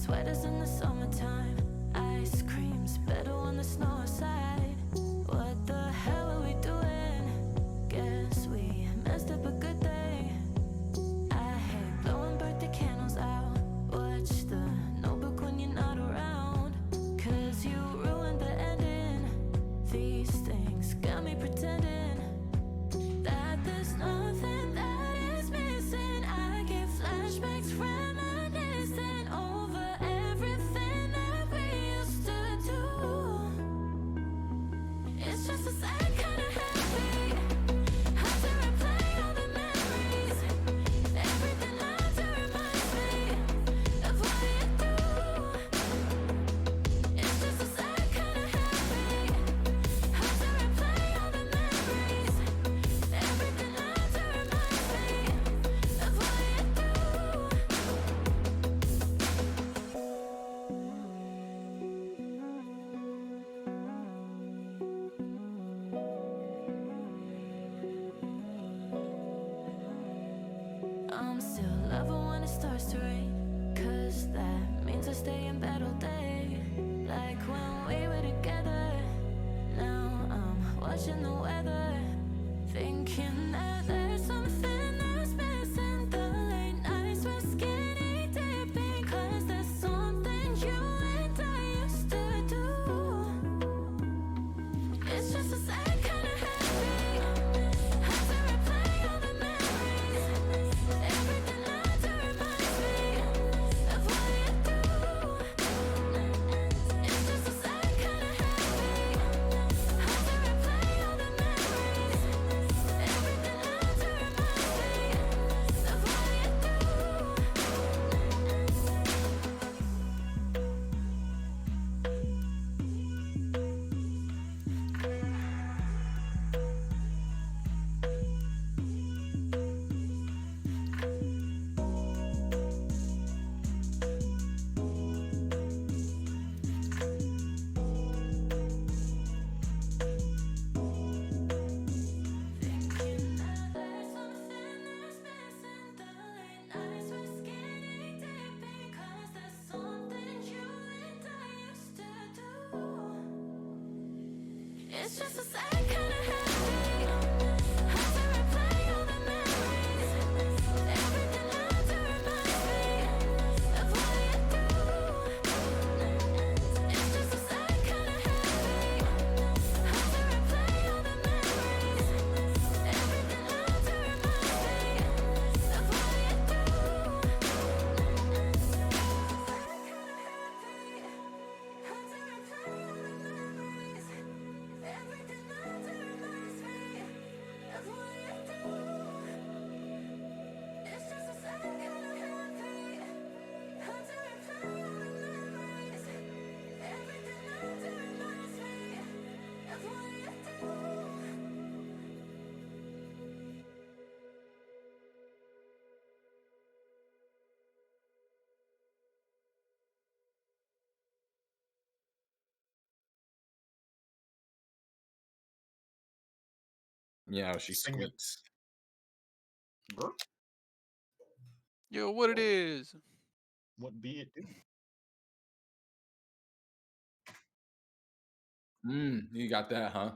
Sweaters in the summertime, ice cream's better when the snow aside. What the hell are we doing? Guess we messed up a good day. I hate blowing birthday candles out. Watch the notebook when you're not around, 'cause you ruined the ending. These things got me pretending that there's nothing that is missing. I get flashbacks reminiscing over everything that we used to do. It's just a sad kind of happy. Hard to replay all the memories. Everything lies to remind me of what you do. It's just a sad kind of happy. Hard to replay all the memories. Everything lies to remind me of what you do. I'm still loving when it starts to rain, 'cause that means I stay in bed all day. Like when we were together. Now I'm watching the weather, thinking that there's something that's missing. The late nights we're skinny dipping, 'cause there's something you and I used to do. It's just a sad kind of happy. Hard to replay all the memories. Everything lies to remind me of what you do. It's just a sad kind of happy. Hard to replay all the memories. Everything lies to remind me of what you do. Thinking that there's something that's missing. The late nights we're skinny dipping, 'cause there's something you and I used to do. It's just a sad kind of happy. Hard to replay all the memories. Everything lies to remind me of what you do. It's just a sad kind of happy. Hard to replay all the memories. Everything lies to remind me of what you do. Hard to replay all the memories. Everything lies to remind me of what you do. It's just a sad kind of happy. Hard to replay all the memories. Everything lies to remind me of what you do. Yeah, she Sing it. squeaks. Yo, what it is? What be it do? You got that, huh?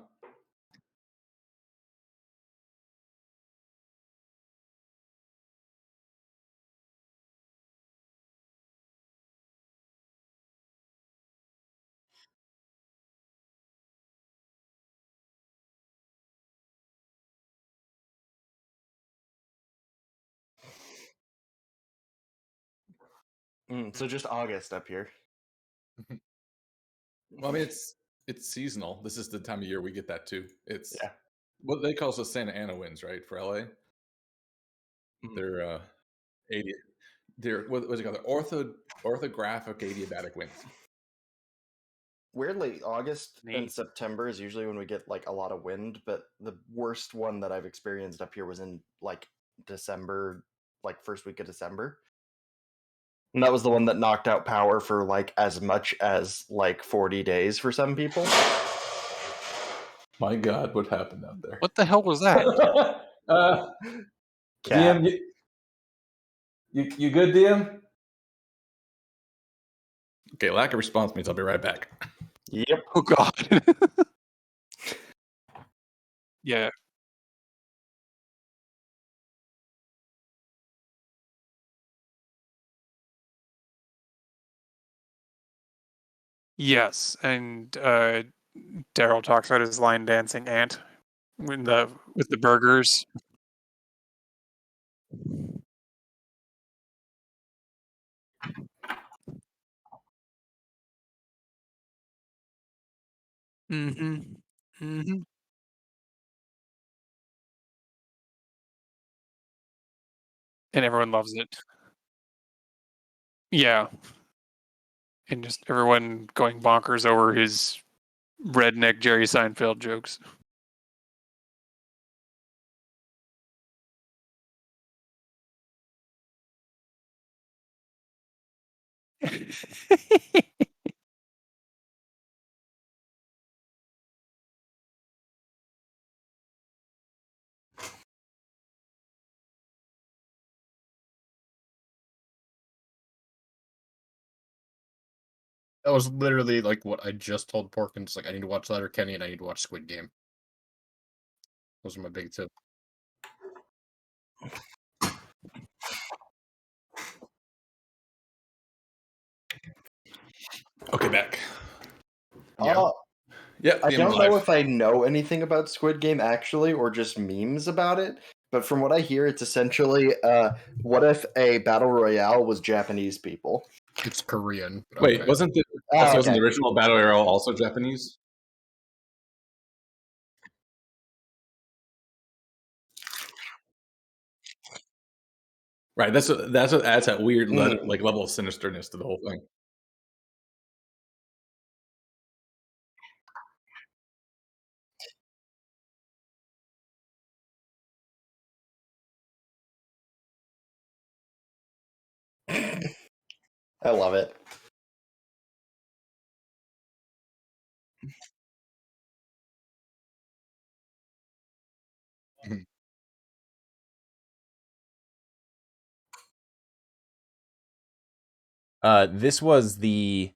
So just August up here. Well, I mean, it's seasonal. This is the time of year we get that too. It's Yeah. what they call the Santa Ana winds, right? For LA, they're 80. They're what's it called? The orthographic adiabatic winds. Weirdly, August Neat. and September is usually when we get like a lot of wind, but the worst one that I've experienced up here was in like December, like first week of December. And that was the one that knocked out power for like as much as like 40 days for some people. My God, what happened out there? What the hell was that? Cat. DM, you good, DM? Okay, lack of response means I'll be right back. Yep. Oh God. Yeah. Yes, and Daryl talks about his line dancing ant with the burgers. Mm-hmm. Mm-hmm. And everyone loves it. Yeah. And just everyone going bonkers over his redneck Jerry Seinfeld jokes. That was literally like what I just told Porkins. Like, I need to watch Letterkenny and I need to watch Squid Game. Those are my big two. Okay, back. Yeah. Yeah, I the don't live. know if I know anything about Squid Game actually, or just memes about it. But from what I hear, it's essentially what if a battle royale was Japanese people? It's Korean. Wait, Okay. wasn't the Oh, wasn't okay. the original Battle Royale also Japanese? Right. That's that weird like level of sinisterness to the whole thing. I love it. Mhm. This was he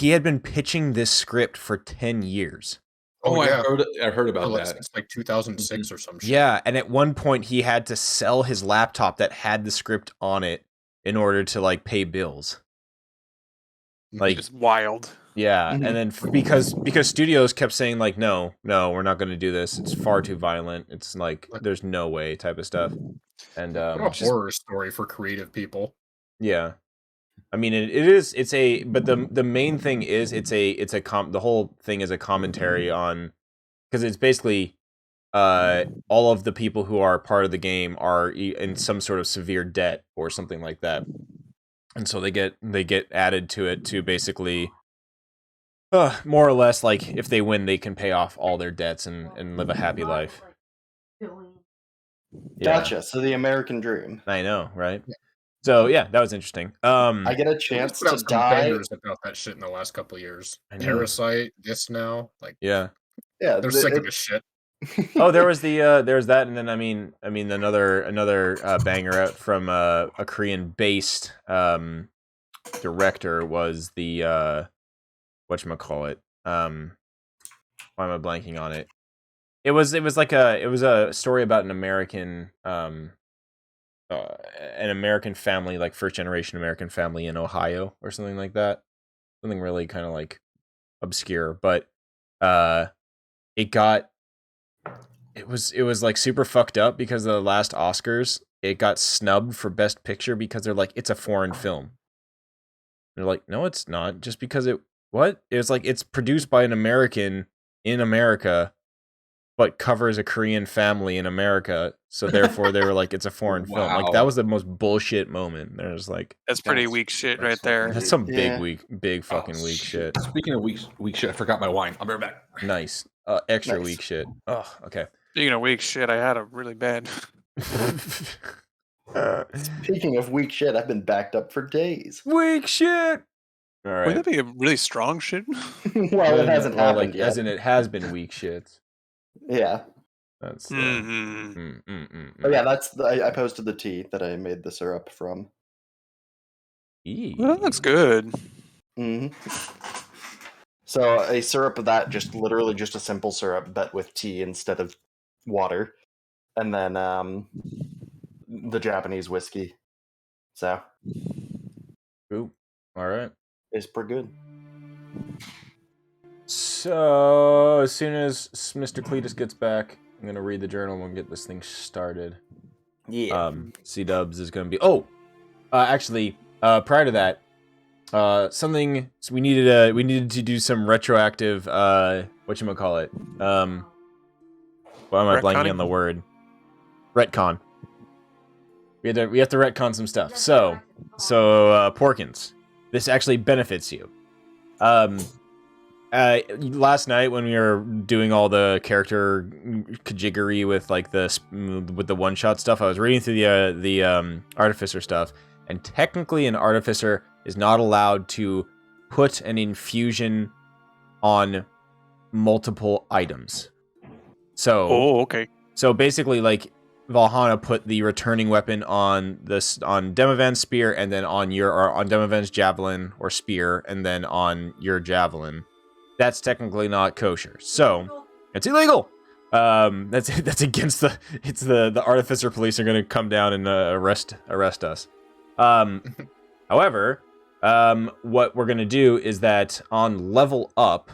had been pitching this script for 10 years. Oh, yeah. I've heard about Well, that. it's like 2006 or some shit. Yeah, and at one point he had to sell his laptop that had the script on it in order to like pay bills. Like, Just wild. yeah, Mhm. and then because studios kept saying like, no, we're not going to do this. It's far too violent. It's like there's no way type of stuff. And What a horror story for creative people. yeah. I mean, but the main thing is the whole thing is a commentary on, because it's basically all of the people who are part of the game are in some sort of severe debt or something like that, and so they get added to it to basically more or less like if they win they can pay off all their debts and live a happy life. Yeah. Gotcha. So the American dream. I know, right? So yeah, that was interesting. I get a Just chance put out to some die. bangers about that shit in the last couple of years. I know. Parasite, this now, like Yeah. Yeah, they're sick of this shit. Oh, there was there's that, and then I mean another banger out from a Korean based director was the whatchamacallit. Why am I blanking on it? It was a story about an American family, like first generation American family in Ohio or something like that. Something really kind of like obscure, but it was like super fucked up because of the last Oscars. It got snubbed for Best Picture because they're like, it's a foreign film. They're like, no, it's not. Just because it was like it's produced by an American in America, but covers a Korean family in America. So therefore, they were like, it's a foreign film. Like that Wow. was the most bullshit moment. There's like, That's pretty That's- weak shit that's right there. fucking that's some Yeah. big fucking weak shit. Speaking of weak shit, I forgot my wine. I'll be right back. Nice, extra Nice. weak shit. Oh, okay. Speaking of weak shit, I had a really bad. Speaking of weak shit, I've been backed up for days. Weak shit. All right. Wouldn't that be a really strong shit? Well, it hasn't Or happened like, yet. as in it has been weak shit. Yeah. That's Mm-hmm. Oh yeah, that's I posted the tea that I made the syrup from. Well, that looks good. hmm So a syrup of that, just literally just a simple syrup, but with tea instead of water, and then the Japanese whiskey. So Ooh. All right. it's pretty good. So as soon as Mr. Cletus gets back, I'm gonna read the journal and we'll get this thing started. Yeah. C-Dubs is gonna be. Actually, prior to that, something so we needed to do some retroactive. Whatchamacallit? Why am I blanking on the word? Retcon. We have to retcon some stuff. So Porkins, this actually benefits you. Last night when we were doing all the character kajiggery with like with the one shot stuff, I was reading through the artificer stuff, and technically an artificer is not allowed to put an infusion on multiple items. So okay. So basically, like Valhalla put the returning weapon on Demovan's spear, and then on Demovan's javelin or spear, and then on your javelin. That's technically not kosher, so it's illegal. That's against the artificer police are going to come down and arrest us. However, what we're going to do is that on level up,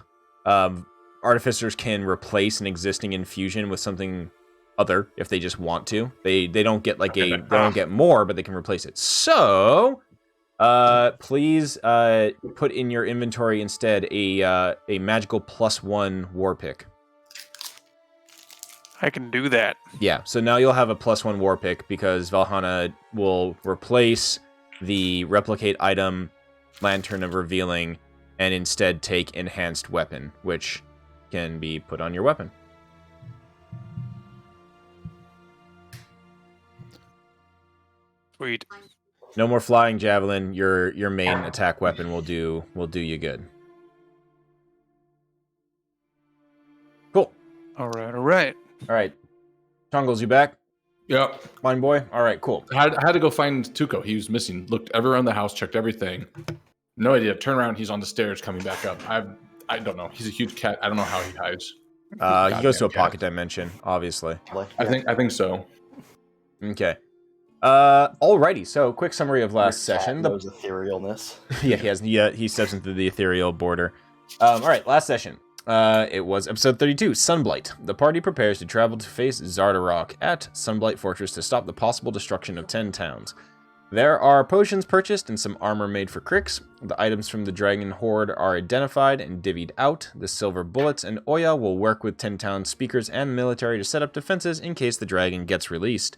artificers can replace an existing infusion with something other if they just want to. They don't get they don't get more, but they can replace it. So, please put in your inventory instead a magical +1 war pick. I can do that. Yeah, so now you'll have a +1 war pick because Valhalla will replace the replicate item Lantern of Revealing and instead take enhanced weapon, which can be put on your weapon. Sweet. No more flying javelin. Your main attack weapon will do you good. Cool. All right. All right. Tongles, you back? Yep. Mine boy? All right, cool. I had to go find Tuco. He was missing. Looked everywhere around the house, checked everything. No idea. Turn around. He's on the stairs coming back up. I don't know. He's a huge cat. I don't know how he hides. He goes to a Goddamn pocket dimension, obviously. I think so. Okay. Alrighty. So, quick summary of last session. Knows etherealness. Yeah, he steps into the ethereal border. All right, last session. It was episode 32, Sunblight. The party prepares to travel to face Xardorok at Sunblight Fortress to stop the possible destruction of 10 towns. There are potions purchased and some armor made for Crix. The items from the Dragon Horde are identified and divvied out. The silver bullets and Oya will work with 10 town speakers and military to set up defenses in case the dragon gets released.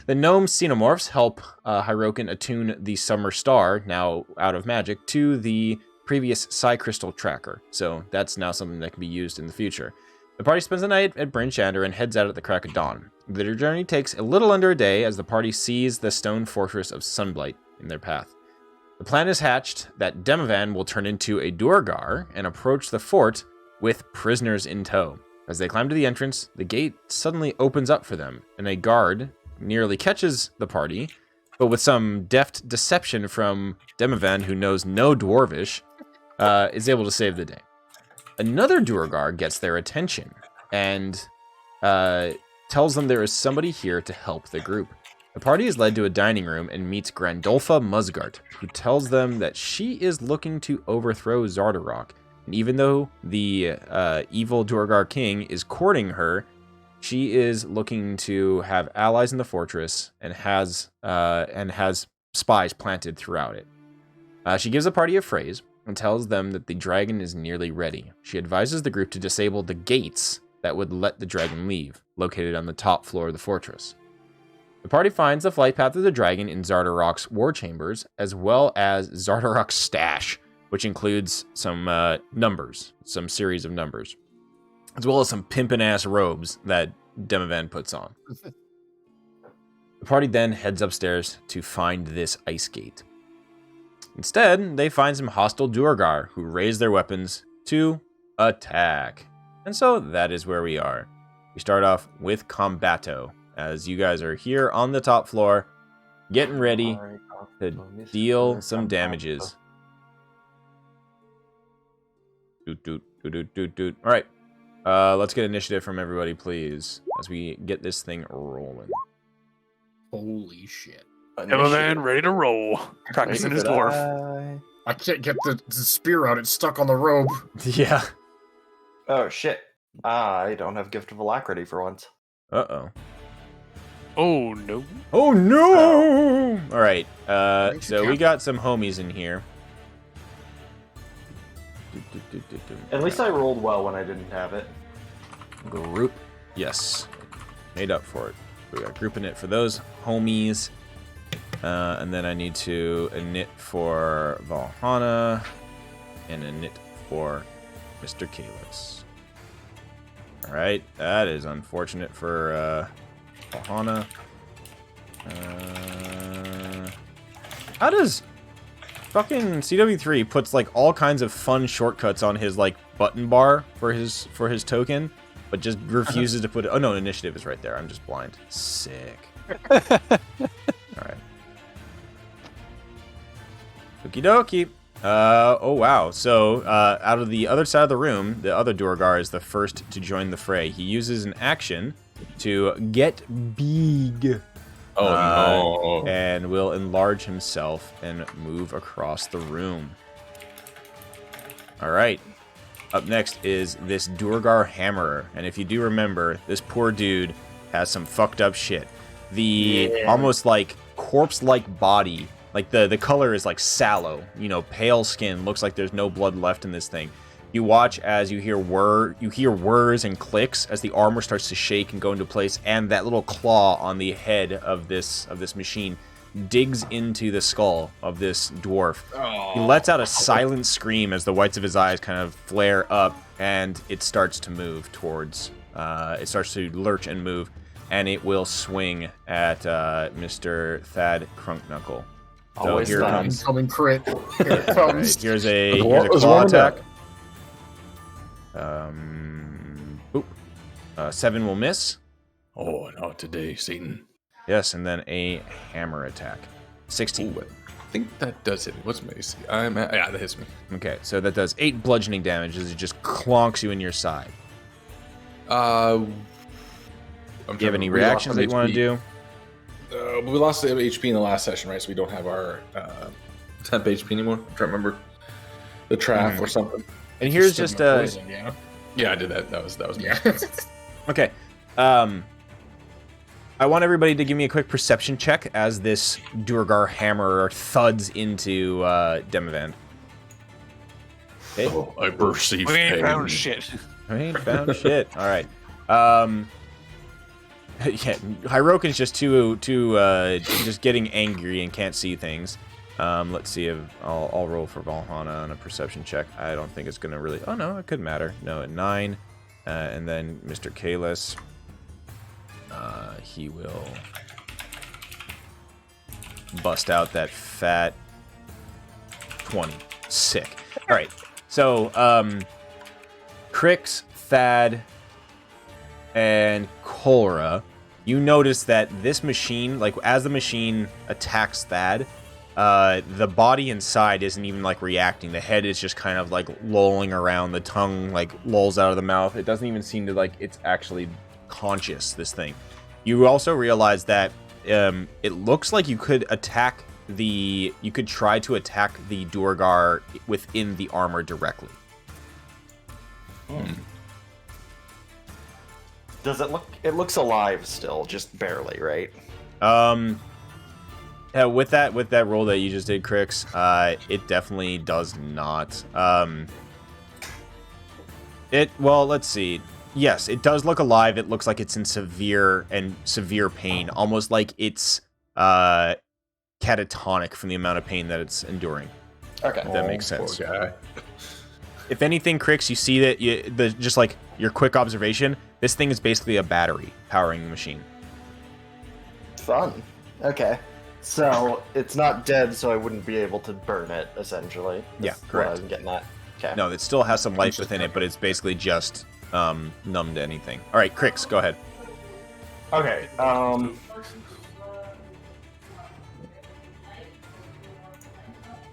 The gnome xenomorphs help Hyrokin attune the Summer Star, now out of magic, to the previous Psy Crystal tracker, so that's now something that can be used in the future. The party spends the night at Bryn Shander and heads out at the crack of dawn. Their journey takes a little under a day as the party sees the stone fortress of Sunblight in their path. The plan is hatched that Demovan will turn into a Durgar and approach the fort with prisoners in tow. As they climb to the entrance, the gate suddenly opens up for them, and a guard nearly catches the party, but with some deft deception from Demovan, who knows no Dwarvish, is able to save the day. Another Durgar gets their attention and tells them there is somebody here to help the group. The party is led to a dining room and meets Grandolpha Musgart, who tells them that she is looking to overthrow Xardorok. And even though the evil Durgar king is courting her, she is looking to have allies in the fortress and has spies planted throughout it. She gives the party a phrase and tells them that the dragon is nearly ready. She advises the group to disable the gates that would let the dragon leave, located on the top floor of the fortress. The party finds the flight path of the dragon in Xardorok's war chambers, as well as Xardorok's stash, which includes some series of numbers, as well as some pimpin' ass robes that Demovan puts on. The party then heads upstairs to find this ice gate. Instead, they find some hostile Durgar who raise their weapons to attack. And so that is where we are. We start off with Combato, as you guys are here on the top floor. getting ready to deal some damages. Doot. All right. Let's get initiative from everybody, please, as we get this thing rolling. Holy shit. Hammer man ready to roll. Practicing his dwarf. I can't get the spear out. It's stuck on the robe. Yeah. Oh shit. I don't have Gift of Alacrity for once. Uh-oh. Oh no. Oh no! All right. So we got some homies in here. At least I rolled well when I didn't have it. Group. Yes. Made up for it. We got group init for those homies. And then I need to init for Valhalla and init for Mr. Kalis. Alright, that is unfortunate for Valhalla. How does fucking CW3 puts like all kinds of fun shortcuts on his like button bar for his token, but just refuses to put it. Oh no, initiative is right there. I'm just blind. Sick. Alright. Okie dokie. Oh wow. So, out of the other side of the room, the other Durgar is the first to join the fray. He uses an action to get big. Oh no. And will enlarge himself and move across the room. Alright. Up next is this Durgar Hammer. And if you do remember, this poor dude has some fucked up shit. The almost like corpse-like body. Like the color is like sallow, you know, pale skin. Looks like there's no blood left in this thing. You watch as you hear whirs and clicks as the armor starts to shake and go into place, and that little claw on the head of this machine digs into the skull of this dwarf. He lets out a silent scream as the whites of his eyes kind of flare up, and it starts to move towards. It starts to lurch and move, and it will swing at Mr. Thad Crunknuckle. So Always here comes. Incoming crit. Here it All right, comes. here's a There's claw one attack. down. 7 will miss. Oh, not today, Satan. Yes, and then a hammer attack. 16. Ooh, I think that does hit me. What's my AC? Yeah, that hits me. Okay, so that does 8 bludgeoning damage as it just clonks you in your side. I'm Do you have any reactions that you want to do? We lost the HP in the last session, right? So we don't have our temp HP anymore. I'm trying to remember the trap or something. And here's just a... Poison, yeah. Yeah, I did that. That was me. Yeah. Okay. I want everybody to give me a quick perception check as this Durgar Hammer thuds into Demavand. Okay. Oh, I perceive We ain't pain. found shit. I ain't found shit. All right. Yeah, Hirokin's just just getting angry and can't see things. Let's see if I'll roll for Valhalla on a perception check. I don't think it's gonna really. Oh no, it could matter. No, at 9, and then Mr. Kalis. He will bust out that fat 20. Sick. All right. So, Crix, Thad, and Cora, you notice that this machine, like as the machine attacks Thad, the body inside isn't even like reacting. The head is just kind of like lolling around. The tongue like lolls out of the mouth. It doesn't even seem to like it's actually conscious, this thing. You also realize that it looks like you could try to attack the Durgar within the armor directly. Does it look? It looks alive still, just barely, right? Yeah, with that roll that you just did, Crix, it definitely does not. Well, let's see. Yes, it does look alive. It looks like it's in severe pain, almost like it's catatonic from the amount of pain that it's enduring. Okay. If that makes sense. Poor guy. If anything, Crix, you see that just like your quick observation, this thing is basically a battery powering the machine. Fun. Okay. So it's not dead, so I wouldn't be able to burn it. Essentially. Yeah, That's what correct. I'm getting at. Okay. No, it still has some life within it, but it's basically just numb to anything. All right, Crix, go ahead. Okay.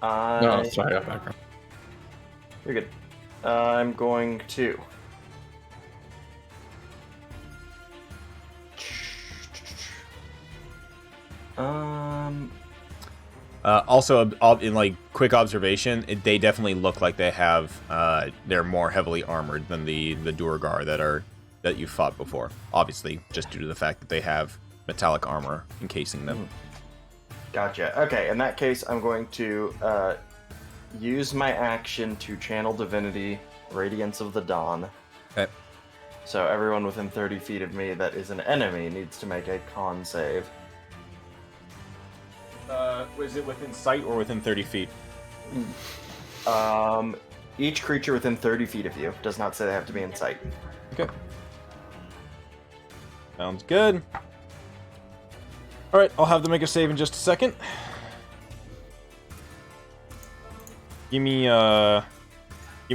No, sorry, background. You're good. I'm going to. Also, in like quick observation, they definitely look like they have. They're more heavily armored than the Durgar that you fought before. Obviously, just due to the fact that they have metallic armor encasing them. Gotcha. Okay, in that case, I'm going to use my action to channel Divinity, Radiance of the Dawn. Okay. So everyone within 30 feet of me that is an enemy needs to make a con save. Was it within sight or within 30 feet? Each creature within 30 feet of you. Does not say they have to be in sight. Okay. Sounds good. All right, I'll have them make a save in just a second. Give me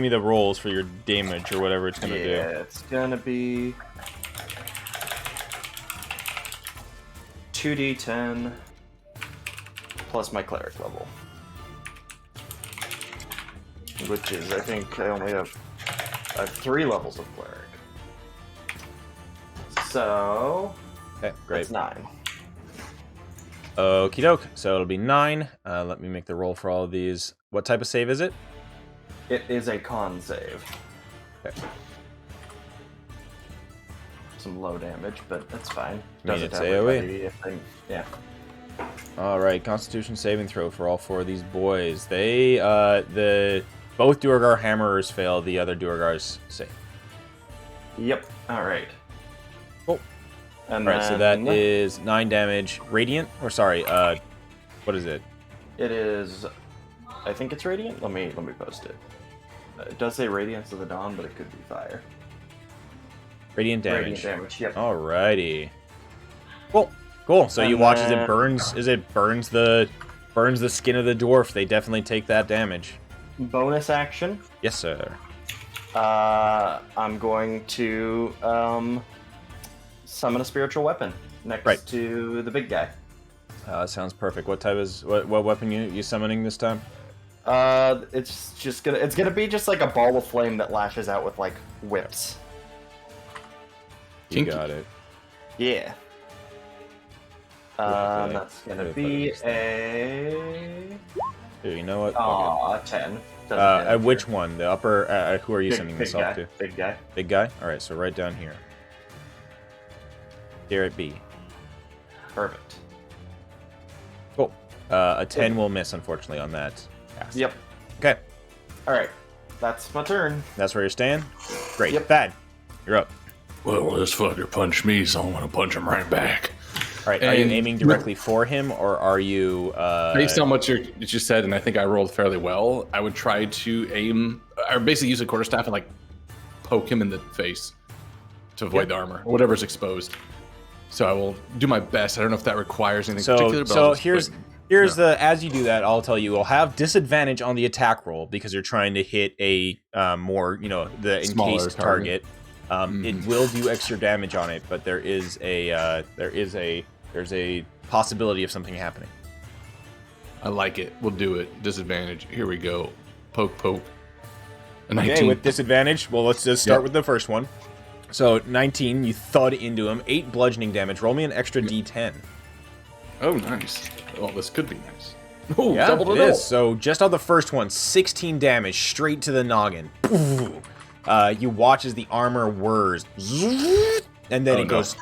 the rolls for your damage or whatever it's gonna do. Yeah, it's gonna be 2d10 plus my cleric level, which is, I think I have 3 levels of cleric. So Okay, great. it's 9. Okie doke. So it'll be 9. Let me make the roll for all of these. What type of save is it? It is a con save. Okay. Some low damage, but that's fine. I mean, Doesn't it's have AoE. everybody if they- yeah. All right, Constitution saving throw for all 4 of these boys. They both Durgar Hammerers fail. The other Durgars save. Yep. All right. Cool. And All right, so that then is 9 damage. Radiant, or sorry, what is it? it is. I think it's radiant. Let me post it. It does say Radiance of the Dawn, but it could be fire. Radiant damage. Radiant damage. Yep. Alrighty. Cool. So you And watch as it then- burns the skin of the dwarf. They definitely take that damage. Bonus action. Yes, sir. I'm going to summon a spiritual weapon next Right. to the big guy. Sounds perfect. What weapon you summoning this time? It's gonna be just like a ball of flame that lashes out with like whips. You Kinky. got it. Yeah. Okay. That's gonna Okay, be focus. a Here, you know what? Fuck 10. it. Doesn't At matter. which one? The upper? Who are you sending this big off guy. to? Big guy. Big guy. All right. So right down here. Here it be. Perfect. Cool. A 10 will miss, unfortunately, on that cast. Yep. Okay. All right. That's my turn. That's where you're staying? Great. Yep. Thad, you're up. Well, this fucker punched me, so I'm gonna punch him right back. All right. Are you And- aiming directly for him, or are you... Based on what you said, and I think I rolled fairly well, I would try to aim. I would basically use a quarterstaff and like poke him in the face to avoid the armor, or whatever's exposed. So I will do my best. I don't know if that requires anything particular. But I'll just here's as you do that, I'll tell you, you'll have disadvantage on the attack roll because you're trying to hit a more, the Smaller encased target. target. It will do extra damage on it, but there's a possibility of something happening. I like it. We'll do it. Disadvantage. Here we go. Poke. A 19. Okay, with disadvantage, well, let's just start Yep. with the first one. So 19, you thud into him, 8 bludgeoning damage. Roll me an extra D10. Oh, nice. Well, this could be nice. Oh, Yeah, double to it double. is. So just on the first one, 16 damage straight to the noggin. You watch as the armor whirs, and then Oh, it no. goes.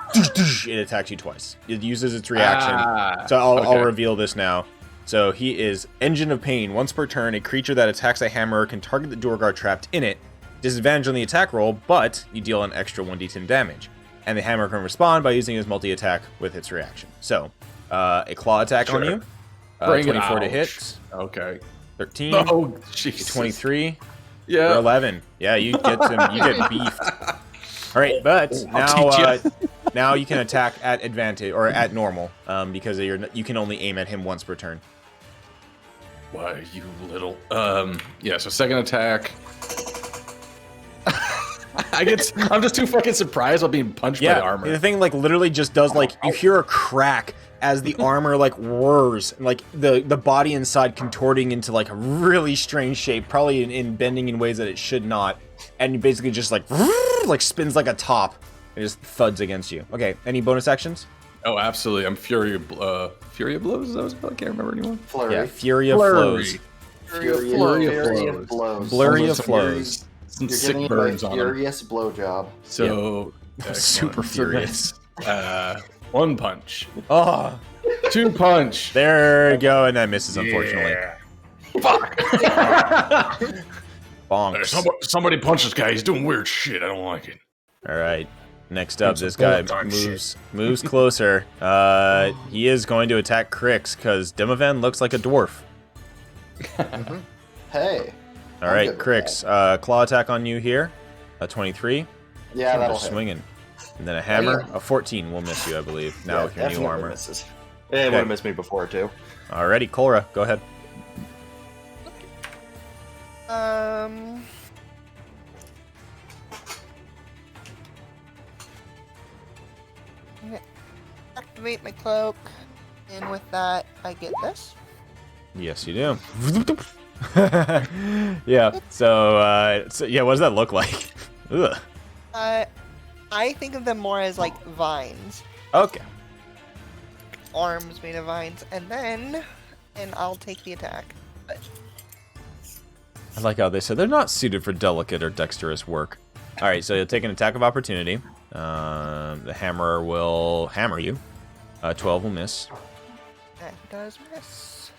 It attacks you twice. It uses its reaction. So I'll okay. reveal this now. So he is Engine of Pain. Once per turn, a creature that attacks a hammer can target the Durgar trapped in it. Disadvantage on the attack roll, but you deal an extra 1d10 damage. And the hammer can respond by using his multi-attack with its reaction. So, a claw attack on Sure. you. Bring it 24 to out. hit. Okay. 13. Oh, jeez. 23. Or Yeah. 11. Yeah, you get beefed. All right, but I'll now teach now you can attack at advantage or at normal because you can only aim at him once per turn. Why, you little. Yeah, so second attack. I'm just too fucking surprised while being punched by the Yeah, armor. the thing literally just does you hear a crack as the armor like whirs, and, like the body inside contorting into like a really strange shape, probably in bending in ways that it should not, and you basically just like spins like a top and just thuds against you. Okay, any bonus actions? Oh, absolutely. I'm Fury of Blows? Is that what it's called? I can't remember anymore. Flurry. Yeah, Fury of Flows. Flurry of blows. Blurry of Flows. Some You're sick giving burns him a on him. furious blowjob. So Super furious. One punch. Oh, 2 punch. there you go, and that misses, unfortunately. Fuck. Bonks. Somebody punch this guy. He's doing weird shit. I don't like it. All right. Next up, That's this some guy bullet time moves closer. He is going to attack Crix because Demovan looks like a dwarf. Hey. All I'm right, good with Crix. Claw attack on you here. A 23. Yeah, that'll Just hit. swinging. And then a hammer. Damn. A 14 will miss you, I believe. Now with your new definitely armor. Misses. It would have missed me before too. Alrighty, Kolra, go ahead. I'm gonna activate my cloak, and with that, I get this. Yes, you do. Yeah. So yeah, what does that look like? Ugh. I think of them more as like vines, Okay. arms made of vines, and I'll take the attack. But I like how they said they're not suited for delicate or dexterous work. All right, so you'll take an attack of opportunity. The hammer will hammer you. 12 will miss. that does miss.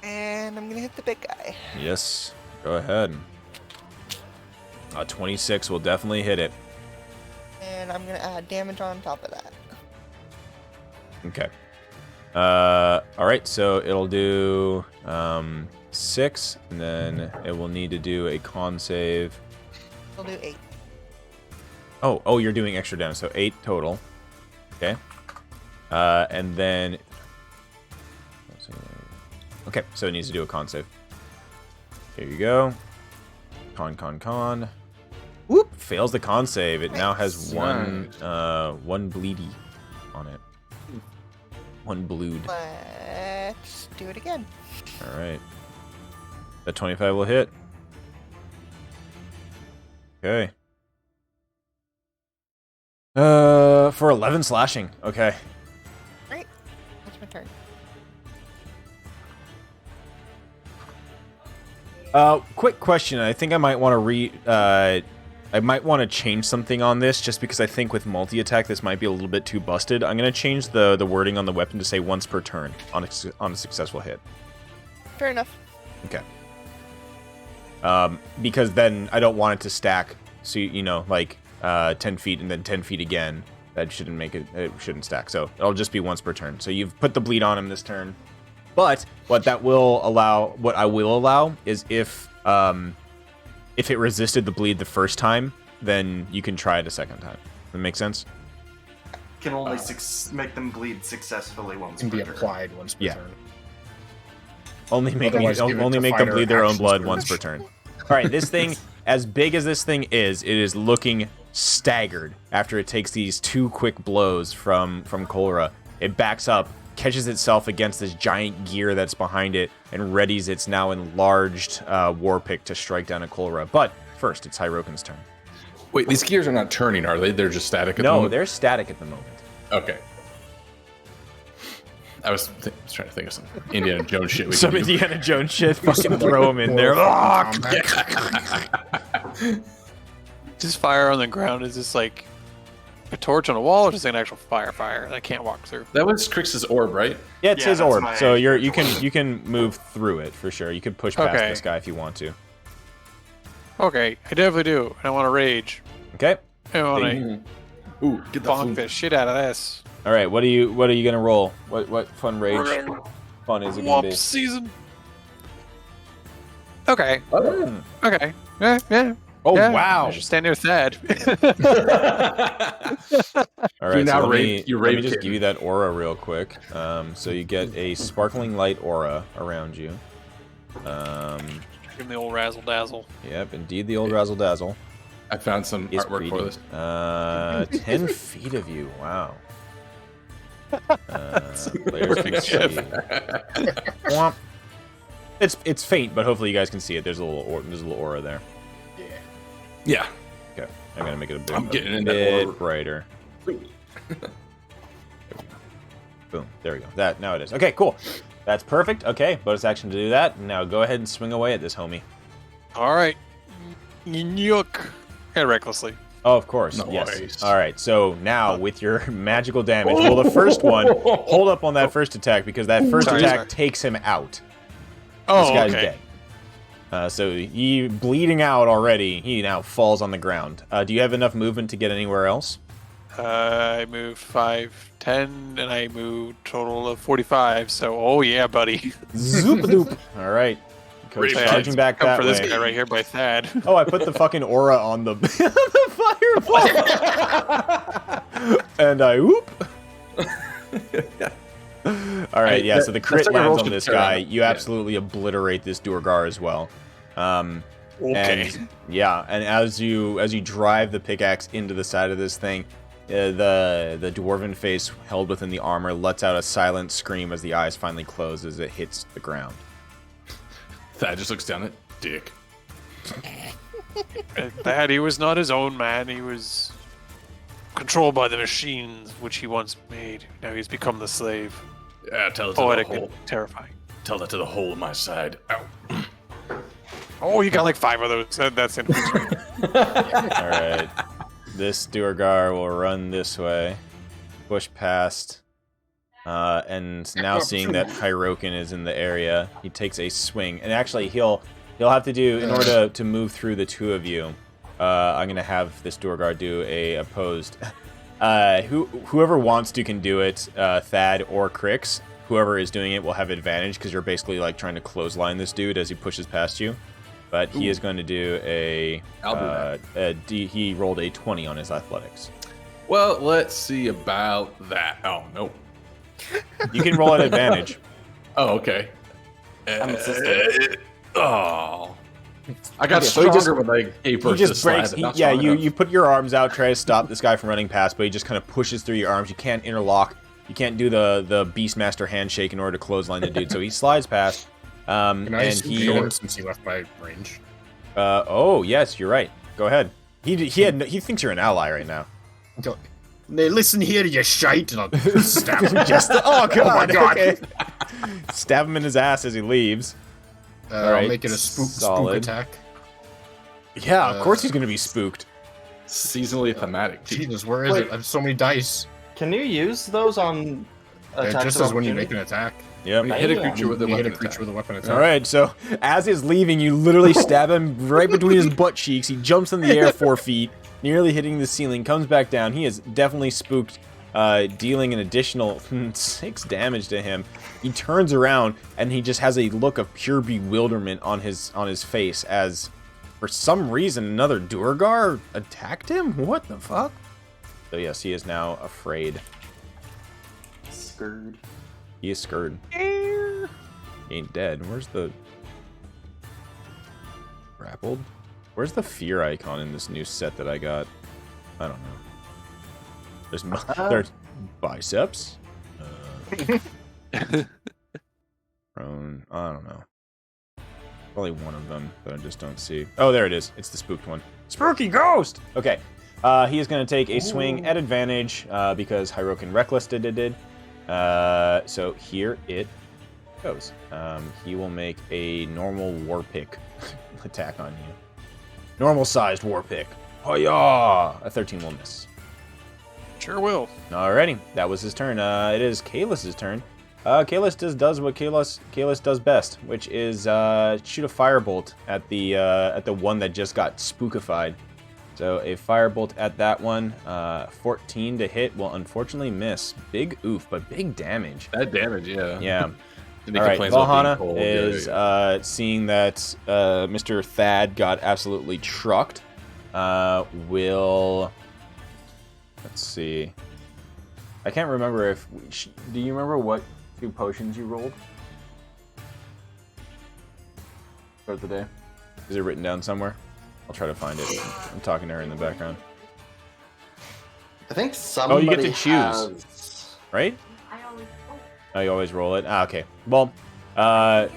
And I'm gonna hit the big guy. Yes, go ahead. 26 will definitely hit it. And I'm gonna add damage on top of that. Okay. All right, so it'll do 6, and then it will need to do a con save. I'll do 8. Oh, you're doing extra damage, so 8 total. Okay. And then... Okay, so it needs to do a con save. Here you go. Con. Whoop! Fails the con save. It now has one bleedy on it. One blued. Let's do it again. All right. That 25 will hit. Okay. For 11 slashing. Okay. Right. That's my turn. Quick question. I think I might want to I might want to change something on this, just because I think with multi-attack this might be a little bit too busted. I'm going to change the wording on the weapon to say once per turn on a successful hit. Fair enough. Okay. Because then I don't want it to stack. So you know, like 10 feet and then 10 feet again. That shouldn't make it. It shouldn't stack. So it'll just be once per turn. So you've put the bleed on him this turn. But what I will allow is if it resisted the bleed the first time, then you can try it a second time. That make sense? Can only make them bleed successfully once Can per be turn. applied once per Yeah. turn. Only make Otherwise, give it to them fighter bleed their own actions blood damage. once per turn. All right, this thing, as big as this thing is, it is looking staggered after it takes these 2 quick blows from Kolra. It backs up, catches itself against this giant gear that's behind it, and readies its now enlarged war pick to strike down at Kolra. But first, it's Hyroken's turn. Wait, these gears are not turning, are they? They're just static at the No, moment? they're static at the moment. Okay. I was trying to think of some Indiana Jones shit. We Some can do. Indiana Jones shit, fucking throw him in there. Just fire on the ground is this like a torch on a wall, or just an actual fire that I can't walk through? That was Crix's orb, right? Yeah, it's Yeah, his that's orb, my so you spiritual can move through it for sure. You could push past Okay. this guy if you want to. Okay, I definitely do. And I want to rage. Okay. I want to Ooh, get the bonk the shit out of this. All right. What are you gonna roll? What fun rage fun is it gonna Whoops be? season. Okay. Hmm. Okay. Yeah. Oh yeah. wow! I should stand near Thad. All right. now So let rape- you me rape just kitten. give you that aura real quick. So you get a sparkling light aura around you. Give him the old razzle dazzle. Yep, indeed, the old razzle dazzle I found some is artwork for pretty. this. 10 feet of you. Wow. Players can see. Womp. It's faint, but hopefully you guys can see it. There's a little aura there. Yeah. Okay, I'm gonna make it a bit, I'm getting in a that bit aura. brighter. Boom. There we go. Now it is. Okay, cool. That's perfect. Okay, bonus action to do that. Now go ahead and swing away at this homie. All right. Yuck. And recklessly. Oh, of course. Nice. Yes. All right. So now with your magical damage, well, the first one, hold up on that first attack because that first attack takes him out. Oh, This guy's okay. dead. So he bleeding out already. He now falls on the ground. Do you have enough movement to get anywhere else? I moved 5, 10, and I moved total of 45. So, oh yeah, buddy. Zoop doop. All right. Coach Brave charging kids. back Come that for way. this guy right here by Thad. Oh, I put the fucking aura on the, the fireball. And I whoop. All right, yeah. So the crit second roll lands on should this turn guy. out. You Yeah. absolutely obliterate this Durgar as well. Okay. And, yeah, and as you drive the pickaxe into the side of this thing, the dwarven face held within the armor lets out a silent scream as the eyes finally close as it hits the ground. Thad just looks down at Dick. Thad, he was not his own man. He was controlled by the machines which he once made. Now he's become the slave. Yeah, tell it to Poetic the and whole. terrifying. Tell that to the whole of my side. Ow. Oh, you got like 5 of those. That's it. All right, this Durgar will run this way, push past, and now seeing that Hyrokin is in the area, he takes a swing. And actually, he'll have to do in order to move through the two of you. I'm gonna have this Durgar do a opposed. Whoever wants to can do it. Thad or Crix. Whoever is doing it will have advantage because you're basically like trying to clothesline this dude as he pushes past you. But he is going to do I'll do he rolled a 20 on his athletics. Well, let's see about that. Oh, no. You can roll at advantage. Oh, okay. I'm assisting. Oh. I got Okay, so he stronger just- when I gave He birth to just this slide, breaks. but not Yeah, strong you enough. you put your arms out, try to stop this guy from running past, but he just kind of pushes through your arms. You can't interlock. You can't do the Beastmaster handshake in order to clothesline the dude. So he slides past. Can I And assume he. Jordan since he left my range? Oh yes, you're right. Go ahead. He thinks you're an ally right now. Now, listen here, you shite! And I'll stab him. Oh god. my God. Okay. Stab him in his ass as he leaves. I'll Alright, make it a spook solid. attack. Yeah, of course he's gonna be spooked. Seasonally thematic. too. Jesus, where is Wait. it? I have so many dice. Can you use those on It attacks just of says when you make opportunity? an attack. Yep. When you hit a Damn. creature with a When you hit a weapon creature attack. with a weapon attack. All right, so as he's leaving, you literally stab him right between his butt cheeks. He jumps in the air 4 feet, nearly hitting the ceiling, comes back down. He is definitely spooked, dealing an additional 6 damage to him. He turns around, and he just has a look of pure bewilderment on his face as, for some reason, another Durgar attacked him? What the fuck? So yes, he is now afraid. Scared. He is scared. He ain't dead. Where's the... Grappled? Where's the fear icon in this new set that I got? I don't know. There's biceps. Prone. I don't know. Probably one of them that I just don't see. Oh, there it is. It's the spooked one. Spooky ghost! Okay. He is going to take a swing at advantage because Hyrokin Reckless did. So here it goes. He will make a normal war pick attack on you. Normal sized war pick. Oh yeah! A 13 will miss. Sure will. Alrighty, that was his turn. It is Kalis' turn. Kalis does what Kalis does best, which is shoot a firebolt at the one that just got spookified. So a firebolt at that one, 14 to hit will unfortunately miss. Big oof, but big damage. That damage, yeah. Yeah. And he All right, complains about being Valhalla cold. is seeing that Mr. Thad got absolutely trucked. Let's see. I can't remember if... do you remember what 2 potions you rolled? Start the day. Is it written down somewhere? I'll try to find it. I'm talking to her in the background. I think you somebody get to choose. has... Right? Oh, you always roll it? Ah, okay. Well, I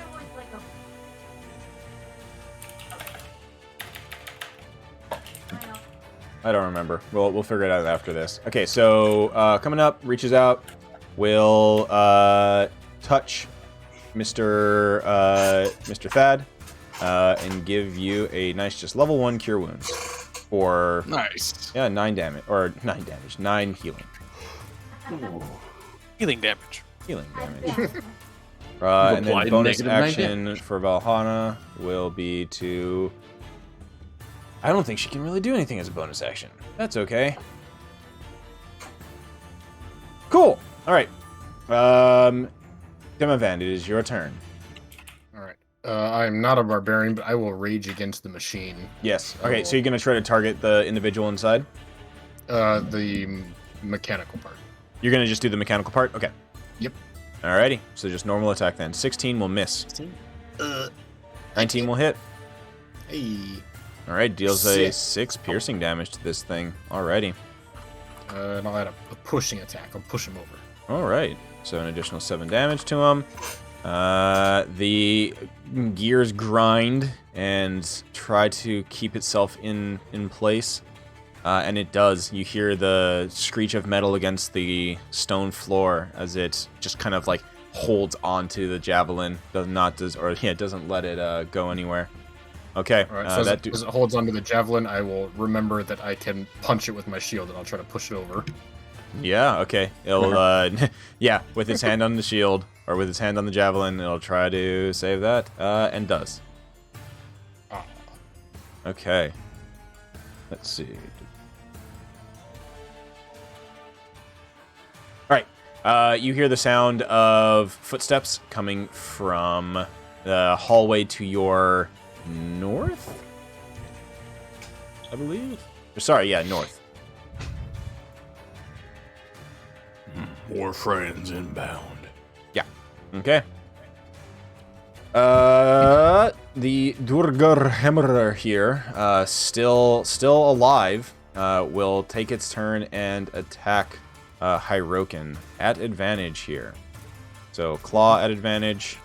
don't remember. We'll figure it out after this. Okay, so coming up, reaches out, will touch Mr. Thad, and give you a nice, just level 1 cure wounds for Nice. 9 damage, or 9 damage, 9 healing. Healing damage. Healing damage. And then applied bonus negative 9 action for Valhalla will be to. I don't think she can really do anything as a bonus action. That's okay. Cool. All right. Demavan, it is your turn. All right. I am not a barbarian, but I will rage against the machine. Yes. Okay, so you're gonna try to target the individual inside. The mechanical part. You're gonna just do the mechanical part. Okay. Yep. Alrighty. So just normal attack then. 16 will miss. 19 will hit. Hey. All right. Deals a 6. 6 piercing damage to this thing. Alrighty. And I'll add a pushing attack. I'll push him over. All right. So an additional 7 damage to him. The gears grind and try to keep itself in place. And it does. You hear the screech of metal against the stone floor as it just kind of like holds onto the javelin. It doesn't let it go anywhere. Okay. All right. So as it holds onto the javelin, I will remember that I can punch it with my shield, and I'll try to push it over. Yeah, okay. It'll, with its hand on the shield, or with its hand on the javelin, it'll try to save that, and does. Okay. Let's see. Alright, you hear the sound of footsteps coming from the hallway to your north? I believe? Sorry, yeah, north. More friends inbound. Yeah. Okay. The Durgar Hammer here, still alive, will take its turn and attack Hyroken at advantage here. So claw at advantage,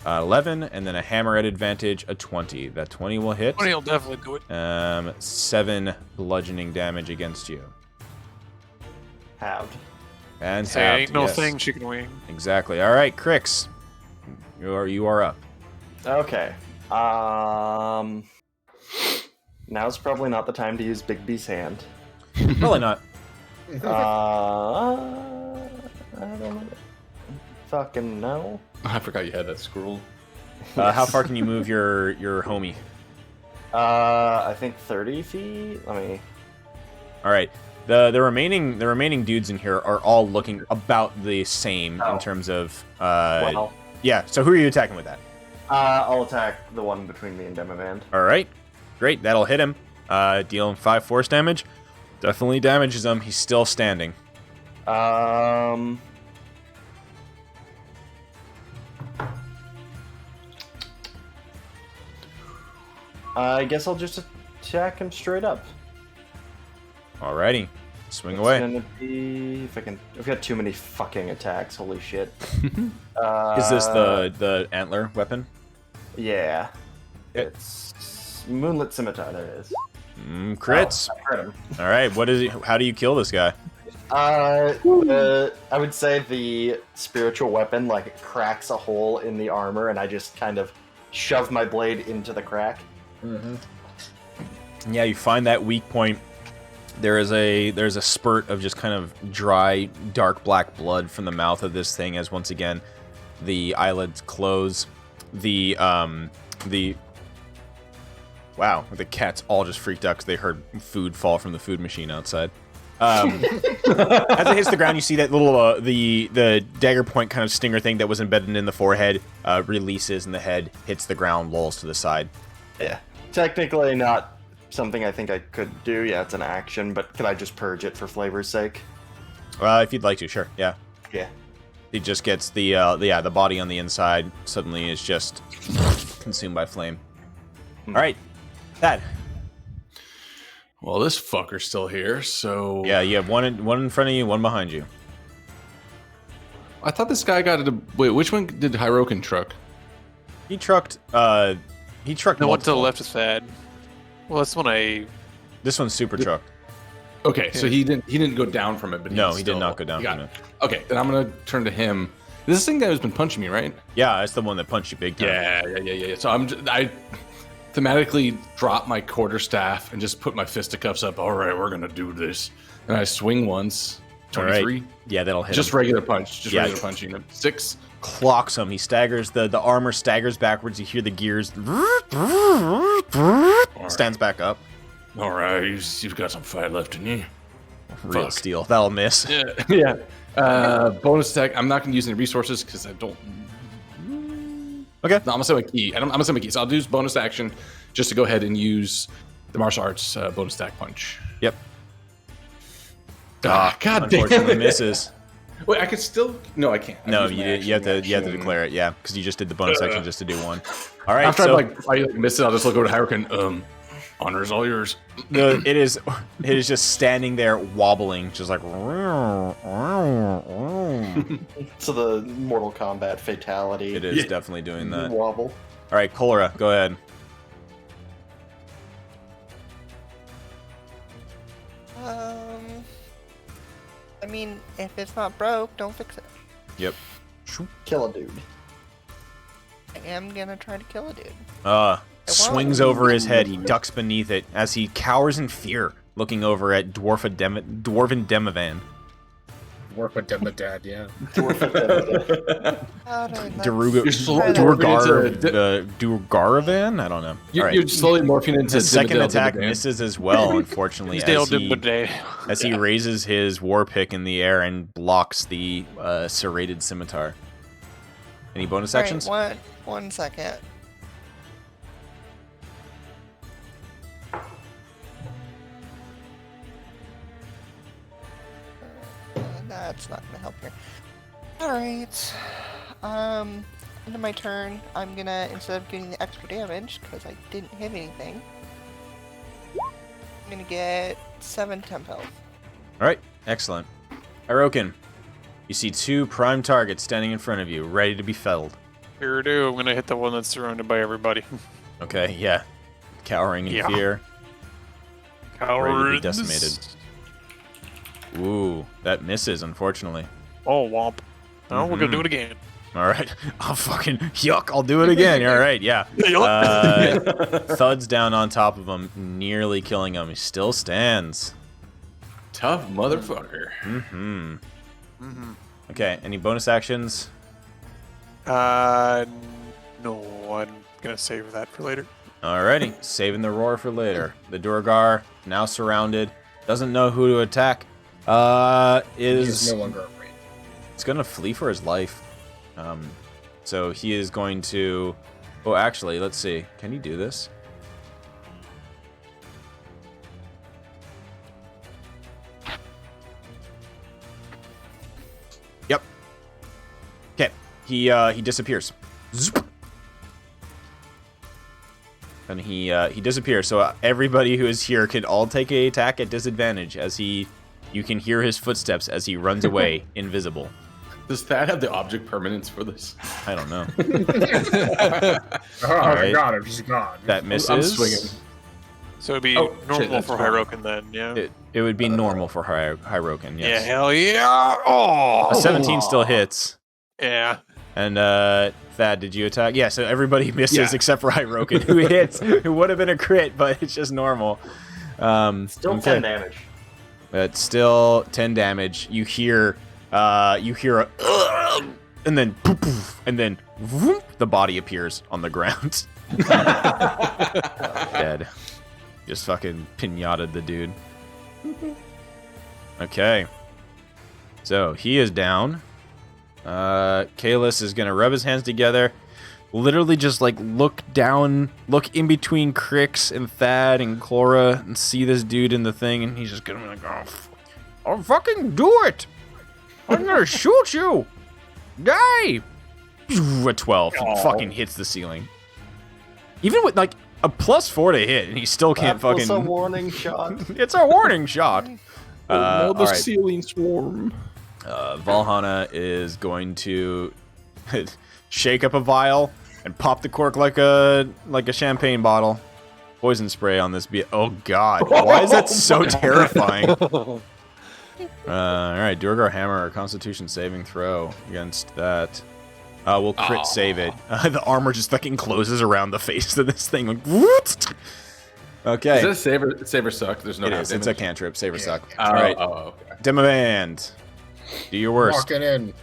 11, and then a hammer at advantage, a 20. That 20 will hit. 20 will definitely do it. 7 bludgeoning damage against you. Halved. And Hey, halved, ain't no yes. thing, chicken wing. Exactly. All right, Crix, you are up. Okay. Now's probably not the time to use Big B's hand. Probably not. I don't fucking know. I forgot you had that scroll. How far can you move your homie? I think 30 feet. Let me. All right. The remaining dudes in here are all looking about the same in terms of Well, yeah. So who are you attacking with that? I'll attack the one between me and Demavand. All right, great. That'll hit him. Dealing 5 force damage. Definitely damages him. He's still standing. I guess I'll just attack him straight up. Alrighty, swing It's away. gonna be if I can. I've got too many fucking attacks. Holy shit. Is this the antler weapon? Yeah. Okay. It's Moonlit Scimitar. There it is. Crits. Oh, I hurt him. All right. What is it? How do you kill this guy? I would say the spiritual weapon like cracks a hole in the armor, and I just kind of shove my blade into the crack. Yeah, you find that weak point. There's a spurt of just kind of dry, dark black blood from the mouth of this thing as once again the eyelids close. The cats all just freaked out because they heard food fall from the food machine outside. As it hits the ground, you see that little the dagger point kind of stinger thing that was embedded in the forehead releases, and the head hits the ground, lolls to the side. Yeah. Technically not something I think I could do. Yeah, it's an action, but could I just purge it for flavor's sake? If you'd like to, sure. Yeah. Yeah. It just gets the body on the inside suddenly is just consumed by flame. All right, Thad. Well, this fucker's still here, so Yeah, you have one in front of you, one behind you. I thought this guy got it. Wait, which one did Hirokin truck? He trucked. He trucked. The one to the multiple. left is Thad. Well, that's when I. This one's super trucked. Okay, so he didn't go down from it, but No, he he did still- not go down he got from it. Okay, then I'm gonna turn to him. This is the thing that has been punching me, right? Yeah, that's the one that punched you big time. Yeah. So I thematically drop my quarterstaff and just put my fisticuffs up. All right, we're gonna do this, and I swing once. All right. 23. Yeah, that'll hit Just him. regular punch. Just Yeah. regular punching. 6. Clocks him. He staggers. The armor staggers backwards. You hear the gears. Stands back up. All right, you've got some fight left in you. Real Fuck. steel. That'll miss. Yeah. Bonus attack. I'm not gonna use any resources because I don't. Okay. No, I'm gonna say my key. I'm gonna say my key. So I'll do bonus action just to go ahead and use the martial arts bonus attack punch. Yep. God damn Unfortunately, it. misses. Wait, I could still. No, I can't. I No, use you my did. You have action to. You have to reaction. declare it. Yeah, because you just did the bonus action just to do one. All right. After so I miss it, I'll just look over to Hyrule. Honors all yours. it is just standing there wobbling, just like. So the Mortal Kombat fatality. It is definitely doing that. Wobble. All right, Cholera, go ahead. I mean, if it's not broke, don't fix it. Yep. Kill a dude. I am gonna try to kill a dude. Swings over his head. He ducks beneath it as he cowers in fear, looking over at Dwarven Demivan. Work with them, dad. Yeah. Durgaravan? I don't know. You're, All right. you're slowly morphing into His second Dimmadale attack Dimmadan. misses as well, unfortunately, as he raises his war pick in the air and blocks the serrated scimitar. Any bonus actions? Alright, one second. That's not gonna help here. Alright. End of my turn, I'm gonna, instead of getting the extra damage, because I didn't hit anything, I'm gonna get 7 temp health. All right, excellent. Hirokin, you see 2 prime targets standing in front of you, ready to be felled. Sure do. I'm gonna hit the one that's surrounded by everybody. Okay, yeah. Cowering in fear. Ready to be decimated. Ooh, that misses, unfortunately. Oh, womp. No, we're gonna do it again. All right. I'll fucking yuck. I'll do it again. All right. Yeah. Thuds down on top of him, nearly killing him. He still stands. Tough motherfucker. Okay. Any bonus actions? No, I'm gonna save that for later. Alrighty. Saving the roar for later. The Durgar, now surrounded, doesn't know who to attack. He's Is no longer afraid. He's gonna flee for his life. So he is going to. Oh, actually, let's see. Can he do this? Yep. Okay. He disappears. Zoop. And he disappears. So everybody who is here can all take an attack at disadvantage as you can hear his footsteps as he runs away, invisible. Does that have the object permanence for this? I don't know. Oh, Alright. I got him. He's gone. That misses. I'm swinging. So it'd be Oh, shit, normal that's for fine. Hirokin then, yeah? It would be normal for Hirokin, Yeah, yes. hell yeah! Oh! A 17 still hits. Yeah. And Thad, did you attack? Yeah, so everybody misses Yeah. except for Hirokin, who hits. It would have been a crit, but it's just normal. Still okay. 10 damage. It's still 10 damage. You hear a and then poof, poof, and then whoop, the body appears on the ground. Dead. Just fucking pinataed the dude. Okay. So he is down. Kalis is gonna rub his hands together, literally just like look in between Crix and Thad and Chlora and see this dude in the thing, and he's just gonna be like, I'll fucking do it. I'm gonna shoot you. Die. A 12 fucking hits the ceiling. Even with like a +4 to hit, and he still can't That was fucking. a warning shot. It's a warning shot. Oh, no, the all right. ceiling swarm. Valhalla is going to shake up a vial and pop the cork like a champagne bottle. Poison spray on this. Oh God! Why is that so terrifying? All right, Durgar Hammer, Constitution saving throw against that. We'll crit save it. The armor just fucking closes around the face of this thing. Like, whoop! Okay. Is this save or suck? There's no. It is. It's a cantrip. Save or suck. Yeah. All right. Okay. Demo band. Do your worst. Walk it in.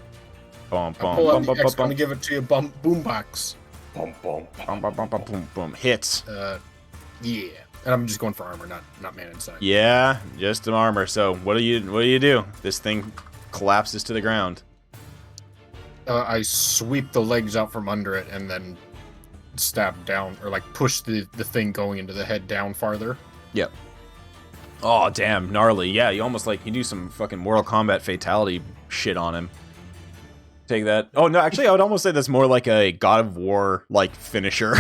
Bum, I bum, pull bum, out bum, the X, bum, gonna give it to you. Boombox. Boom, boom. bum, bum, bum, bum, boom, boom. Hits. Yeah. And I'm just going for armor, not man inside. Yeah, just an armor. So what do you do? This thing collapses to the ground. I sweep the legs out from under it and then stab down, or like push the thing going into the head down farther. Yep. Oh damn, gnarly. Yeah, you almost like you do some fucking Mortal Kombat fatality shit on him. Take that. Oh no, actually, I would almost say that's more like a God of War like finisher.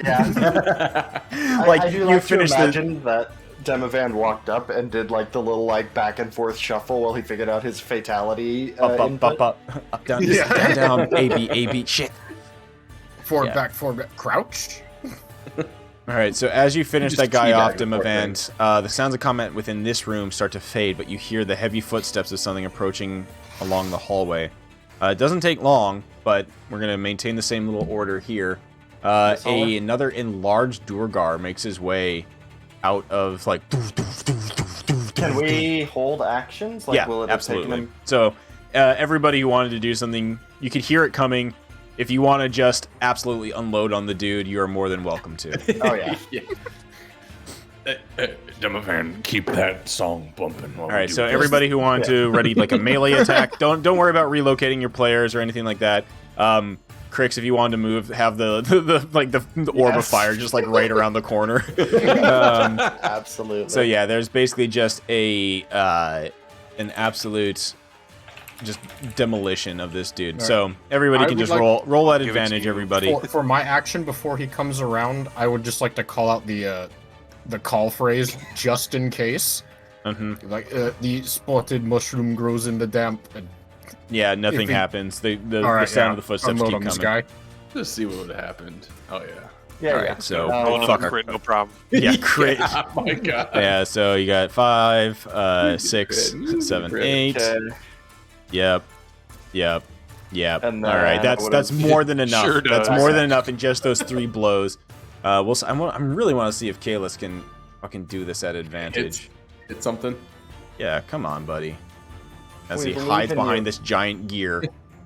Yeah. Like I do you like finish to imagine that Demovan walked up and did like the little like back and forth shuffle while he figured out his fatality. up, down, Yeah. down, A B, shit. Forward, back, crouch. All right, so as you finish just that guy off, teabag the poor Demovan, the sounds of combat within this room start to fade, but you hear the heavy footsteps of something approaching along the hallway. It doesn't take long, but we're going to maintain the same little order here. Another enlarged Durgar makes his way out of, like... Can we hold actions? Like, yeah, will it have absolutely. taken him? So, everybody who wanted to do something, you could hear it coming. If you want to just absolutely unload on the dude, you are more than welcome to. Oh, yeah. Demovan, keep that song bumping. All right, so everybody who wanted to ready like a melee attack, don't worry about relocating your players or anything like that. Crix, if you wanted to move, have the orb of fire just like right around the corner. Absolutely. So yeah, there's basically just an absolute just demolition of this dude. Right. So everybody I can would just like- roll at Give it to advantage. you. Everybody. For my action before he comes around, I would just like to call out the call phrase just in case. Mm-hmm. Like the spotted mushroom grows in the damp. And Yeah, nothing If he- happens. The all right, sound of the footsteps unload keep on this coming. guy. Let's see what would have happened. Oh yeah. yeah, All yeah. right, so Oh, fucker. Crit, no problem. Yeah, crit. Oh my god. Yeah, so you got 5, 6, Crit. 7, Crit. 8. Okay. Yep. And All right, then that's more than enough. Sure That's does. more than enough in just those 3 blows. I really want to see if Kalis can fucking do this at advantage. It's something. Yeah, come on, buddy. As We he believe hides in behind you. this giant gear.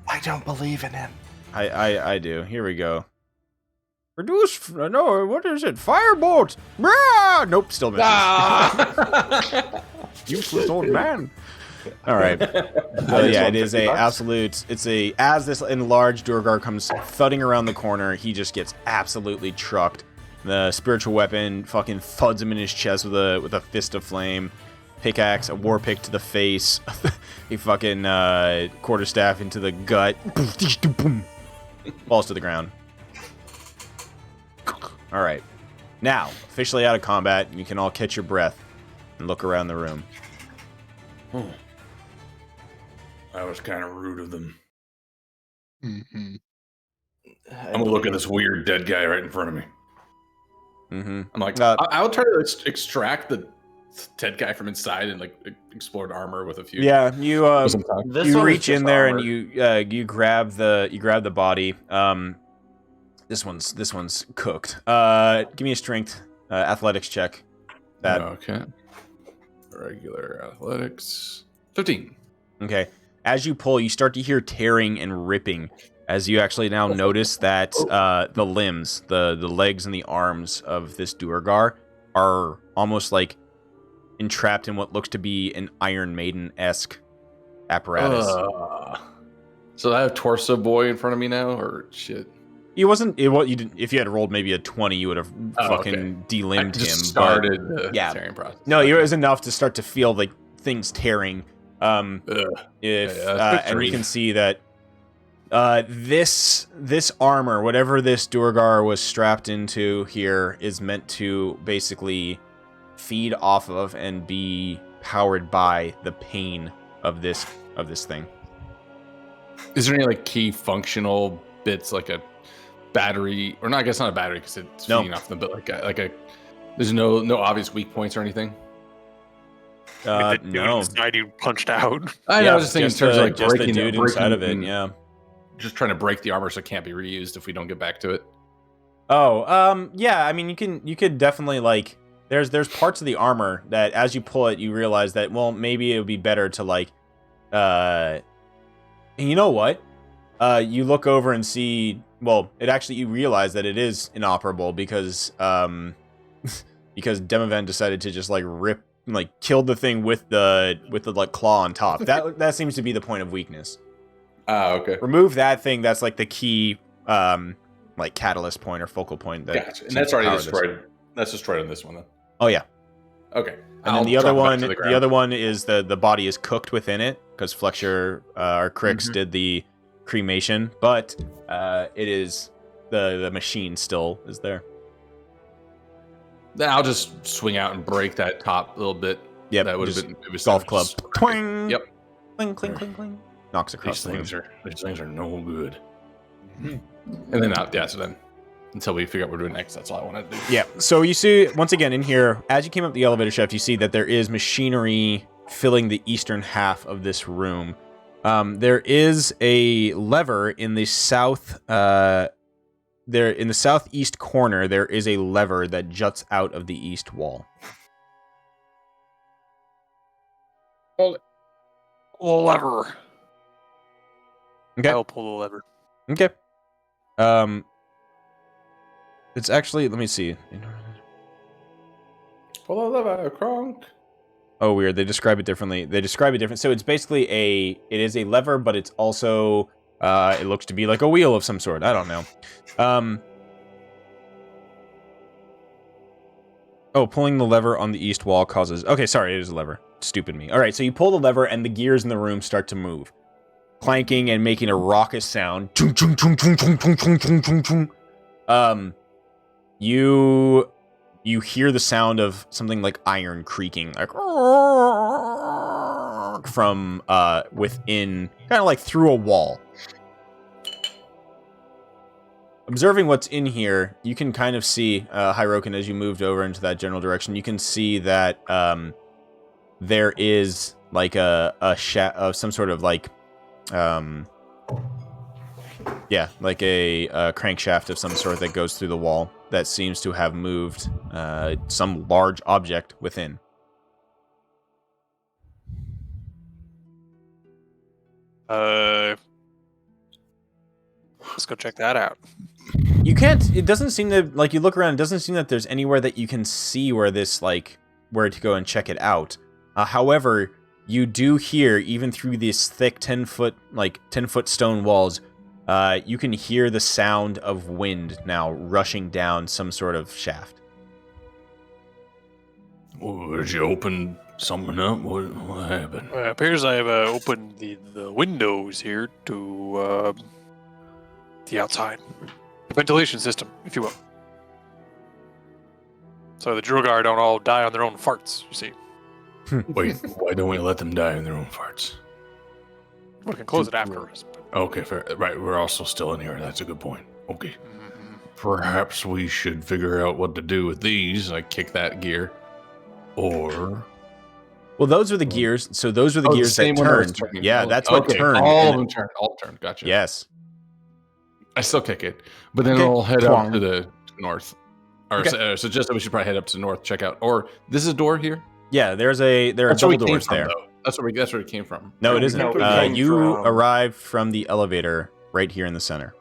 I don't believe in him. I do. Here we go. Reduce. No, what is it? Firebolt. Brah! Nope, still misses. Useless old man. All right. Yeah, it is a absolute. As this enlarged Durgar comes thudding around the corner, he just gets absolutely trucked. The spiritual weapon fucking thuds him in his chest with a fist of flame. Pickaxe, a war pick to the face. A fucking quarterstaff into the gut. Falls to the ground. All right. Now, officially out of combat, you can all catch your breath and look around the room. That was kind of rude of them. Mm-hmm. I'm gonna look at this weird dead guy right in front of me. Mm-hmm. I'm like, Uh, I'll try to extract the dead guy from inside and like explore the armor with a few. Yeah, you some time. This you one is reach in just there armor. and you grab the body. This one's cooked. Give me a strength athletics check. That Okay. Regular athletics. 15. okay. As you pull, you start to hear tearing and ripping. As you actually now notice that the limbs, the legs and the arms of this Durgar are almost like entrapped in what looks to be an Iron Maiden-esque apparatus. So I have Torso Boy in front of me now, or shit? You didn't. If you had rolled maybe a 20, you would have fucking I delimbed just him. started the yeah. tearing process. No, it was enough to start to feel like things tearing. Ugh. And you can see that this armor, whatever this Durgar was strapped into here, is meant to basically feed off of and be powered by the pain of this of this thing. Is there any like key functional bits, like a battery, or not? I guess not a battery because it's No. feeding off them, but like a. There's no obvious weak points or anything. Like the dude No. inside you punched out. I know. I was just thinking in terms of like just the breaking dude inside of it. Yeah. Just trying to break the armor so it can't be reused if we don't get back to it. Oh, yeah. I mean, you could definitely like. There's parts of the armor that as you pull it, you realize that maybe it would be better to like. And you know what? You look over and see. Well, you realize that it is inoperable because because Demovan decided to just like kill the thing with the like claw on top. That seems to be the point of weakness. Okay. Remove that thing. That's like the key, like catalyst point or focal point. Gotcha. And that's already destroyed. That's destroyed on this one then. Oh yeah. Okay. And then the other one is the body is cooked within it because Fletcher or Crix did the cremation, but it is the machine still is there. Then I'll just swing out and break that top little bit. Yeah, that would have been it was golf club. just- Twing. Yep. Cling, cling, cling, cling. Knocks across These the room. things are no good. And then so then until we figure out what we're doing next, that's all I want to do. Yeah. So you see, once again, in here, as you came up the elevator shaft, you see that there is machinery filling the eastern half of this room. There is a lever in the south. There in the southeast corner, there is a lever that juts out of the east wall. Lever. Okay. I'll pull the lever. Okay. It's actually, let me see. Pull the lever, Kronk. Oh, weird. They describe it differently. They describe it different. So it's basically it is a lever, but it's also, it looks to be like a wheel of some sort. I don't know. Oh, pulling the lever on the east wall causes, okay, sorry, it is a lever. Stupid me. All right, so you pull the lever and the gears in the room start to move, clanking and making a raucous sound. You hear the sound of something like iron creaking, like from within, kind of like through a wall. Observing what's in here, you can kind of see, Hyrokin, as you moved over into that general direction, you can see that there is like some sort of like, yeah, like a crankshaft of some sort that goes through the wall that seems to have moved some large object within. Let's go check that out. You can't, it doesn't seem to, like, you look around, it doesn't seem that there's anywhere that you can see where this, like, where to go and check it out. However, you do hear, even through these thick 10-foot stone walls, you can hear the sound of wind now rushing down some sort of shaft. Oh, did you open something up? What happened? It appears I have opened the windows here to the outside. Ventilation system, if you will. So the Durgar don't all die on their own farts, you see. Wait, why don't we let them die in their own farts? We can close it afterwards. Okay, fair. Right, we're also still in here. That's a good point. Okay. Perhaps we should figure out what to do with these. I kick that gear. Or... Well, those are the gears. So those are the gears that turned. Yeah, that's what turned. All of them turned. All turned. Gotcha. Yes. I still kick it. But then Okay. I'll head Twang. up to the north. Or Okay. suggest that we should probably head up to the north, check out. Or this is a door here? Yeah, there are double doors there. Though. That's where it came from. No, it isn't. No, we came You from- arrived from the elevator right here in the center.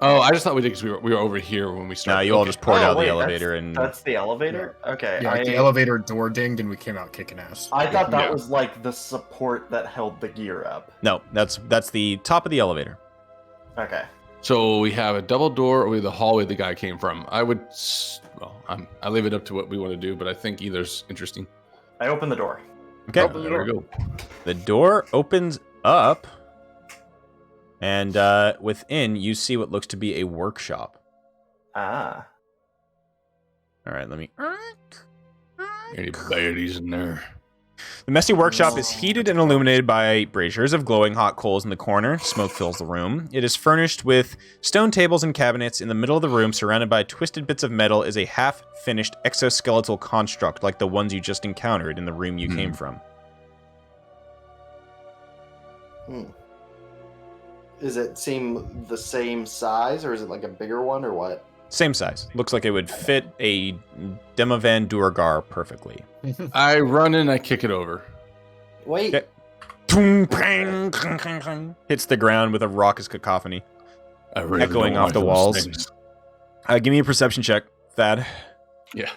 Oh, I just thought we did because we were over here when we started. No, you all just poured Oh, out wait, the elevator and That's the elevator? Okay. Yeah, like the elevator door dinged and we came out kicking ass. I thought that Yeah. was like the support that held the gear up. no, that's the top of the elevator. Okay. So we have a double door or the hallway the guy came from. I leave it up to what we want to do, but I think either's interesting. I opened the door. Okay. There we go. The door opens up, and within you see what looks to be a workshop. Ah. All right, let me. Any baddies in there? The The messy workshop is heated and illuminated by braziers of glowing hot coals in the corner. Smoke fills the room. It is furnished with stone tables and cabinets. In the middle of the room, surrounded by twisted bits of metal, is a half-finished exoskeletal construct like the ones you just encountered in the room you came from. Does it seem the same size, or is it like a bigger one, or what? Same size. Looks like it would fit a Demovan Durgar perfectly. I run in, I kick it over. Wait. Okay. Toom, pang, clang, clang, clang. Hits the ground with a raucous cacophony, I really echoing don't off like the those walls. things. Give me a perception check, Thad. Yeah.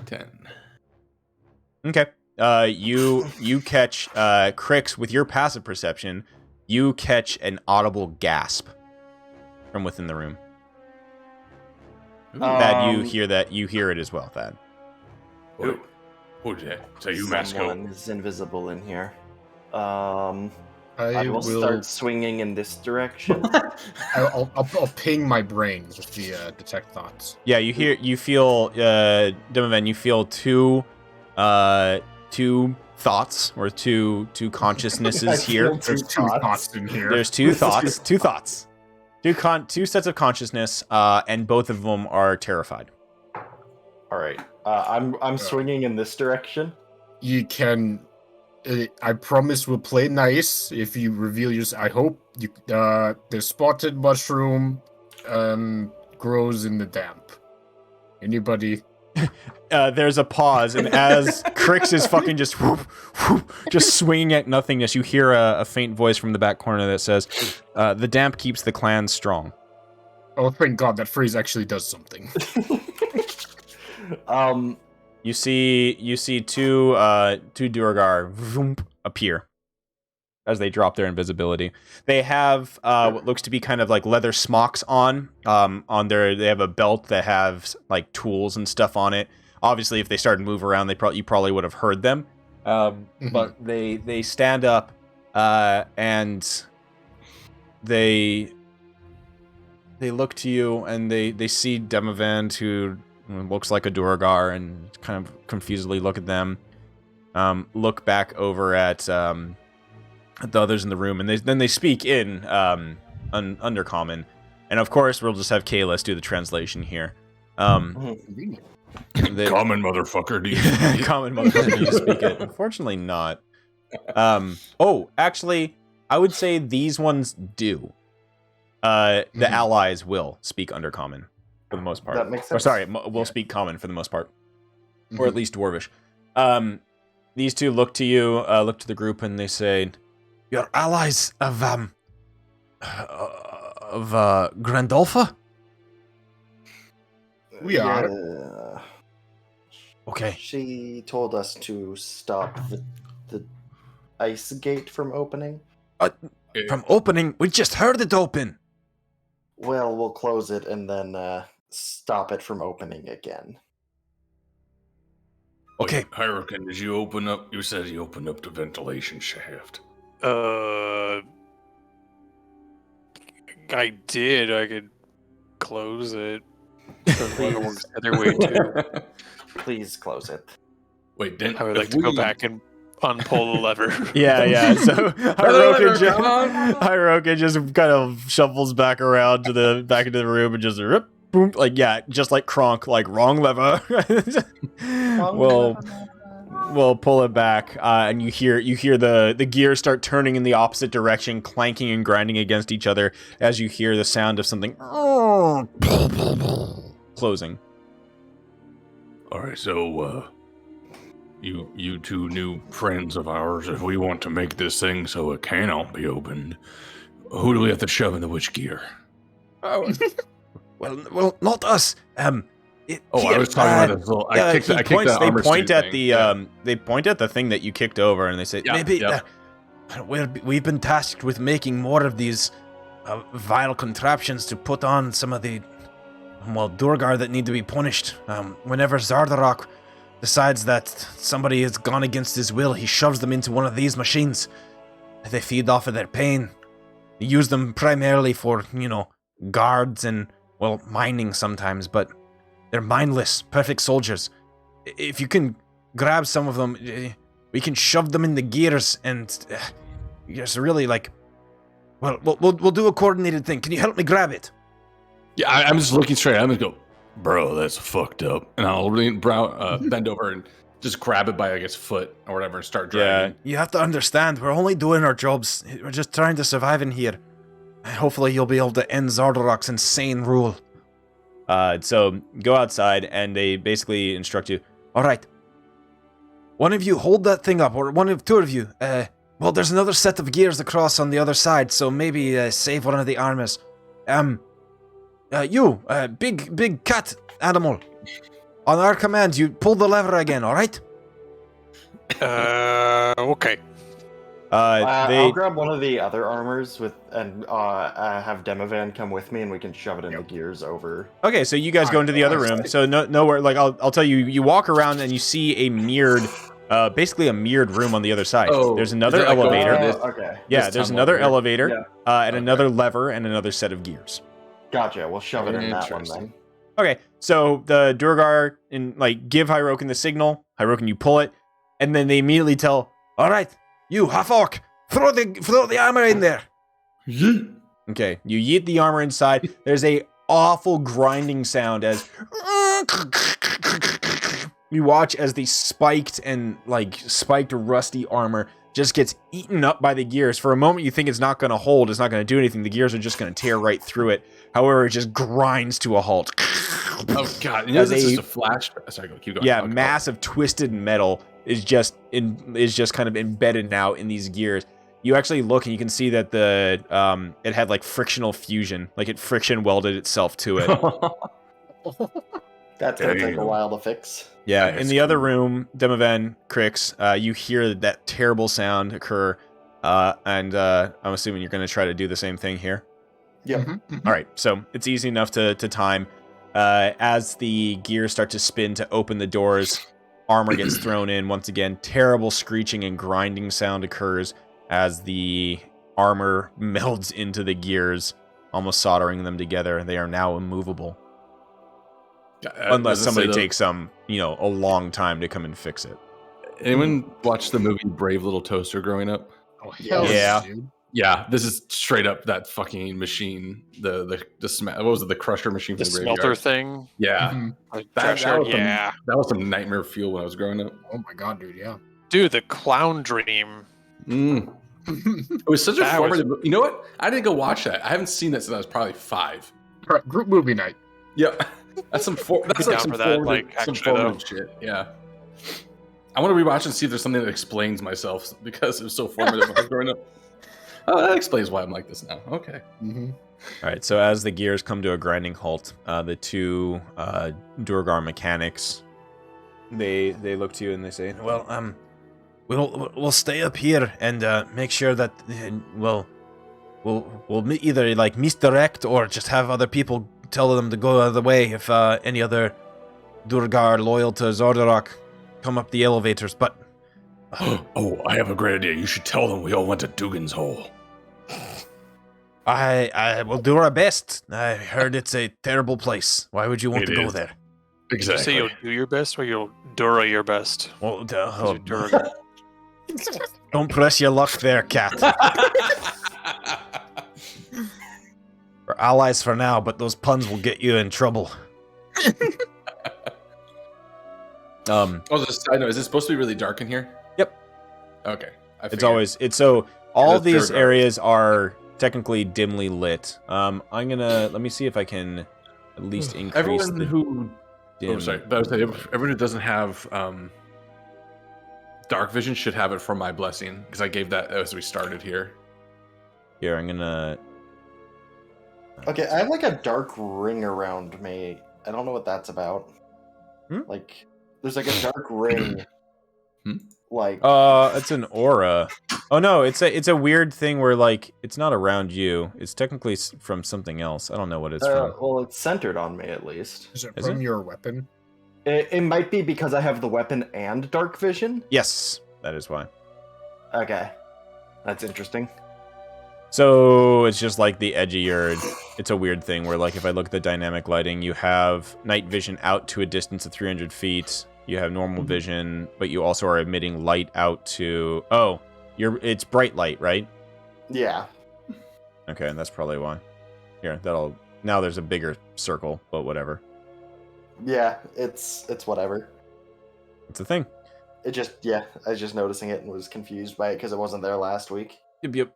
10. Okay. You catch Crix with your passive perception. You catch an audible gasp from within the room. Thad, you hear that. You hear it as well, Thad. Who's that? So you Someone Masco? is invisible in here. I I will will. start swinging in this direction. I'll ping my brain with the detect thoughts. Yeah, you feel, Demovan, you feel two thoughts or two consciousnesses here. There's two thoughts in here. There's two thoughts, two sets of consciousness, and both of them are terrified. All right. I'm swinging in this direction. You can. I promise we'll play nice if you reveal your. I hope you. The spotted mushroom grows in the damp. Anybody? There's a pause, and as Crix is fucking just just swinging at nothingness, you hear a faint voice from the back corner that says, "The damp keeps the clan strong." Oh, thank God! That phrase actually does something. You see two Durgar appear as they drop their invisibility. They have what looks to be kind of like leather smocks on. They have a belt that has like tools and stuff on it. Obviously, if they started to move around, you probably would have heard them. But they stand up and they look to you and they see Demovan, who looks like a Durgar, and kind of confusedly look at them. Look back over at the others in the room, and then they speak in Undercommon. And of course, we'll just have Kalis do the translation here. Common motherfucker, do you? Common motherfucker, do you speak it? Unfortunately, not. Actually, I would say these ones do. The allies will speak Undercommon for the most part. That makes Or sense. sorry, we'll speak Common for the most part, or at least Dwarvish. These two look to you, look to the group, and they say, "You're allies of Grandolfa?" We are. Yeah. Okay. She told us to stop the ice gate from opening. From opening, we just heard it open. Well, we'll close it and then stop it from opening again. Okay. Hurricane, did you open up? You said you opened up the ventilation shaft. I did. I could close it. It works the other way too. Please close it. Wait, then I would like to go back and unpull the lever. Yeah. So Hiroka just kind of shuffles back around back into the room and just rip, boom, just like Kronk, like wrong lever. We'll pull it back, and you hear the gears start turning in the opposite direction, clanking and grinding against each other as you hear the sound of something closing. All right, so you two new friends of ours, if we want to make this thing so it cannot be opened, who do we have to shove in the which gear? Well, not us. I was talking about this little. They point at the thing that you kicked over, and they say, we've been tasked with making more of these vile contraptions to put on some of the Durgar that need to be punished. Whenever Xardorok decides that somebody has gone against his will, he shoves them into one of these machines. They feed off of their pain. They use them primarily for, guards and, mining sometimes, but they're mindless, perfect soldiers. if you can grab some of them, we can shove them in the gears and just really like. Well, we'll do a coordinated thing. Can you help me grab it? Yeah, I'm just looking straight. I'm gonna go, bro. That's fucked up, and I'll bend over and just grab it by like its foot or whatever and start dragging. Yeah, you have to understand. We're only doing our jobs. We're just trying to survive in here. Hopefully, you'll be able to end Xardorok's insane rule. So go outside, and they basically instruct you. All right, one of you hold that thing up, or two of you. Well, there's another set of gears across on the other side, so maybe save one of the armors. You, big cat animal. On our command, you pull the lever again. All right? Okay. I'll grab one of the other armors and have Demovan come with me, and we can shove it in the gears over. Okay, so you guys go into the other room. So nowhere. Like I'll tell you. You walk around and you see a mirrored, basically a mirrored room on the other side. Oh, there's another elevator. Okay. Yeah, there's another elevator, and Okay. another lever, and another set of gears. Gotcha. We'll shove it in that one Interesting. then. Okay, so the Durgar give Hyrokin the signal. Hyrokin, you pull it, and then they immediately tell, "All right, you half orc, throw the armor in there." Yeet. Okay, you yeet the armor inside. There's a awful grinding sound as you watch as the spiked rusty armor just gets eaten up by the gears. For a moment, you think it's not going to hold, it's not going to do anything. The gears are just going to tear right through it. However, it just grinds to a halt. Oh god! You know, this is just a flash. Sorry, keep going. Yeah, massive twisted metal is just kind of embedded now in these gears. You actually look and you can see that it had like frictional fusion, like it friction welded itself to it. That's gonna take a while to fix. Yeah, in the other room, Demovan, Crix, you hear that terrible sound occur, and I'm assuming you're going to try to do the same thing here. Yep. All right, so it's easy enough to time. As the gears start to spin to open the doors, armor gets thrown in. Once again, terrible screeching and grinding sound occurs as the armor melds into the gears, almost soldering them together. They are now immovable. Unless somebody takes a long time to come and fix it. Anyone watch the movie Brave Little Toaster growing up? Oh, hell Yeah. dude. Yeah, this is straight up that fucking machine. The what was it? The crusher machine The from the smelter graveyard. thing. Yeah, Mhm. Like, that was yeah. that was some nightmare fuel when I was growing up. Oh my god, dude, yeah. Dude, the clown dream. Mm. It was such a That was- formative. You know what? I didn't go watch that. I haven't seen that since I was probably 5. Alright, group movie night. Yeah, that's some that's Be like down some for that, formative, like, some actually, though. formative shit. Yeah, I want to rewatch and see if there's something that explains myself because it was so formative when I was growing up. Oh, that explains why I'm like this now. Okay. Mm-hmm. All right, so as the gears come to a grinding halt, the two Durgar mechanics, they look to you and they say, "Well, we'll stay up here and make sure that we'll either like misdirect or just have other people tell them to go out of the way if any other Durgar loyal to Xardorok come up the elevators. But Oh, I have a great idea. You should tell them we all went to Dugan's Hole. I will do our best. I heard it's a terrible place. Why would you want It to go is. there? Did you say you'll do your best or you'll Dura your best? Well, 'Cause you're Durgar. don't press your luck there, cat. We're allies for now, but those puns will get you in trouble. Oh, just a side note. Is it supposed to be really dark in here? Yep. Okay. It's so all That's these very dark. areas are technically dimly lit. Let me see if I can at least increase Everyone the who. dim. Oh, sorry. But I was saying, everyone who doesn't have dark vision should have it for my blessing because I gave that as we started here. Here, I'm gonna. Okay, I have like a dark ring around me. I don't know what that's about. Hmm? Like, there's like a dark ring. Hmm? Like, It's an aura. Oh no, it's a weird thing where like it's not around you. It's technically from something else. I don't know what it's from. well, it's centered on me at least. Is it Is from it? your weapon? It might be because I have the weapon and dark vision. Yes, that is why. Okay, that's interesting. So it's just like the edge of your. It's a weird thing where like if I look at the dynamic lighting, you have night vision out to a distance of 300 feet. You have normal vision, but you also are emitting light out to... Oh, it's bright light, right? Yeah. Okay, that's probably why. Here, that'll... Now there's a bigger circle, but whatever. Yeah, it's whatever. It's a thing. It just, yeah, I was just noticing it and was confused by it because it wasn't there last week. Yep.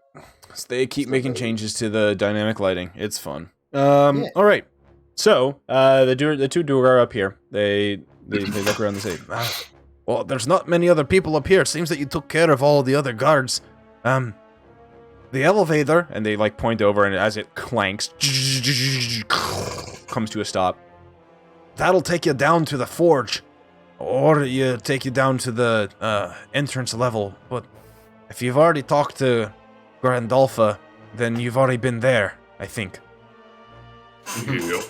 So they keep making changes to the dynamic lighting. It's fun. Yeah. All right. So, the two Durgar are up here. They look around and say, well, there's not many other people up here. It seems that you took care of all the other guards. The elevator, and they like point over, and as it clanks, comes to a stop. That'll take you down to the forge, or you take you down to the entrance level. But if you've already talked to Grandolpha, then you've already been there, I think. Yep.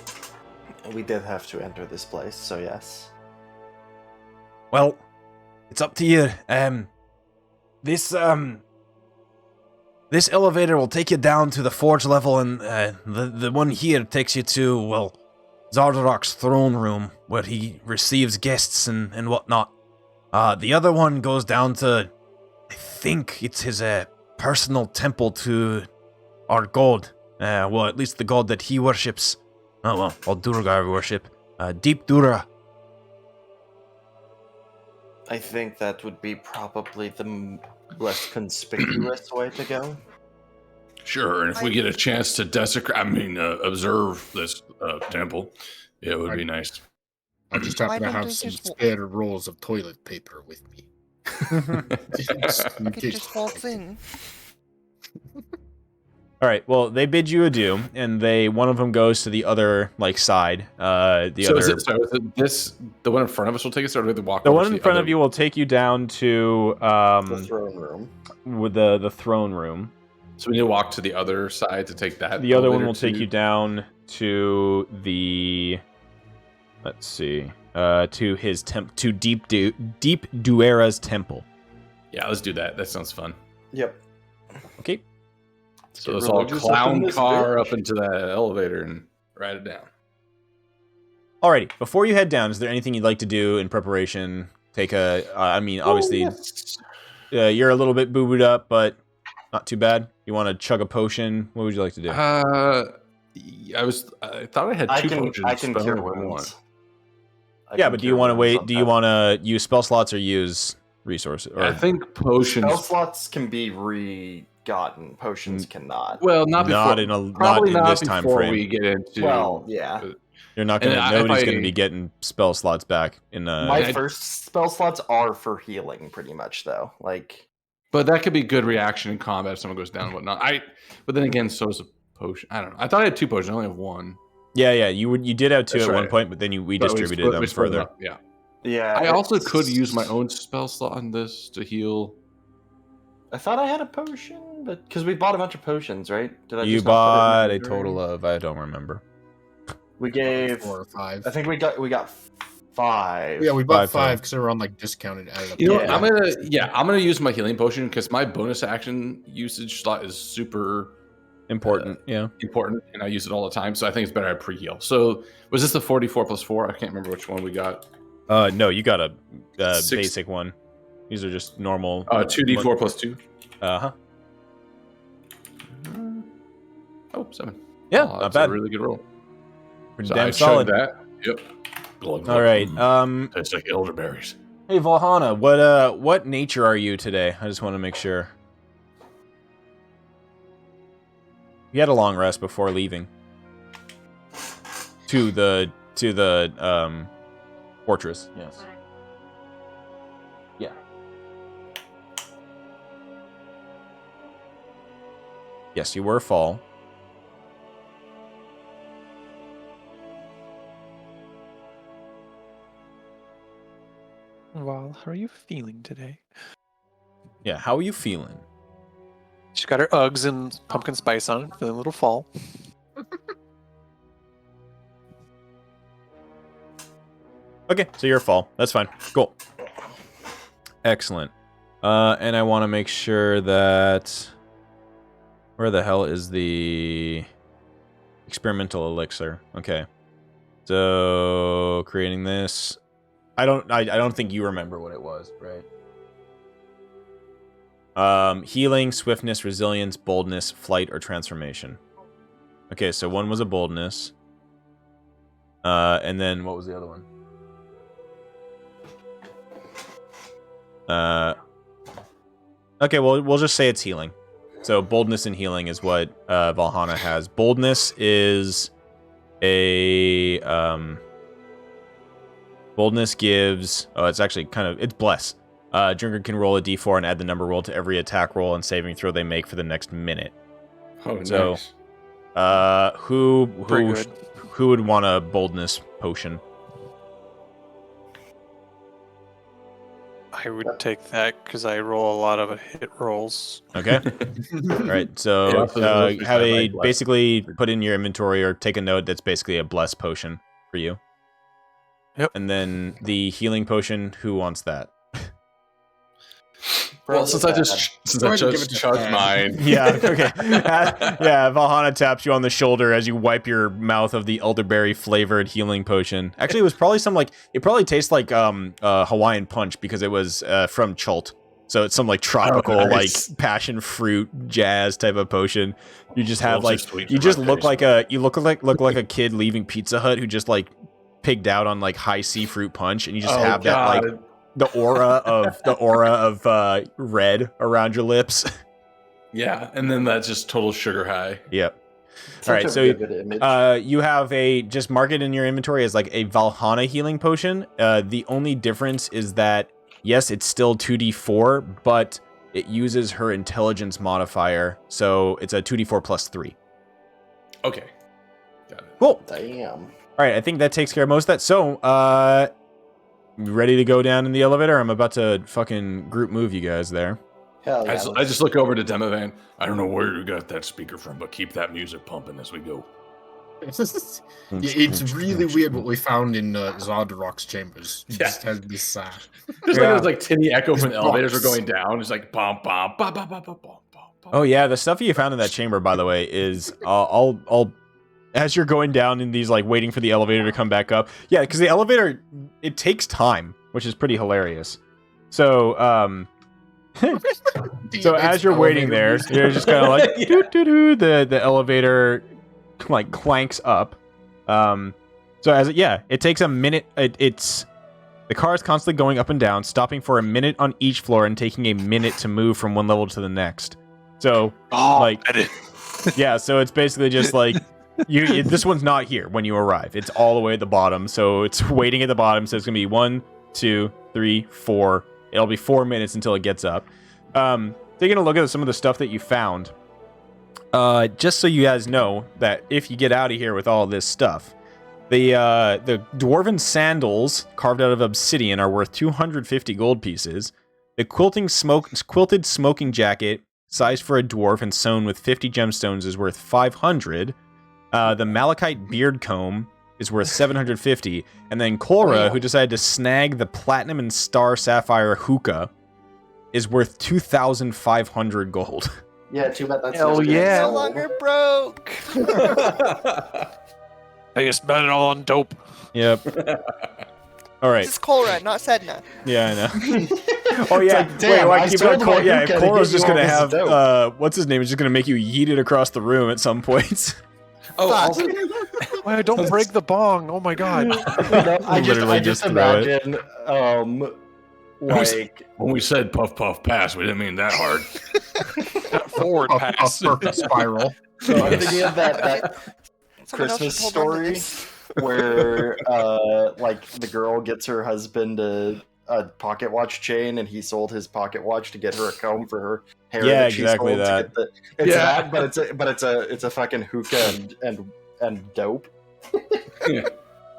We did have to enter this place, so yes. Well, it's up to you. This elevator will take you down to the forge level, and the one here takes you to, well, Xardorok's throne room, where he receives guests and whatnot. The other one goes down to, I think it's his personal temple to our god. Well, at least the god that he worships. Oh, well, all Durgar worship. Deep Dura. I think that would be probably the less conspicuous way to go. Sure, and if we get a chance to observe this temple, it would be nice. I just Why happen to don't have they some just spare rolls of toilet paper with me. Just in It case. just waltz in. All right. Well, they bid you adieu, and one of them goes to the other side. Is it this the one in front of us will take us, or do they walk? The over one to in front other... of you will take you down to The throne room. with the throne room. So we need to walk to the other side to take that. The other one elevator will take to- you down to the. Let's see. To his to Deep Duera's temple. Yeah, let's do that. That sounds fun. Yep. Okay. So get let's all religious up in clown this car bitch. up into that elevator and ride it down. Alrighty. Before you head down, is there anything you'd like to do in preparation? Take a. Obviously, you're a little bit boo-booed up, but not too bad. You want to chug a potion? What would you like to do? I thought I had two potions. I can but I cure only have one. wounds. I Yeah, can but do you cure want to wounds wait? on Do you that. want to use spell slots or use resources? Or I think potions. Spell slots can be re-gotten. Potions cannot. Well, not before. not in this time before frame. we get into. Well, yeah. You're not gonna. And Nobody's if gonna I- be getting spell slots back in. My first spell slots are for healing, pretty much, though. Like, But that could be good reaction in combat if someone goes down and whatnot. But then again, so is a potion. I don't know. I thought I had two potions. I only have one. Yeah. You did have two That's at one right. point, but then we But distributed split- them we split further. up, Yeah. yeah. I also it's- could use my own spell slot on this to heal. I thought I had a potion, but because we bought a bunch of potions, right? Did I? You just not put it bought in a my total inventory? of I don't remember. We gave. 4 or 5. I think we got 5. Yeah, we bought 5 5 because they were on discounted. Added up. You know Yeah. what? I'm gonna use my healing potion because my bonus action usage slot is super Important. Yeah. important, and I use it all the time. So I think it's better I pre-heal. So was this the 44 plus 4? I can't remember which one we got. No, you got a Six- basic one. These are just normal. 2d4 plus 2. Uh-huh. Oh, 7. Yeah, Oh, not that's bad. a really good roll. Pretty So damn I solid. chugged that. Yep. Glug, glug. All right. Tastes like elderberries. Hey Valhana, what nature are you today? I just want to make sure. You had a long rest before leaving to the fortress. Yes. Yeah. Yes, you were fall. Well, how are you feeling today? Yeah, how are you feeling? She's got her Uggs and pumpkin spice on, feeling a little fall. Okay, so you're fall. That's fine. Cool. Excellent. And I want to make sure that... Where the hell is the experimental elixir? Okay. So, creating this. I don't think you remember what it was, right? Healing, swiftness, resilience, boldness, flight, or transformation. Okay, so one was a boldness. And then what was the other one? Okay, well, we'll just say it's healing. So boldness and healing is what Valhalla has. Boldness is a boldness gives. Oh, it's actually it's bless. Drinker can roll a d4 and add the number rolled to every attack roll and saving throw they make for the next minute. Oh, So, nice. who Pretty good. who would want a boldness potion? I would take that because I roll a lot of hit rolls. Okay. All right. So Yeah, so those have are a like bless. basically put in your inventory or take a note that's basically a bless potion for you. Yep. And then the healing potion. Who wants that? Well, since I Go just ahead and give it to chugged Stan. mine. Yeah. Okay. Yeah. Valhalla taps you on the shoulder as you wipe your mouth of the elderberry flavored healing potion. Actually, it was probably it probably tastes like Hawaiian punch because it was from Chult. So it's some like tropical nice. like passion fruit jazz type of potion. You just have Those are like sweet you for just my look taste. like a kid leaving Pizza Hut who just like pigged out on like high C fruit punch, and you just Oh, have that like God. the aura of red around your lips. Yeah, and then that's just total sugar high. Yep. Such All right, a so vivid image. you have just mark it in your inventory as like a Valhalla healing potion. The only difference is that yes, it's still 2d4, but it uses her intelligence modifier, so it's a 2d4 plus 3. Okay. Got it. Cool. Damn. All right, I think that takes care of most of that. So, you ready to go down in the elevator? I'm about to fucking group move you guys there. Hell yeah. I just look over to Demovan. I don't know where you got that speaker from, but keep that music pumping as we go. It's really weird what we found in Xardorok's chambers. It just has this There's Yeah. like tinny echo when the elevators are Box. going down. It's like bum bum bum bum bum bum bum bum. Oh yeah, the stuff you found in that chamber, by the way, is I'll as you're going down in these like waiting for the elevator to come back up. Yeah, because the elevator it takes time, which is pretty hilarious. So so as you're waiting there, you're just kind of like doo doo doo. The elevator like clanks up. So it takes a minute. It's the car is constantly going up and down, stopping for a minute on each floor and taking a minute to move from one level to the next. So like yeah, so it's basically just like this one's not here when you arrive. It's all the way at the bottom, so it's waiting at the bottom. So it's gonna be 1, 2, 3, 4. It'll be 4 minutes until it gets up. Taking a look at some of the stuff that you found. Just so you guys know that if you get out of here with all this stuff, the dwarven sandals carved out of obsidian are worth 250 gold pieces. The quilted smoking jacket, sized for a dwarf and sewn with 50 gemstones, is worth 500. The malachite beard comb is worth 750. And then Cora, who decided to snag the platinum and star sapphire hookah, is worth 2,500 gold. Yeah, too bad that's Hell just getting yeah. No sold. longer broke. I just spent it all on dope. Yep. All right. This is Colrad, not Sedna. Yeah, I know. Oh yeah. like, damn, wait, I keep it sold on my Cora. Yeah, hookah to Cora's give just you all gonna this have dope. what's his name? Is just gonna make you yeet it across the room at some points. Oh, Fuck. also, Why don't break the bong? Oh my god. I Literally just just throw it. imagine, like, when we said puff puff pass, we didn't mean that hard. Forward a pass. perfect spiral. so I'm thinking of that Someone else Christmas should hold on to story this. where, like, the girl gets her husband a pocket watch chain, and he sold his pocket watch to get her a comb for her hair. Yeah, that she exactly sold that. To get it's Yeah. that, but it's a fucking hookah and dope.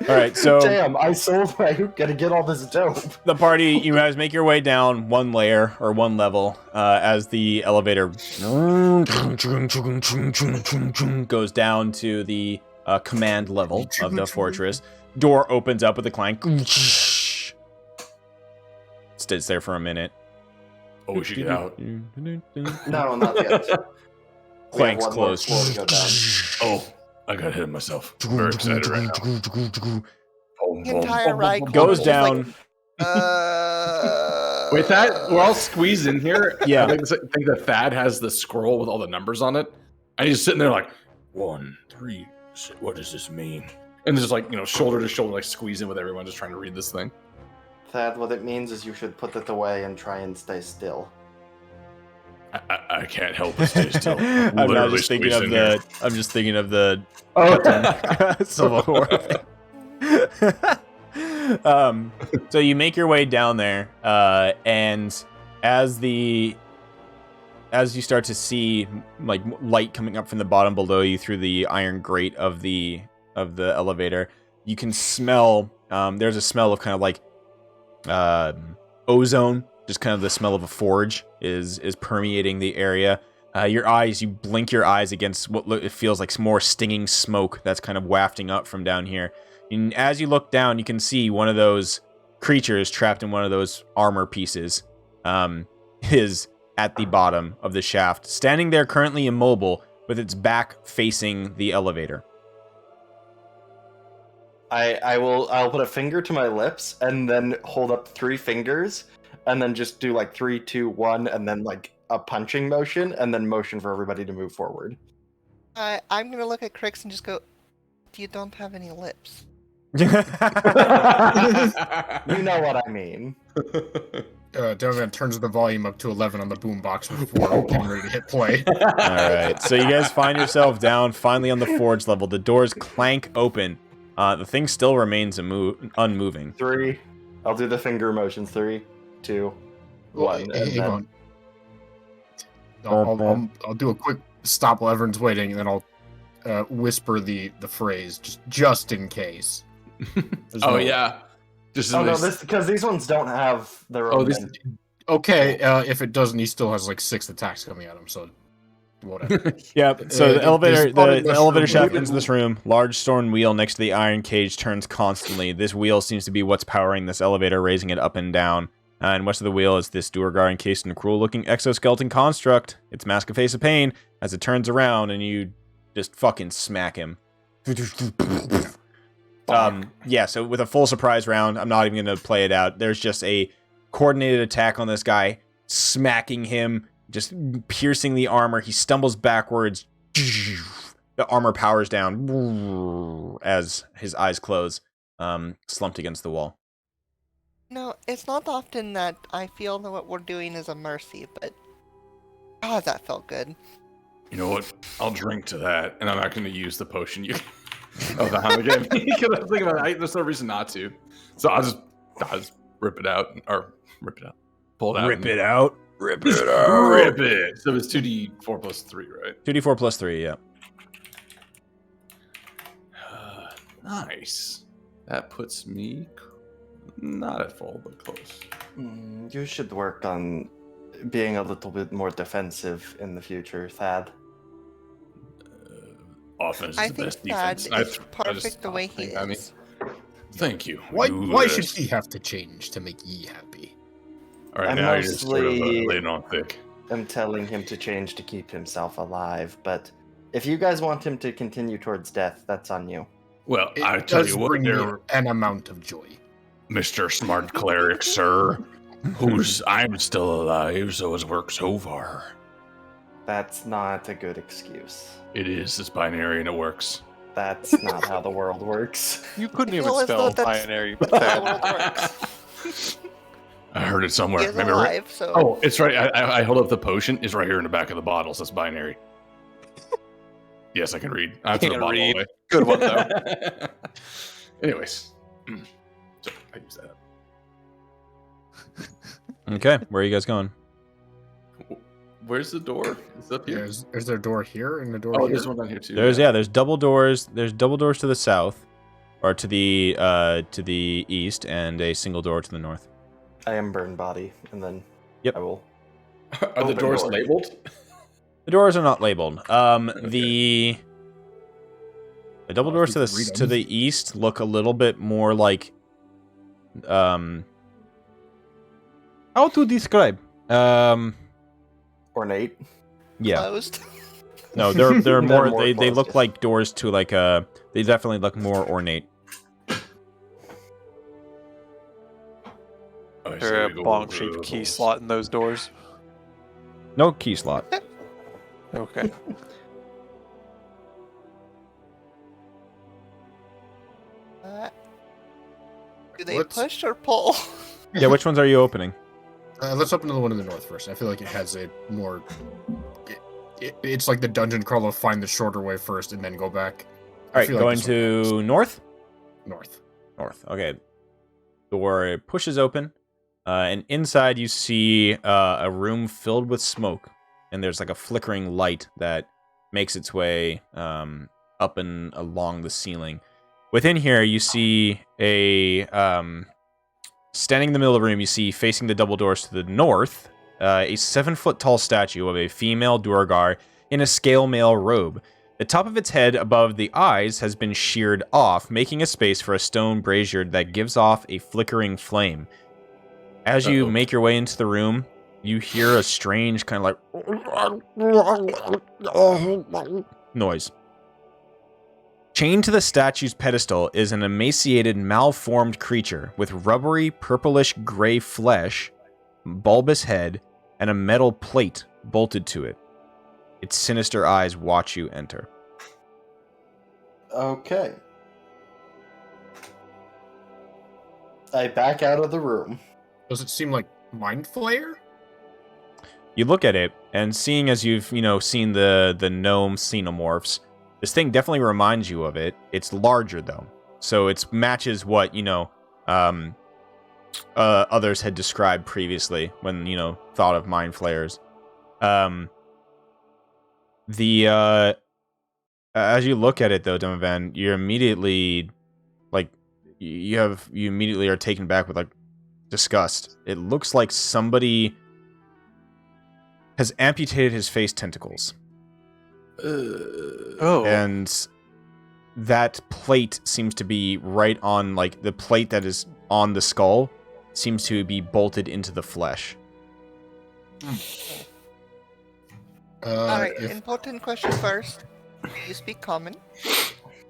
All right, so Damn, I sold my hookah to get all this dope. the party, you guys make your way down one layer or one level as the elevator goes down to the command level of the fortress. Door opens up with a clank. Stays there for a minute. Oh, we should get out. No, not yet. We have Clanks one more closed. floor to go down. Oh, I got hit myself. I'm very excited right now. boom, The boom, entire boom, ride boom, Goes Just like- down. Wait, that we're all squeezed in here. Yeah. I think that Thad has the scroll with all the numbers on it, and he's sitting there like 1, 3. What does this mean? And just like shoulder to shoulder, like squeezing with everyone, just trying to read this thing. Thad, what it means is you should put it away and try and stay still. I can't help but stay still. I'm not Literally just thinking squeezed of in here. the. I'm just thinking of the Oh, Civil War thing. So you make your way down there, and as you start to see like light coming up from the bottom below you through the iron grate of the elevator, you can smell. There's a smell of kind of like ozone. Just kind of the smell of a forge is permeating the area. You blink your eyes against what it feels like more stinging smoke that's kind of wafting up from down here. And as you look down, you can see one of those creatures trapped in one of those armor pieces is at the bottom of the shaft, standing there currently immobile with its back facing the elevator. I'll put a finger to my lips and then hold up 3 fingers and then just do like 3, 2, 1 and then like a punching motion and then motion for everybody to move forward. I'm gonna look at Crix and just go, you don't have any lips. You know what I mean. Donovan turns the volume up to 11 on the boombox before getting ready to hit play. All right, so you guys find yourself down finally on the forge level. The doors clank open. The thing still remains unmoving. 3. I'll do the finger motions. 3, 2, 1. Hang And then... on. I'll do a quick stop while everyone's waiting, and then I'll whisper the phrase just in case. Oh yeah. Just Oh no, because these ones don't have their own. Okay, if it doesn't, he still has like 6 attacks coming at him, so whatever. Yeah, so the elevator spotted the mushroom elevator shaft movement. enters this room. Large stone wheel next to the iron cage turns constantly. This wheel seems to be what's powering this elevator, raising it up and down. And west of the wheel is this Durgar encased in a cruel-looking exoskeleton construct. Its mask a face of pain as it turns around, and you just fucking smack him. Yeah, so with a full surprise round, I'm not even going to play it out. There's just a coordinated attack on this guy, smacking him, just piercing the armor. He stumbles backwards. The armor powers down as his eyes close, slumped against the wall. No, it's not often that I feel that what we're doing is a mercy, but God, that felt good. You know what? I'll drink to that, and I'm not going to use the potion you. Oh, the hammer gave me. Because I was thinking about it. There's no reason not to. So I'll just rip it out, or rip it out, pull it out, Rip it out. rip it out, rip it. So it's 2d4 plus 3, right? 2d4 plus 3, yeah. Nice. That puts me not at full, but close. You should work on being a little bit more defensive in the future, Thad. Offense I is the think best Thad defense. is perfect the way he I mean, is. thank you. Why should he have to change to make ye happy? All right, I now you're just sort of mostly- laying on thick. I'm telling him to change to keep himself alive, but if you guys want him to continue towards death, that's on you. Well, It I tell does you what, bring me there, an amount of joy. Mr. Smart Cleric, sir, I'm still alive, so it's worked so far. That's not a good excuse. It is. It's binary and it works. That's not how the world works. You couldn't I even feel as though spell that's binary. how the world works. I heard it He somewhere. is Maybe alive, so Oh, it's right. I hold up the potion. It's right here in the back of the bottle. So it's binary. Yes, I can read. I threw the Can't bottle read. away. Good one though. Anyways, so I use that. Okay, where are you guys going? Where's the door? Is it up here? Is there a door here and a door Oh, here? there's one down here too. There's double doors. There's double doors to the south, or to the east, and a single door to the north. I am burn body, and then Yep. I will. Are the Open doors door. labeled? The doors are not labeled. The double Well, doors if you can read to them. the east look a little bit more like how to describe Ornate. yeah. closed. No, they're They're more more they closed, look yes. like doors to like they definitely look more ornate. Oh, I Is there a see. bong-shaped key slot in those doors? No key slot. Okay. Do they Let's- push or pull? Yeah, which ones are you opening? Let's open the one in the north first. I feel like it has a more. It's like the dungeon crawl of find the shorter way first and then go back. All right, feel like going this one to north. north. North. Okay. Door pushes open, and inside you see a room filled with smoke, and there's like a flickering light that makes its way up and along the ceiling. Within here, you see a standing in the middle of the room. You see facing the double doors to the north, a 7-foot tall statue of a female Durgar in a scale mail robe. The top of its head above the eyes has been sheared off, making a space for a stone brazier that gives off a flickering flame. As you make your way into the room, you hear a strange kind of like noise. Chained to the statue's pedestal is an emaciated, malformed creature with rubbery, purplish gray flesh, bulbous head, and a metal plate bolted to it. Its sinister eyes watch you enter. Okay. I back out of the room. Does it seem like Mind Flayer? You look at it, and seeing as you've, seen the gnome xenomorphs, this thing definitely reminds you of it. It's larger, though. So it matches what, others had described previously when, thought of mind flayers. As you look at it, though, Donovan, you're immediately, you immediately are taken back with, disgust. It looks like somebody has amputated his face tentacles. And that plate seems to be right on, the plate that is on the skull seems to be bolted into the flesh. Alright, important question first. Do you speak common?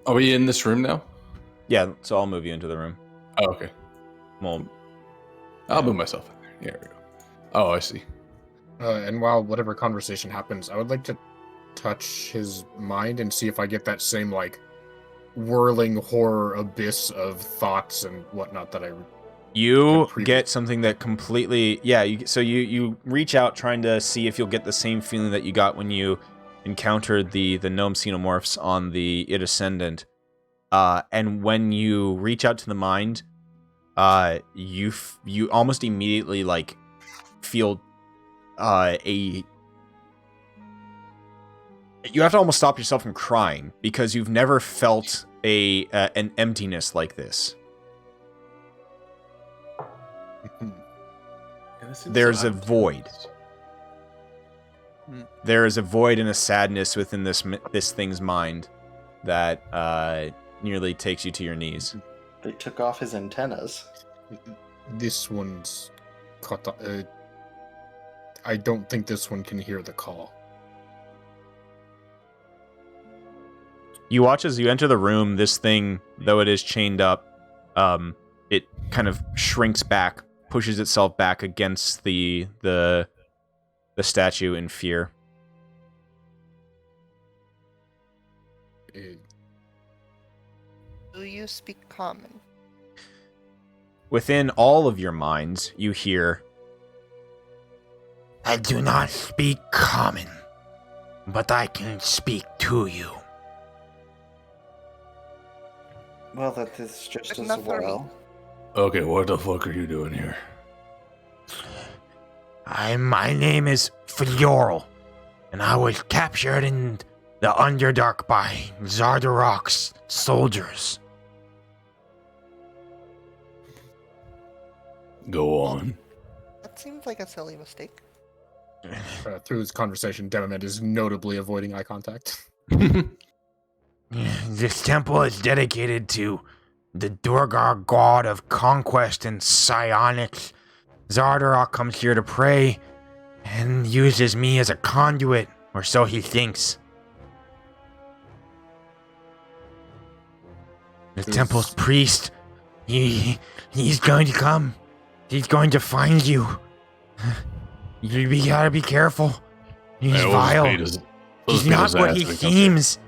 Are we in this room now? Yeah, so I'll move you into the room. Oh, okay. Well, I'll move myself in there. Here we go. Oh, I see. And while whatever conversation happens, I would like to touch his mind and see if I get that same, whirling horror abyss of thoughts and whatnot that I... you get something that completely... Yeah, you reach out trying to see if you'll get the same feeling that you got when you encountered the gnome xenomorphs on the It Ascendant. And when you reach out to the mind, you almost immediately, feel you have to almost stop yourself from crying because you've never felt an emptiness like this. There's a void. There is a void and a sadness within this thing's mind that nearly takes you to your knees. They took off his antennas. This one's caught... I don't think this one can hear the call. You watch as you enter the room. This thing, though it is chained up, it kind of shrinks back, pushes itself back against the statue in fear. Do you speak common? Within all of your minds, you hear, I do not speak common, but I can speak to you. Well, that is just That's as enough for me. well. Okay, what the fuck are you doing here? My name is Xardorok, and I was captured in the Underdark by Xardorok's soldiers. Go on. That seems like a silly mistake. Through this conversation, Demomed is notably avoiding eye contact. This temple is dedicated to the Durgar god of conquest and psionics. Xardorok comes here to pray and uses me as a conduit, or so he thinks. The temple's priest, he's going to come He's going to find you. You gotta be careful. He's vile. He's not what he seems.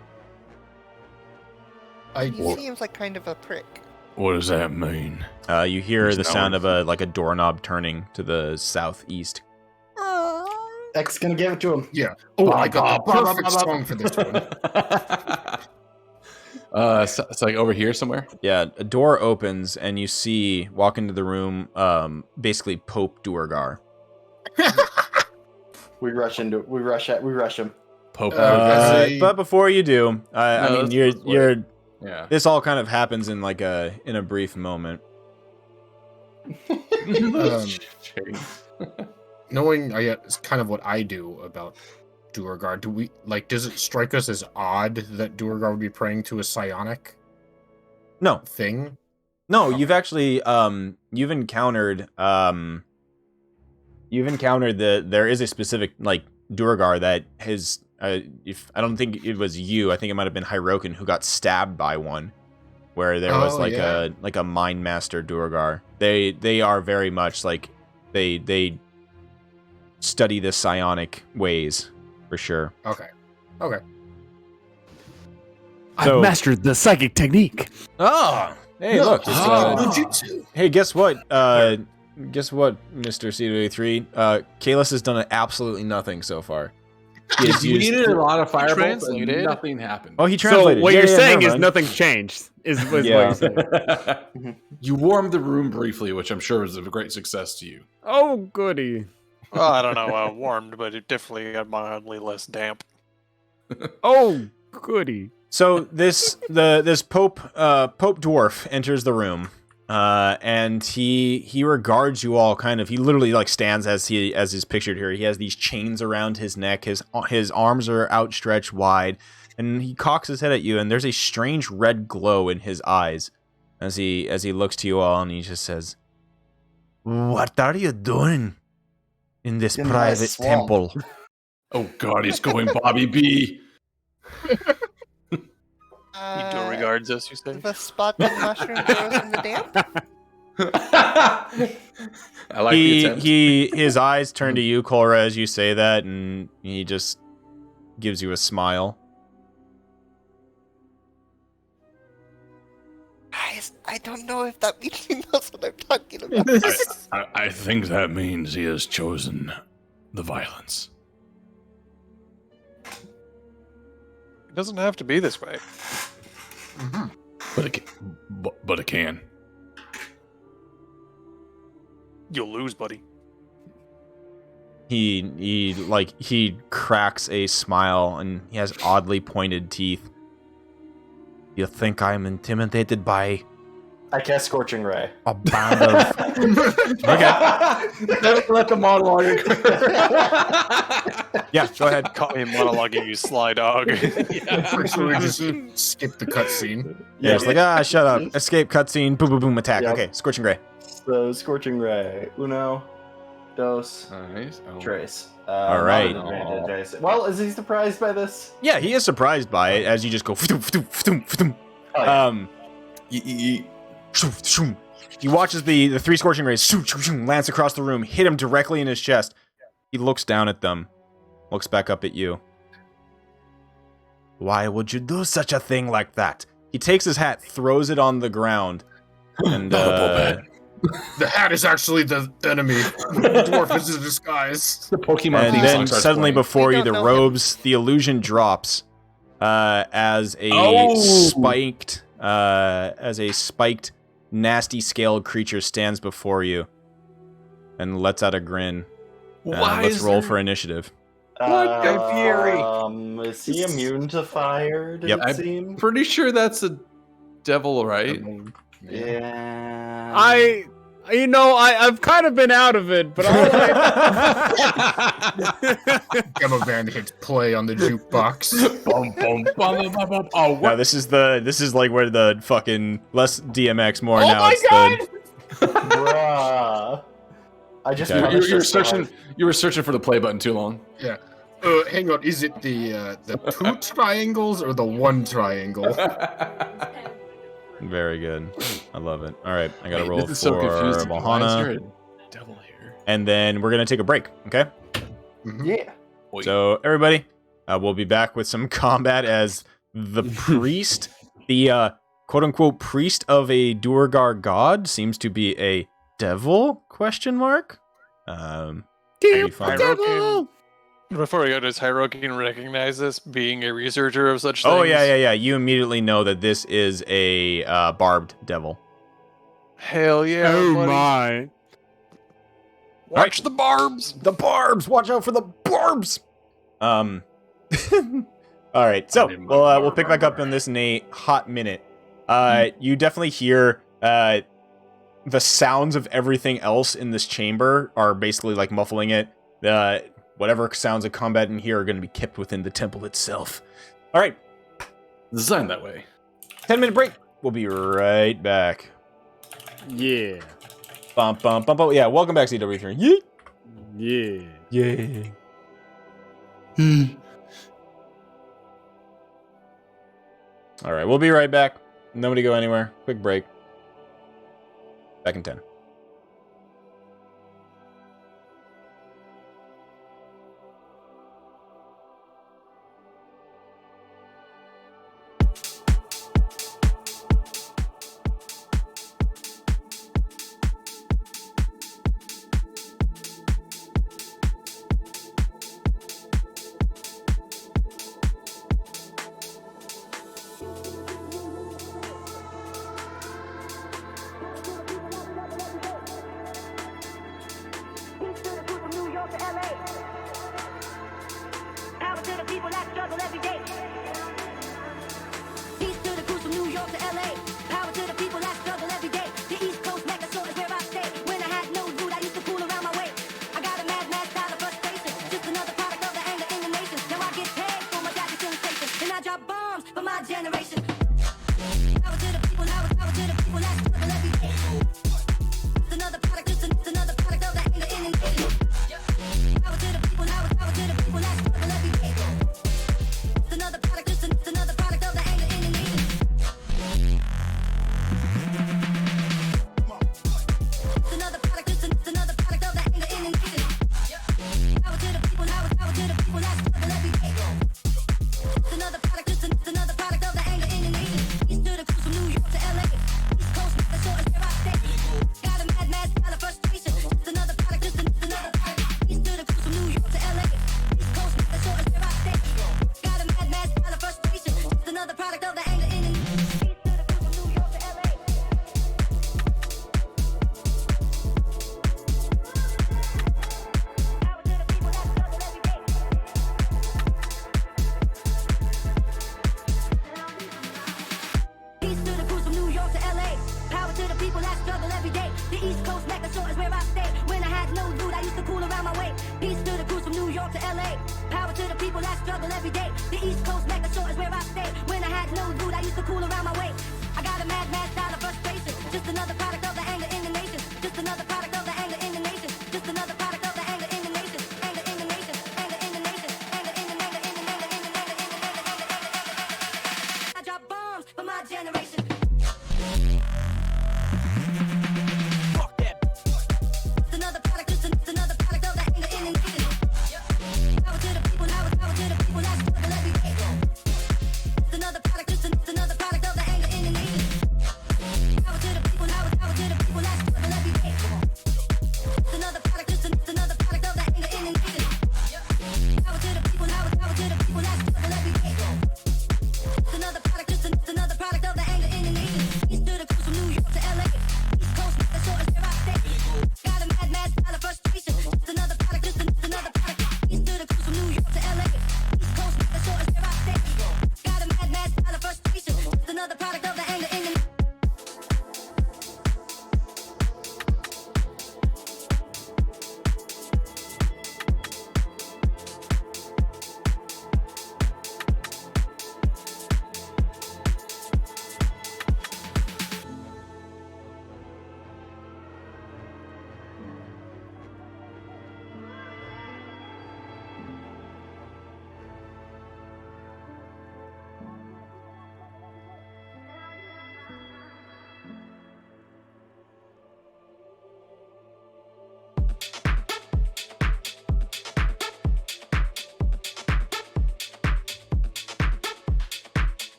He seems like kind of a prick. What does that mean? You hear He's the not sound what of a doorknob turning to the southeast. X gonna give it to him. Yeah. Oh, I got the perfect song for this one. So it's like over here somewhere. Yeah, a door opens and you see walk into the room. Basically Pope Durgar. We rush into it. We rush him. Pope. But before you do, I mean, you're. Yeah. This all kind of happens in like in a brief moment. Knowing it's kind of what I do about Durgar, does it strike us as odd that Durgar would be praying to a psionic No, thing? no, you've actually you've encountered that there is a specific like Durgar that has if I don't think it was you, I think it might have been Hyrokin who got stabbed by one, where there was a mind master Durgar. They are very much like they study the psionic ways for sure. Okay. So- I've mastered the psychic technique. Oh, hey, look. It's, hey, guess what? Guess what, Mr. C23? Kalis has done absolutely nothing so far. He has We used- needed a lot of fireballs and translated. nothing happened. Oh, he So translated. what Yeah, you're yeah, saying never is mind. nothing's changed. Is what Yeah. you're saying. You warmed the room briefly, which I'm sure was a great success to you. Oh, goody. Well, I don't know, warmed, but it definitely got mildly less damp. Oh, goody. So this Pope dwarf enters the room, and he regards you all kind of. He literally like stands as is pictured here. He has these chains around his neck. His arms are outstretched wide, and he cocks his head at you. And there's a strange red glow in his eyes as he looks to you all, and he just says, "What are you doing in this In my private swamp." temple?" Oh God, he's going Bobby B. He do regards us, you say? The spotted mushroom grows in the damp? I like the attempt. His eyes turn to you, Cora, as you say that, and he just gives you a smile. Guys, I don't know if that means he knows what I'm talking about. I think that means he has chosen the violence. It doesn't have to be this way. But it can. You'll lose, buddy. He cracks a smile, and he has oddly pointed teeth. You think I'm intimidated by I cast Scorching Ray. a band of... Okay. Let the monologue occur. Yeah, go ahead. Caught me monologuing, you sly dog. So we just skip the cutscene. Yeah, it's like, shut up. Escape, cutscene, boom, boom, boom, attack. Yep. Okay, Scorching Ray. So Scorching Ray. Uno, dos, Nice. Oh. tres. All right. not an advantage, I say. Well, is he surprised by this? Yeah, he is surprised by it as you just go... Oh, yeah. He watches the three scorching rays lance across the room, hit him directly in his chest. He looks down at them, looks back up at you. Why would you do such a thing like that? He takes his hat, throws it on the ground, and The hat is actually the enemy. The dwarf is a disguise. The Pokemon and theme then song starts suddenly playing. before We you, don't the know him. robes, the illusion drops as a spiked, nasty scaled creature stands before you and lets out a grin. Let's roll for initiative. Is he immune to fire? Did Yep. it seem? Pretty sure that's a devil, right? Yeah. I've kind of been out of it, but all Gamma Band hits play on the jukebox. Bum, bum, bum, bum, bum. Oh, No, what? this is like where the fucking less DMX, more Oh now my it's God! Bruh. I just Okay. punished You were us so searching. hard. You were searching for the play button too long. Yeah. Hang on. Is it the two triangles or the one triangle? Very good. I love it. All right, I got to Wait, roll this is so for confusing. Why is Valhalla. there devil here. and then we're gonna take a break. Okay. Yeah. Oi. So everybody, we'll be back with some combat as the priest, the quote unquote priest of a Durgar god, seems to be a devil? Question mark. Keep Hyrokin, before we go, does Hyrokin recognize this being a researcher of such things? Oh yeah. You immediately know that this is a barbed devil. Hell yeah, Oh buddy. my. Watch the barbs. The barbs! Watch out for the barbs! All right, so we'll pick back up on this in a hot minute. You definitely hear the sounds of everything else in this chamber are basically like muffling it. Whatever sounds of combat in here are going to be kept within the temple itself. All right, Designed that way. 10-minute break. We'll be right back. Yeah. Bum, bum, bum, bum. Yeah, welcome back, CW3. Yeah. Yeah. All right, we'll be right back. Nobody go anywhere. Quick break. Back in 10.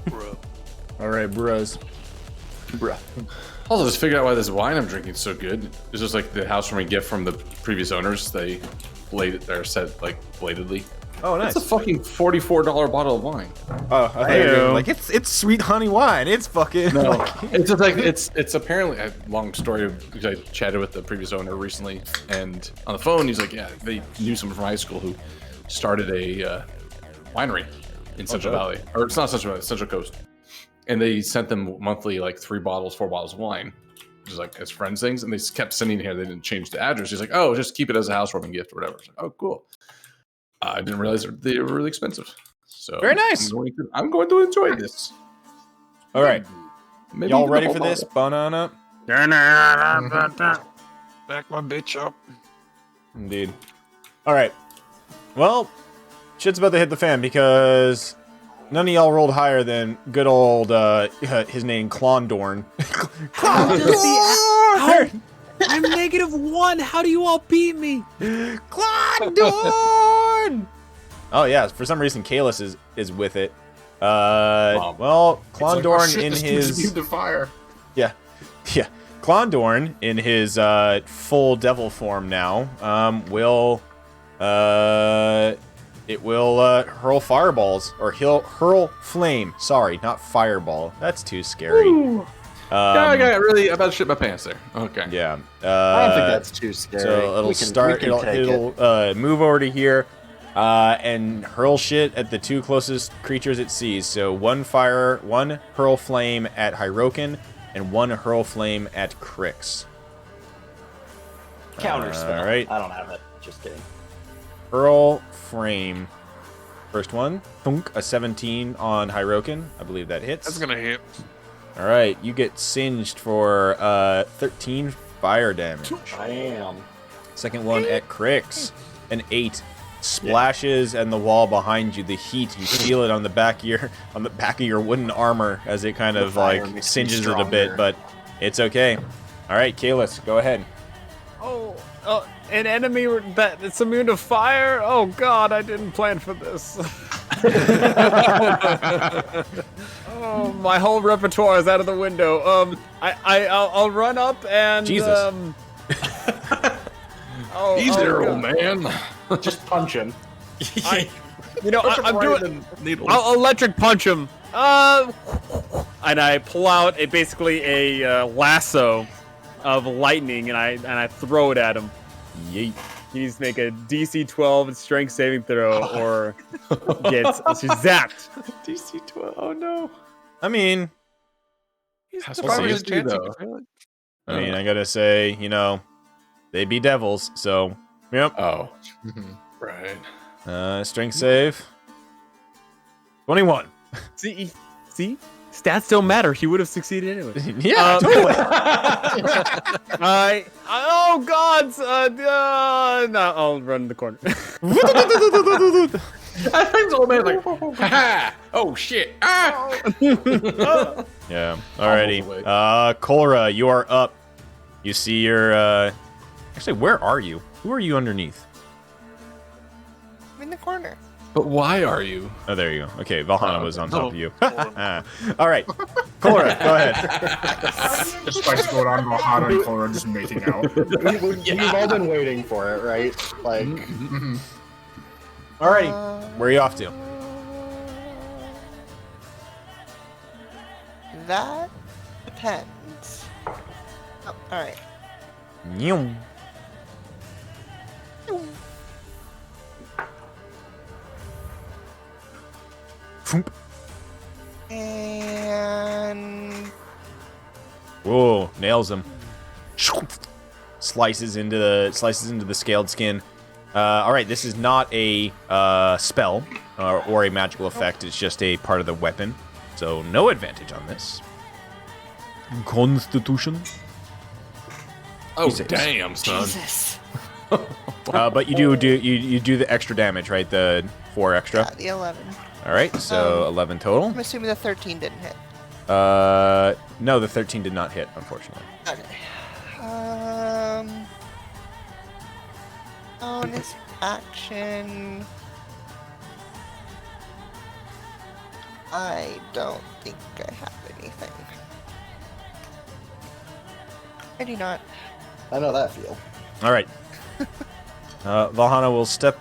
Bro. All right, bros. Bruh. Also, just figure out why this wine I'm drinking is so good. It's just like the housewarming gift from the previous owners. They said like belatedly. Oh, nice. It's a fucking $44 bottle of wine. Oh, I thought you were gonna be like it's sweet honey wine. It's fucking. No, like- it's just like it's apparently a long story because I chatted with the previous owner recently, and on the phone he's like, yeah, they knew someone from high school who started a winery in Central Valley, or it's not Central Valley, Central Coast, and they sent them monthly like 4 bottles of wine, just like as friends things, and they just kept sending it here. They didn't change the address. He's like, oh, just keep it as a housewarming gift or whatever. I was like, oh, cool. I didn't realize they were really expensive. So Very nice. I'm going to enjoy this. All right, Maybe y'all even ready the for whole this? bottle. Banana. Back my bitch up. Indeed. All right. Well, shit's about to hit the fan because none of y'all rolled higher than good old his name Klondorn. Klondorn! I'm -1. How do you all beat me? Klondorn! Oh yeah, for some reason Kalis is with it. Well, Klondorn in his the fire. yeah. Klondorn in his full devil form now will hurl fireballs, or he'll hurl flame. Sorry, not fireball. That's too scary. I got really about to shit my pants there. Okay. Yeah. I don't think that's too scary. So it'll start. It'll move over to here, and hurl shit at the 2 closest creatures it sees. So 1 hurl flame at Hyrokin, and 1 hurl flame at Crix. Counter spell. All right. I don't have it. Just kidding. Hurl flame. First one, thunk, a 17 on Hyrokin. I believe that hits. That's gonna hit. All right, you get singed for 13 fire damage. I am. Second one at Crix, an 8 splashes and the wall behind you. The heat, you feel it on the back of your wooden armor as it kind of fire like makes me singes it a bit, stronger. but it's okay. All right, Kalis, go ahead. Oh, an enemy that's immune to fire? Oh god, I didn't plan for this. Oh, my whole repertoire is out of the window. I'll run up and Jesus. Easy there, God. old man. Just punch him. I'm doing. I'll electric punch him. And I pull out basically a lasso of lightning, and I throw it at him. Yeet. He needs to make a DC 12 strength saving throw, or gets zapped. DC 12. Oh no. I mean, That's We'll what see. his do though. I gotta say, they be devils, so yep. Oh. Right. Strength save. 21. See, stats don't matter. He would have succeeded anyway. Yeah, totally. Oh God! No, I'll run the corner. I think the old man's like, ha! Oh shit! Ah! Yeah. Alrighty. Almost awake. Kolra, you are up. You see your. Actually, where are you? Who are you underneath? I'm in the corner. But why are you? Oh, there you go. Okay, Valhalla was on top of you. hold All right, Kolra, go ahead. Just fights going on Valhalla and Cora just making out. We've all been waiting for it, right? Like, Alrighty, where are you off to? That depends. Oh, alright. Nyum. Foomp. And Whoa, nails him. Slices into the scaled skin. All right, this is not a spell or a magical effect. It's just a part of the weapon, so no advantage on this. Constitution. Oh Jesus. damn, son. Jesus. But you do the extra damage, right? The 4 extra. Yeah, the 11. All right, so 11 total. I'm assuming the 13 didn't hit. No, the 13 did not hit, unfortunately. Okay. Bonus action. I don't think I have anything. I do not. I know that feel. All right. Valhalla will step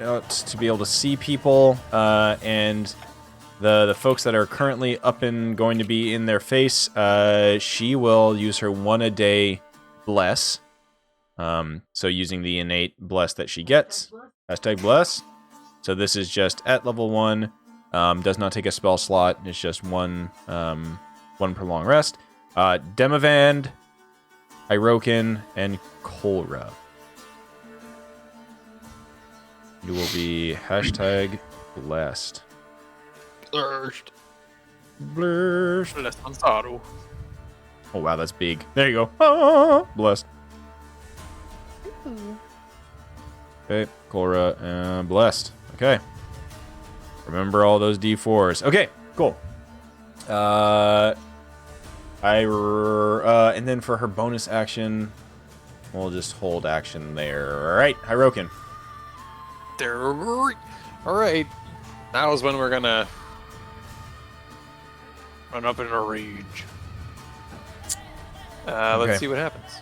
out to be able to see people, and the folks that are currently up and going to be in their face, she will use her 1 a day bless. So using the innate bless that she gets. Hashtag bless. So this is just at level 1. Does not take a spell slot. It's just one prolonged rest. Demavand, Hyrokin, and Kolra. You will be hashtag blessed. Blurst. Blessed. Blessed on sorrow. Oh wow, that's big. There you go. Ah, blessed. Okay, Kolra, blessed. Okay. Remember all those D4s. Okay, cool. And then for her bonus action, we'll just hold action there. All right, Hyrokin. Alright. Now is when we're gonna run up in a rage. Okay. Let's see what happens.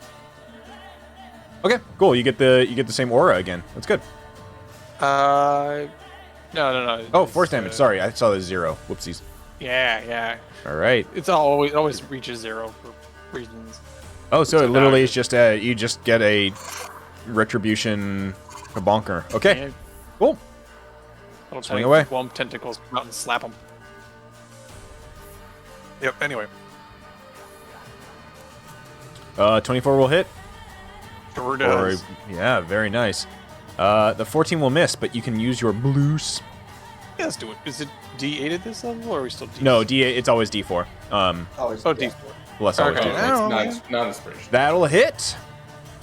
Okay, cool. You get the same aura again. That's good. No. Oh, force damage. Sorry, I saw the 0. Whoopsies. Yeah. All right. It always reaches 0 for reasons. Oh, so It's it literally about- is just you just get a retribution bonker. Okay, Yeah. cool. Little Swing tiny away. Worm tentacles come out and slap them. Yep. Anyway, 24 will hit. sure does. Yeah, very nice. The 14 will miss, but you can use your blues. Yeah, let's do it. Is it D8 at this level, or are we still D? No, D8. It's always D4. Oh, Oh, D4. Bless always Okay. D4. It's not inspiration. That'll hit.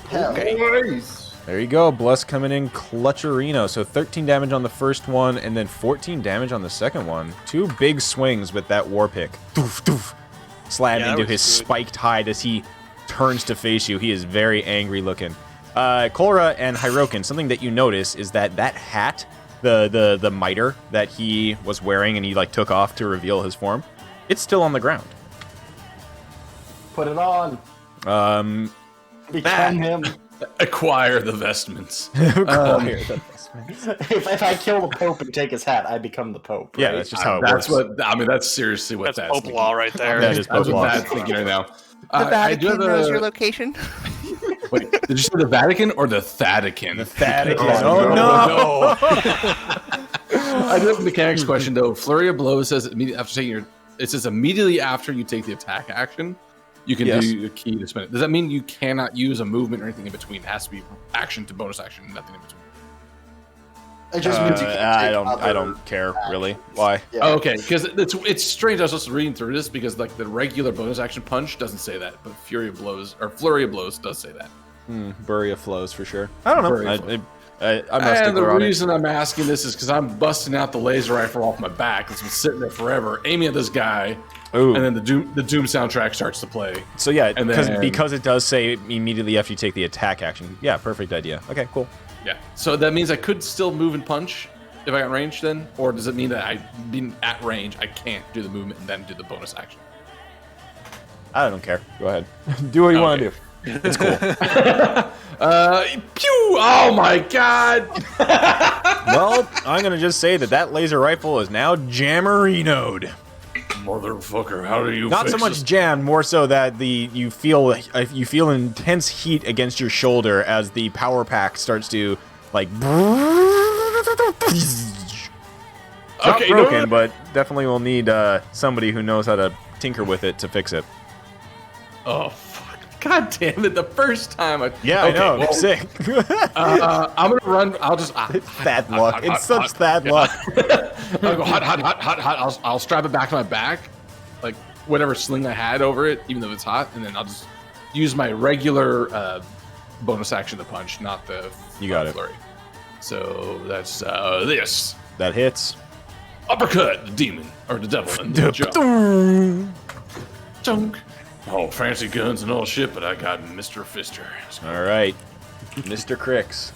Hell. Nice. There you go. Bless coming in clutcherino. So 13 damage on the first one, and then 14 damage on the second one. 2 big swings with that war pick. Doof, doof. Slam Yeah, that into was his good. spiked hide as he turns to face you. He is very angry looking. Kolra and Hyrokin, something that you notice is that hat, the mitre that he was wearing and he like took off to reveal his form, it's still on the ground. Put it on. Become him. Acquire the vestments. If I kill the Pope and take his hat, I become the Pope. Yeah, right? that's just how it That's works. what I mean. That's seriously what That's that's Pope Law right there. That is That's Pope what Law. that's thinking right now. The I do Vatican have knows your a. location. Wait, did you say the Vatican or the Thatican? The Thatican. Oh, no. I do have a mechanics question though. Flurry of blows says immediately after taking your. It says immediately after you take the attack action, you can Yes. do a key to spin it. Does that mean you cannot use a movement or anything in between? It has to be action to bonus action, nothing in between. It just means you can I take don't other care really. actions. Why? Yeah. Oh, okay, because it's strange. I was just reading through this because like the regular bonus action punch doesn't say that, but Fury of Blows or Flurry of Blows does say that. Bury of flows for sure. I don't know. Bury of flows. I'm not And the stickler on it. reason I'm asking this is because I'm busting out the laser rifle off my back. It's been sitting there forever, aiming at this guy, Ooh. and then the Doom soundtrack starts to play. So yeah, and because it does say immediately after you take the attack action. Yeah, perfect idea. Okay, cool. Yeah, so that means I could still move and punch if I got range then, or does it mean that being at range I can't do the movement and then do the bonus action? I don't care. Go ahead. Do what you want to do. It's cool. Pew! Oh my god! Well, I'm gonna just say that laser rifle is now jammerinoed. Motherfucker, how do you Not fix so much this? jam, more so that you feel intense heat against your shoulder as the power pack starts to like. Not Okay, broken, no. but definitely will need somebody who knows how to tinker with it to fix it. Oh fuck! God damn it! The first time I Yeah, Okay, I know. well, Sick. I'm gonna run. I'll just Thad luck. It's such Thad luck. I'll go hot. I'll strap it back to my back, like whatever sling I had over it, even though it's hot, and then I'll just use my regular bonus action to punch, not the You got it. flurry. So that's this That hits. uppercut, the demon or the devil, and the jump. Chunk. Oh, fancy guns and all shit, but I got Mr. Fister. All right, Mr. Cricks.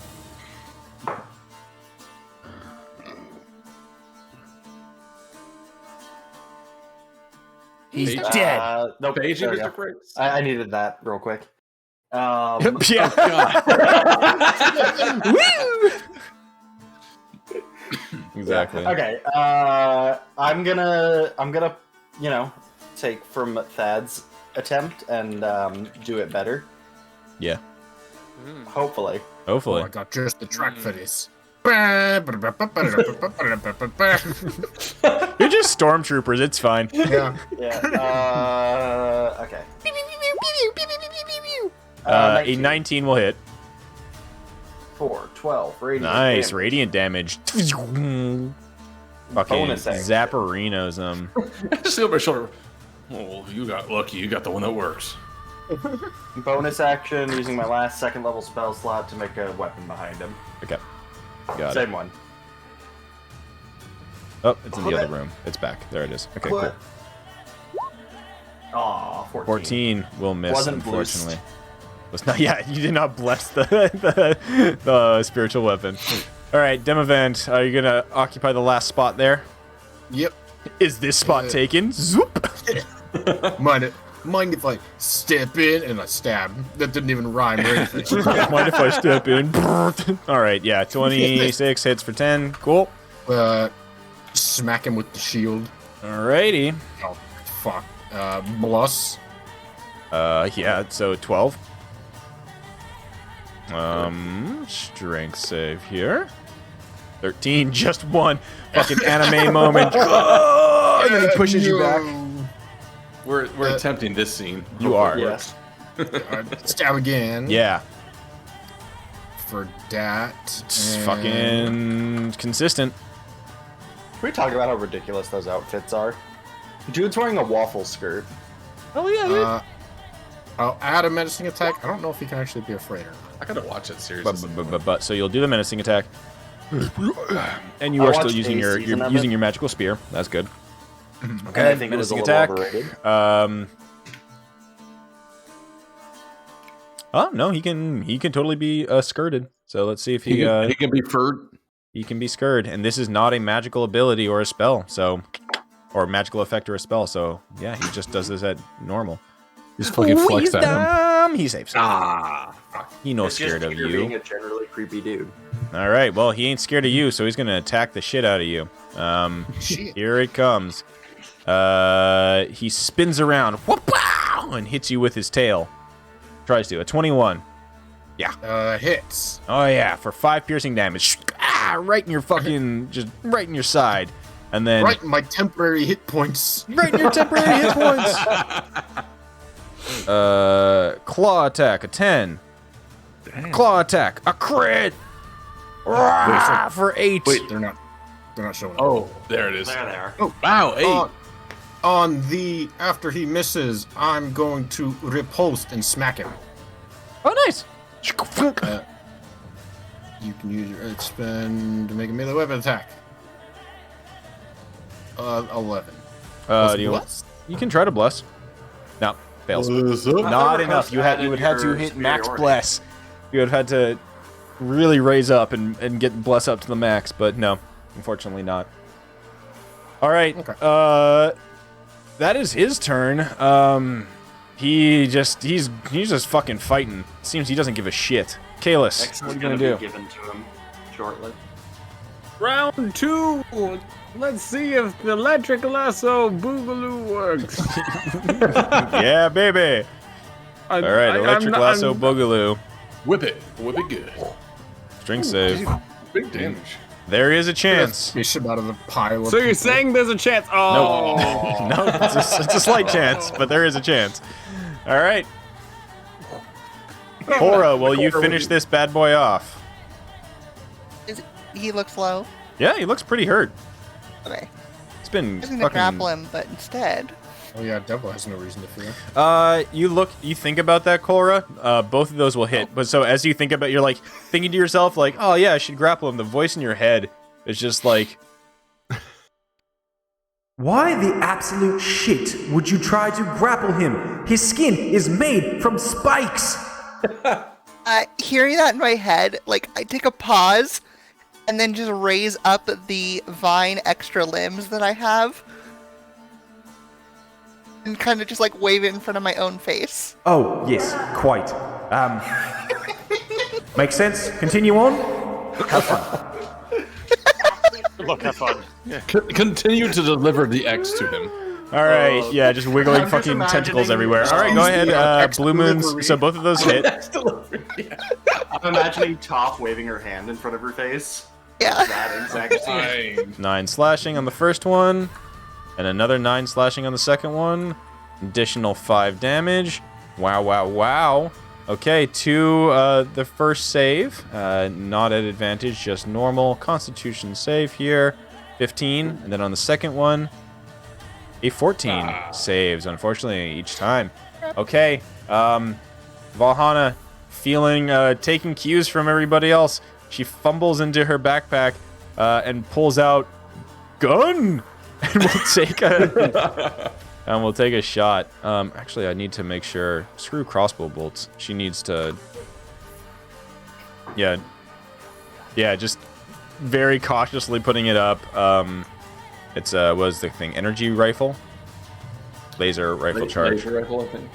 He's Page- dead. Nope. Page there we Mr. go. Fritz. I needed that real quick. Yeah. Exactly. Okay. I'm gonna take from Thad's attempt and do it better. Yeah. Hopefully. Oh, Hopefully. I got just the track for this. You're just stormtroopers. It's fine. Yeah. Yeah. Okay. A 19 will hit. 4, 12, radiant. Nice. damage. Radiant damage. Fucking Bonus action. Zapparinos them. Just over my shoulder. Oh, you got lucky. You got the one that works. Bonus action using my last second level spell slot to make a weapon behind him. Okay. Got it. Same one. Oh, it's in the other room. It's back. There it is. Okay, cool. Aw, 14. 14 will miss, Wasn't unfortunately. Was not. Yeah, you did not bless the spiritual weapon. All right, Demavant, are you gonna occupy the last spot there? Yep. Is this spot taken? Zoop. Mind if I step in and I stab? That didn't even rhyme or anything. Mind if I step in? All right, yeah, 26 hits for 10. Cool. Smack him with the shield. Alrighty. Oh, fuck. Plus. Yeah, so 12. Strength save here. 13, just one. Fucking anime moment. And then he pushes you back. We're attempting this scene. You are. Yes. Stab again. Yeah. For that. It's and- fucking consistent. Can we talk about how ridiculous those outfits are? Dude's wearing a waffle skirt. Oh yeah, dude. I'll add a menacing attack. I don't know if he can actually be afraid or not. I gotta watch that series. But so you'll do the menacing attack, and you I are still watched using a your season of using it. your magical spear. That's good. And Okay, I think it was a menacing little attack. overrated. Oh no, he can totally be skirted. So let's see if He can be furred. he can be skirted, and this is not a magical ability or a spell, so or a magical effect or a spell. So yeah, he just does this at normal. Just fucking flex at him. Wisdom! He saves. Ah. He no It's just scared of you're being you. a generally creepy dude. All right, well he ain't scared of you, so he's gonna attack the shit out of you. Shit. Here it comes. He spins around, whoop-pow, and hits you with his tail. Tries to. A 21. Hits. Oh yeah, for 5 piercing damage. Right in your fucking, just right in your side, and then Right in my temporary hit points. right in your temporary hit points. Claw attack, a 10. Claw attack, a crit. For 8. Wait, they're not showing up. Oh, there it is. There they are. Oh, Wow, 8. on the after he misses, I'm going to riposte and smack him. Oh nice. You can use your expend to make a melee weapon attack. 11. Do you, Bless? you can try to bless. No, fails. Not enough. You would have to hit max bless. You would have had to really raise up and get bless up to the max, but no, unfortunately not. All right. Okay. That is his turn. He's just fucking fighting. Seems he doesn't give a shit. Kalis, what are you gonna do? Be given to him shortly. Round 2. Let's see if the electric lasso boogaloo works. Yeah, baby. All right, electric lasso boogaloo. Whip it good. Strength save. Big damage. There is a chance. Fish him out of the pile of So you're people. saying there's a chance? Oh, No, it's a slight chance, but there is a chance. All right. Cora, will you finish this bad boy off? He looks low. Yeah, he looks pretty hurt. Okay. It's been I'm gonna fucking... grapple him, but instead, Oh yeah, Devil has no reason to fear. You think about that, Cora. Both of those will hit. But so as you think about, you're like thinking to yourself, like, oh yeah, I should grapple him. The voice in your head is just like, Why the absolute shit would you try to grapple him? His skin is made from spikes! hearing that in my head, like, I take a pause and then just raise up the vine extra limbs that I have. and kind of just like wave it in front of my own face. Oh, yes, quite. Makes sense. Continue on. Have fun. Good luck, have fun. Yeah. Continue to deliver the X to him. All right, yeah, just wiggling I'm just fucking tentacles imagining- everywhere. All right, go ahead. Blue moons. So both of those hit. I'm imagining Top waving her hand in front of her face. Yeah. That exact scene. Fine. 9 slashing on the first one, and another 9 slashing on the second one. Additional 5 damage. Wow, wow, wow. Okay, to the first save. Not at advantage, just normal Constitution save here. 15, and then on the second one, a 14 saves, unfortunately, each time. Okay, Valhalla, taking cues from everybody else. She fumbles into her backpack and pulls out gun, and we'll take a shot. Actually, I need to make sure. Screw crossbow bolts. She needs to. Yeah, just very cautiously putting it up. It's what is the thing? Energy rifle, laser rifle charge. Laser rifle, I think.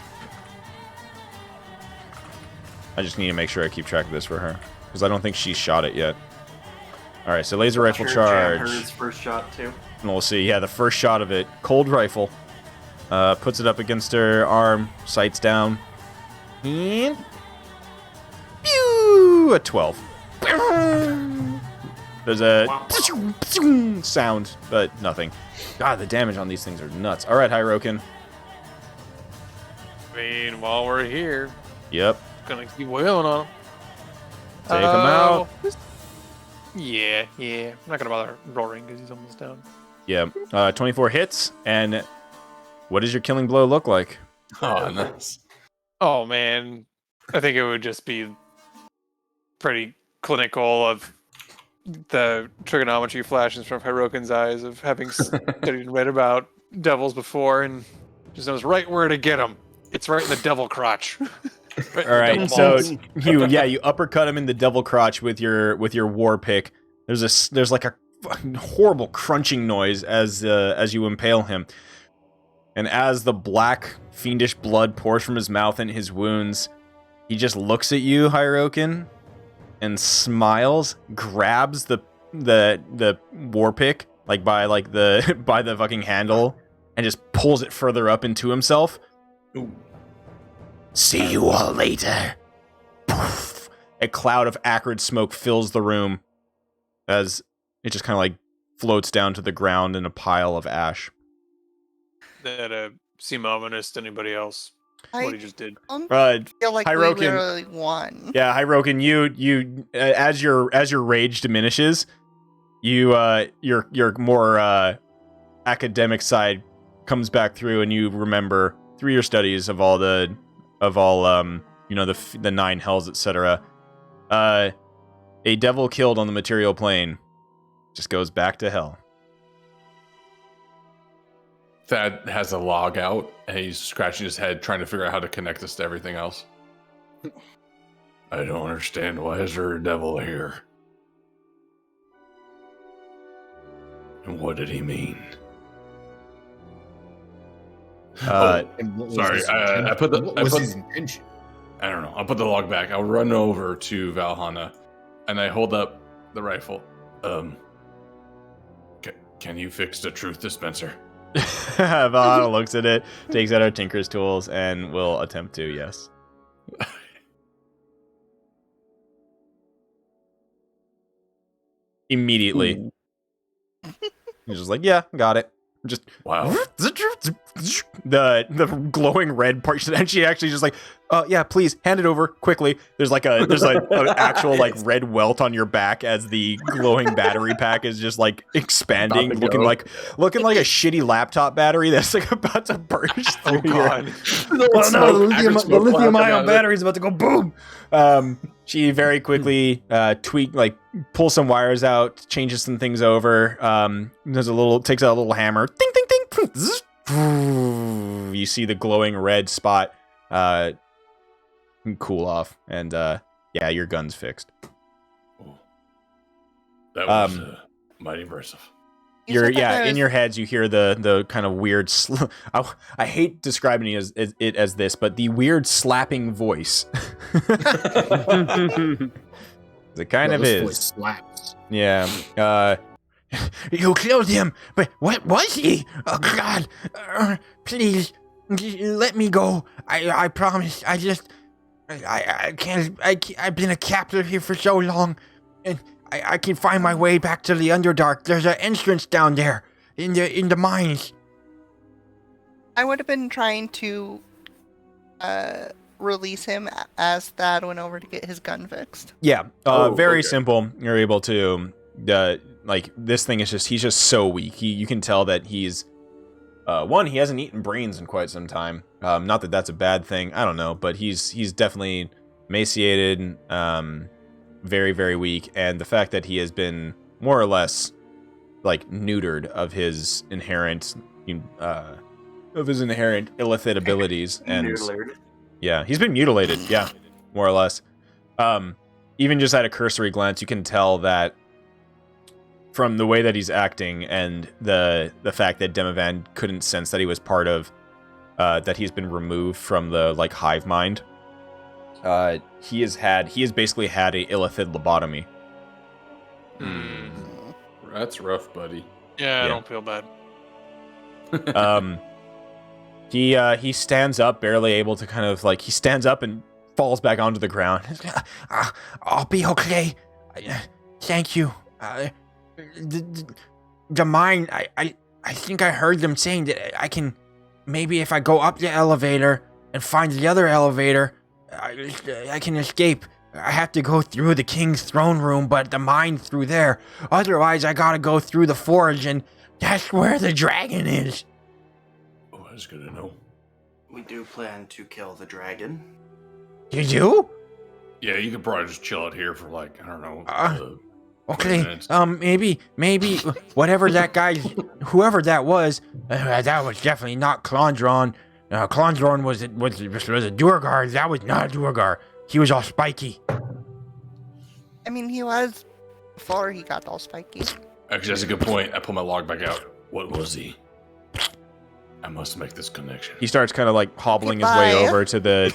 I just need to make sure I keep track of this for her because I don't think she's shot it yet. All right, so laser rifle charge. Hers first shot too. And we'll see. Yeah, the first shot of it, cold rifle. Puts it up against her arm, sights down, and pew, a 12. There's a sound, but nothing. God, the damage on these things are nuts. All right, Hyrokin. I mean, while we're here, Yep. gonna keep wailing on him. Take him out. Yeah. I'm not gonna bother roaring because he's almost down. Yeah. 24 hits, and what does your killing blow look like? Oh, nice. Oh man, I think it would just be pretty clinical of the trigonometry flashes from Hirokin's eyes of having studied and read about devils before and just knows right where to get them. It's right in the devil crotch. Right in All the right, devil so balls. you uppercut him in the devil crotch with your war pick. There's like a fucking horrible crunching noise as you impale him, and as the black fiendish blood pours from his mouth and his wounds, he just looks at you, Hyrokin, and smiles, grabs the war pick by the fucking handle, and just pulls it further up into himself. Ooh. See you all later. Poof. A cloud of acrid smoke fills the room as it just kind of like floats down to the ground in a pile of ash. That seem ominous to anybody else. What he just did. Uh, feel like Hyrokin- we literally won. Yeah, Hyrokin, you as your rage diminishes, your more academic side comes back through, and you remember through your studies of all the 9 hells, etc. A devil killed on the material plane just goes back to hell. Thad has a log out, and he's scratching his head, trying to figure out how to connect this to everything else. I don't understand. Why is there a devil here? And what did he mean? And what was Sorry, his I put the- what I was put- his intention? I don't know. I'll put the log back. I'll run over to Valhalla, and I hold up the rifle. Can you fix the truth dispenser? Valhalla looks at it, takes out our Tinker's tools, and will attempt to, yes. Immediately. He's just like, yeah, got it. Just Wow. the glowing red part, and she actually just like, yeah, please hand it over quickly. There's an actual like red welt on your back as the glowing battery pack is just like expanding, About to looking go. like a shitty laptop battery that's like about to burst through your. Oh No, the lithium ion battery is about to go boom. She very quickly pulls some wires out, changes some things over. Takes out a little hammer. Ding, ding, ding. Zzz. You see the glowing red spot cool off, and yeah, your gun's fixed. That was mighty impressive. in your heads you hear the kind of weird I hate describing it as this, but the weird slapping voice. It kind of this voice is. slaps. Yeah. You killed him, but what was he? Oh God! Please, let me go. I promise. I can't. I've been a captive here for so long, and I can find my way back to the Underdark. There's an entrance down there in the mines. I would have been trying to release him as Thad went over to get his gun fixed. Yeah. Very okay. simple. You're able to. Like this thing is he's just so weak. You can tell that he's one, he hasn't eaten brains in quite some time. Not that that's a bad thing. I don't know, but he's definitely emaciated, very, very weak, and the fact that he has been more or less like neutered of his inherent illithid abilities, and Mutilated. yeah, he's been mutilated. Yeah, more or less. Even just at a cursory glance, you can tell that from the way that he's acting and the fact that Demivan couldn't sense that he was part of, that he's been removed from the like hive mind. He has basically had a illithid lobotomy. That's rough, buddy. Yeah, I don't feel bad. He stands up, barely able to kind of like, he stands up and falls back onto the ground. I'll be okay. Thank you. The mine, I think I heard them saying that I can, maybe if I go up the elevator and find the other elevator, I can escape. I have to go through the king's throne room, but the mine through there. Otherwise, I gotta go through the forge, and that's where the dragon is. Oh, that's good to know. We do plan to kill the dragon. You do? Yeah, you could probably just chill out here for like, I don't know. Okay, minutes. maybe whatever that guy, whoever that was definitely not Klondron. Klondron was a Durgar. That was not a Durgar. He was all spiky. I mean, he was before he got all spiky. Actually, that's a good point. I pull my log back out. What was he? I must make this connection. He starts kind of like hobbling his way over to the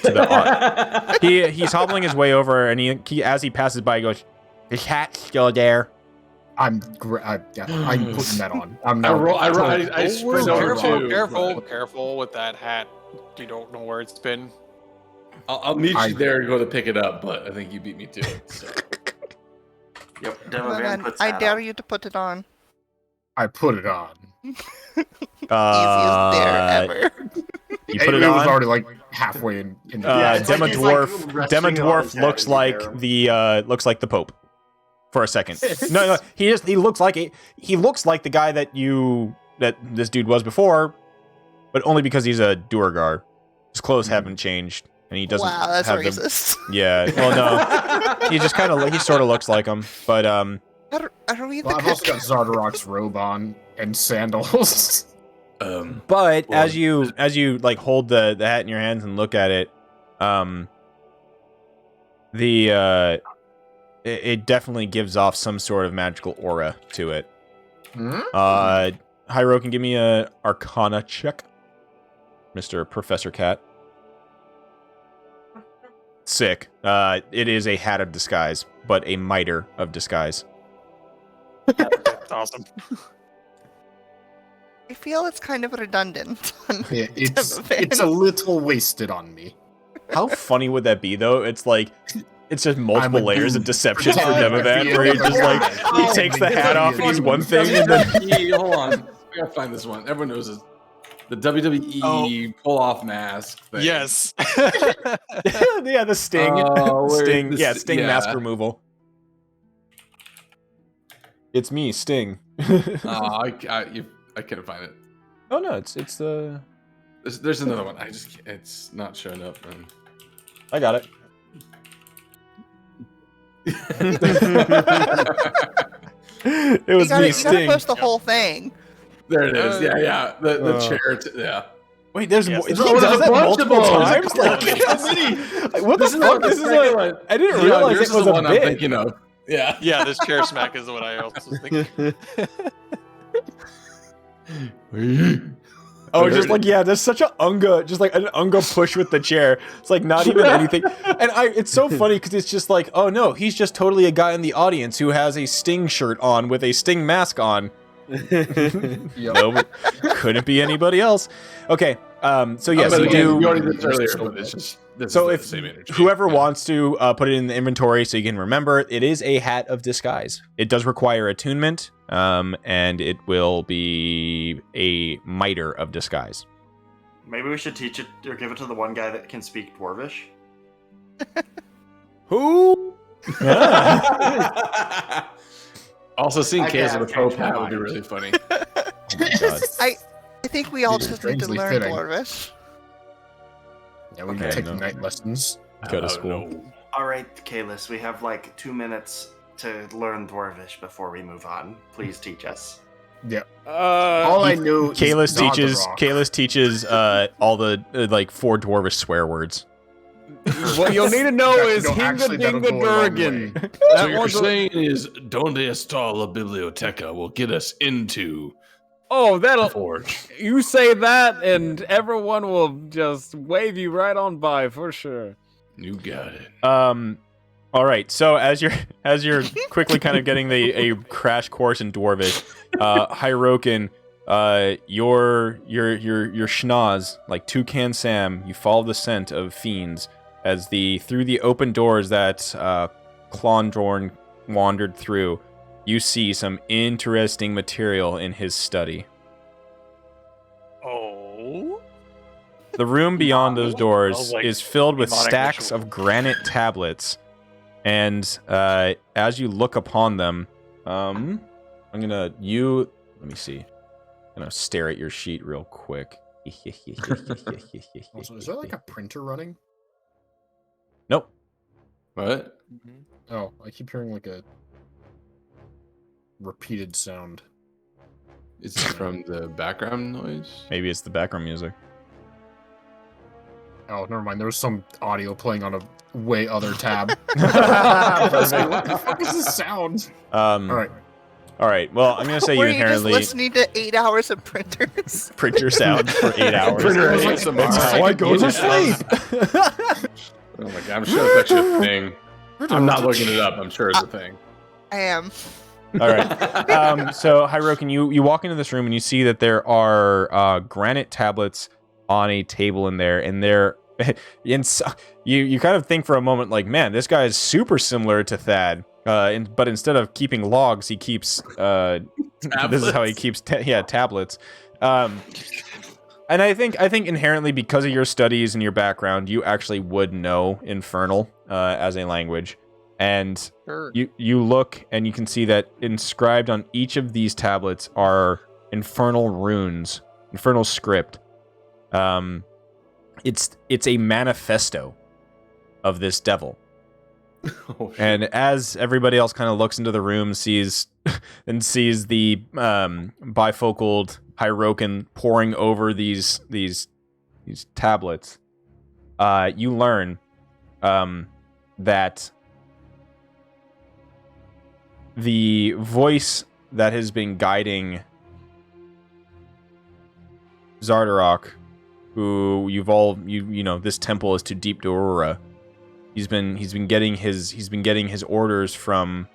he's hobbling his way over, and he as he passes by, he goes, "His hat's still there." I'm putting that on. I sprint over to. Careful with that hat. You don't know where it's been. I'll meet you there to go to pick it up, but I think you beat me to it. So. Yep, Demivan puts I dare you to put it on. I put it on. Easiest dare ever. You put it It on. was already like halfway in. Dwarf looks like the Pope. For a second, no, he looks like the guy that this dude was before, but only because he's a Durgar. His clothes haven't changed, and he doesn't. Wow, that's have racist. Yeah, well, no, he just he sort of looks like him, but I don't read the I've also got Xardorok's robe on and sandals. But as you like hold the hat in your hands and look at it, it definitely gives off some sort of magical aura to it. Hyro can give me a Arcana check, Mr. Professor Cat. Sick. It is a hat of disguise, but a mitre of disguise. That's awesome. I feel it's kind of redundant. Yeah, it's a little wasted on me. How funny would that be, though? It's like, it's just multiple layers of deception for Demivan, where he just like, he takes the hat off and he's one thing, and then... Hold on. I gotta find this one. Everyone knows this. The WWE pull-off mask thing. Yes. Yeah, the Sting. Sting. Sting mask removal. It's me, Sting. I couldn't find it. Oh no, it's the. There's another one. It's not showing up. Man. I got it. It was me, Sting. You gotta post the whole thing. There it is. Yeah. The chair. Yeah. Wait, there's more. There's He does that multiple times. What the fuck? This is a. I didn't realize it was a I'm bit. thinking of. Yeah. Yeah, this chair smack is what I also was thinking. Oh, just like, yeah, there's such an unga push with the chair. It's like not even anything. And it's so funny because it's just like, oh no, he's just totally a guy in the audience who has a Sting shirt on with a Sting mask on. No, couldn't be anybody else. Okay, so yes, you do. You already did this earlier, but it's just So the if same energy. whoever wants to put it in the inventory so you can remember, it is a hat of disguise. It does require attunement, and it will be a mitre of disguise. Maybe we should teach it or give it to the one guy that can speak Dwarvish. Who? Also, seeing I Kaz can't with a pro change my hat would be mind. really funny. Oh my God. I think we all These are just need to strangely learn fitting. Dwarvish. Yeah, we Okay, can take no. night lessons. Go to Oh, school. no. All right, Kalis, we have like 2 minutes to learn Dwarvish before we move on. Please teach us. Yeah. All I knew is Kalis teaches all the like 4 dwarvish swear words. What you'll need to know That- is no, Hinga actually, that'll Dinga go a long Durgan. way. So That what you're one's a- saying is, Donde está la biblioteca will get us into Oh, the that'll. forge. You say that, and everyone will just wave you right on by for sure. You got it. All right. So as you're quickly kind of getting a crash course in dwarvish, Hyrokin, your schnoz, like Toucan Sam, you follow the scent of fiends as through the open doors that Clondorn wandered through. You see some interesting material in his study. Oh. The room beyond those doors Smells like is filled with demonic stacks ritual. of granite tablets, and as you look upon them, let me see. I'm gonna stare at your sheet real quick. Also, is there like a printer running? Nope. What? Oh, I keep hearing like a repeated sound. Is it from the background noise? Maybe it's the background music. Oh, never mind. There was some audio playing on a way other tab. What the fuck is this sound? All right. All right. Well, I'm gonna say you Were you just inherently listening to 8 hours of printers? print your sound for 8 hours. Printer It was like- ASMR. That's how I go to sleep. Oh my god, I'm sure that's actually a thing. I'm not looking it up. I'm sure it's a thing. I am. All right. So, Hyrokin, you walk into this room and you see that there are granite tablets on a table in there, and they're you kind of think for a moment like, man, this guy is super similar to Thad. But instead of keeping logs, he keeps this is how he keeps tablets. And I think inherently, because of your studies and your background, you actually would know Infernal as a language. And Sure. you look and you can see that inscribed on each of these tablets are infernal runes, infernal script. It's a manifesto of this devil. Oh, shit. And as everybody else kind of looks into the room, sees the bifocaled Hyrokin poring over these tablets, you learn that the voice that has been guiding Xardorok, who you know this temple is to Deep Durura. He's been getting his orders from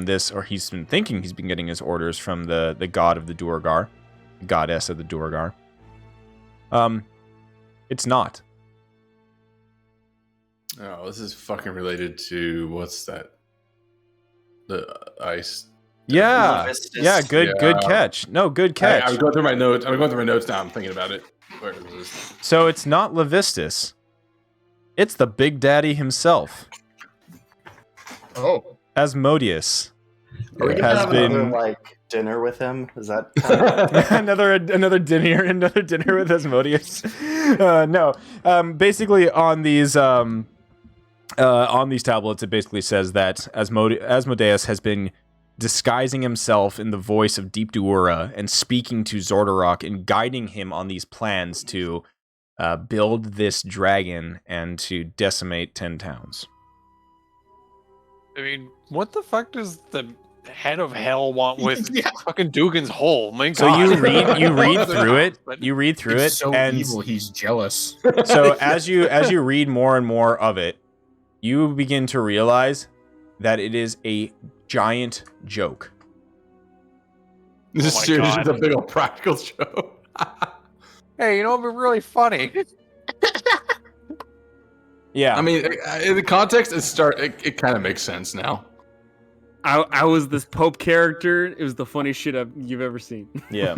this, or he's been thinking he's been getting his orders from the god of the Durgar, goddess of the Durgar. It's not. Oh, this is fucking related to what's that? The ice. Yeah, Levistus. yeah, good Yeah. catch. No, good catch. I was going through my notes. I'm going through my notes now. I'm thinking about it. Where is this? So it's not Levistus. It's the Big Daddy himself, Oh, Asmodeus. Are we gonna Has have another been like dinner with him? Is that another dinner with Asmodeus. No, basically on these tablets, it basically says that Asmodeus has been disguising himself in the voice of Deep Duura and speaking to Xardorok and guiding him on these plans to build this dragon and to decimate 10 towns. I mean, what the fuck does the head of hell want with Yeah. fucking Dugan's hole? My So God. you read through it. You read through It's it, so and evil, he's jealous. so as you read more and more of it, you begin to realize that it is a giant joke. This is Oh my seriously God. just a big old practical joke. Hey, you know what'd be really funny? Yeah, I mean, in the context, it kind of makes sense now. I was this Pope character. It was the funniest shit you've ever seen. yeah.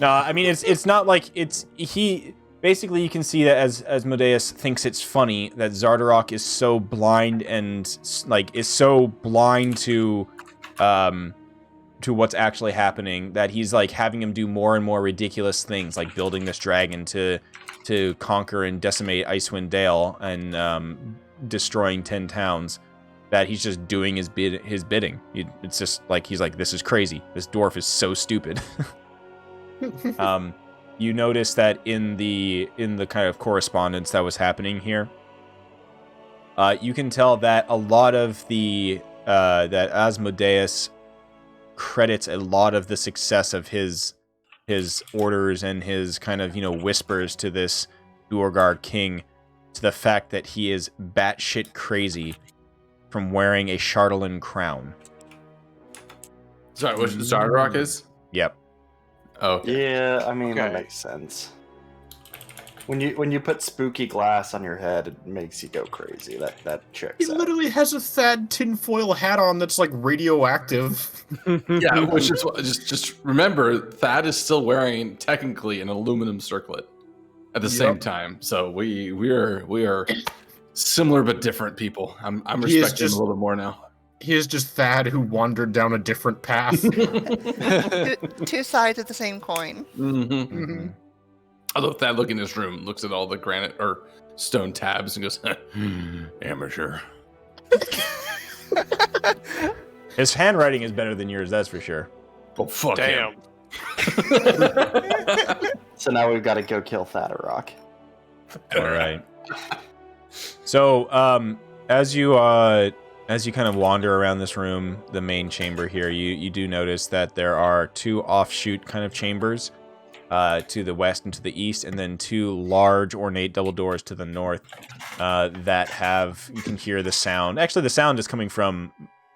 No, I mean it's not like he basically you can see that as Modeus thinks it's funny that Xardorok is so blind and is so blind to what's actually happening that he's like having him do more and more ridiculous things, like building this dragon to conquer and decimate Icewind Dale and destroying 10 towns. That he's just doing his bidding. It's just like he's like, this is crazy. This dwarf is so stupid. You notice that in the kind of correspondence that was happening here, you can tell that a lot of that Asmodeus credits a lot of the success of his orders and his kind of whispers to this Durgar king to the fact that he is batshit crazy from wearing a Chardolin crown. Sorry, what Xardorok is? Yep. Oh, okay. Yeah, I mean that Okay. makes sense. When you put spooky glass on your head, it makes you go crazy. That He checks out. literally has a Thad tinfoil hat on that's like radioactive. Yeah, which is just remember, Thad is still wearing technically an aluminum circlet at the same time. So we are similar but different people. I'm He is respecting him just- a little bit more now. He is just Thad who wandered down a different path. Two sides of the same coin. Mm-hmm. Although Thad, looking in his room, looks at all the granite or stone tabs and goes, "Amateur." His handwriting is better than yours, that's for sure. Oh fuck Damn. him. So now we've got to go kill Xardorok. All right. So, as you kind of wander around this room, the main chamber here, you do notice that there are two offshoot kind of chambers to the west and to the east, and then two large ornate double doors to the north that have, you can hear the sound. Actually, the sound is coming from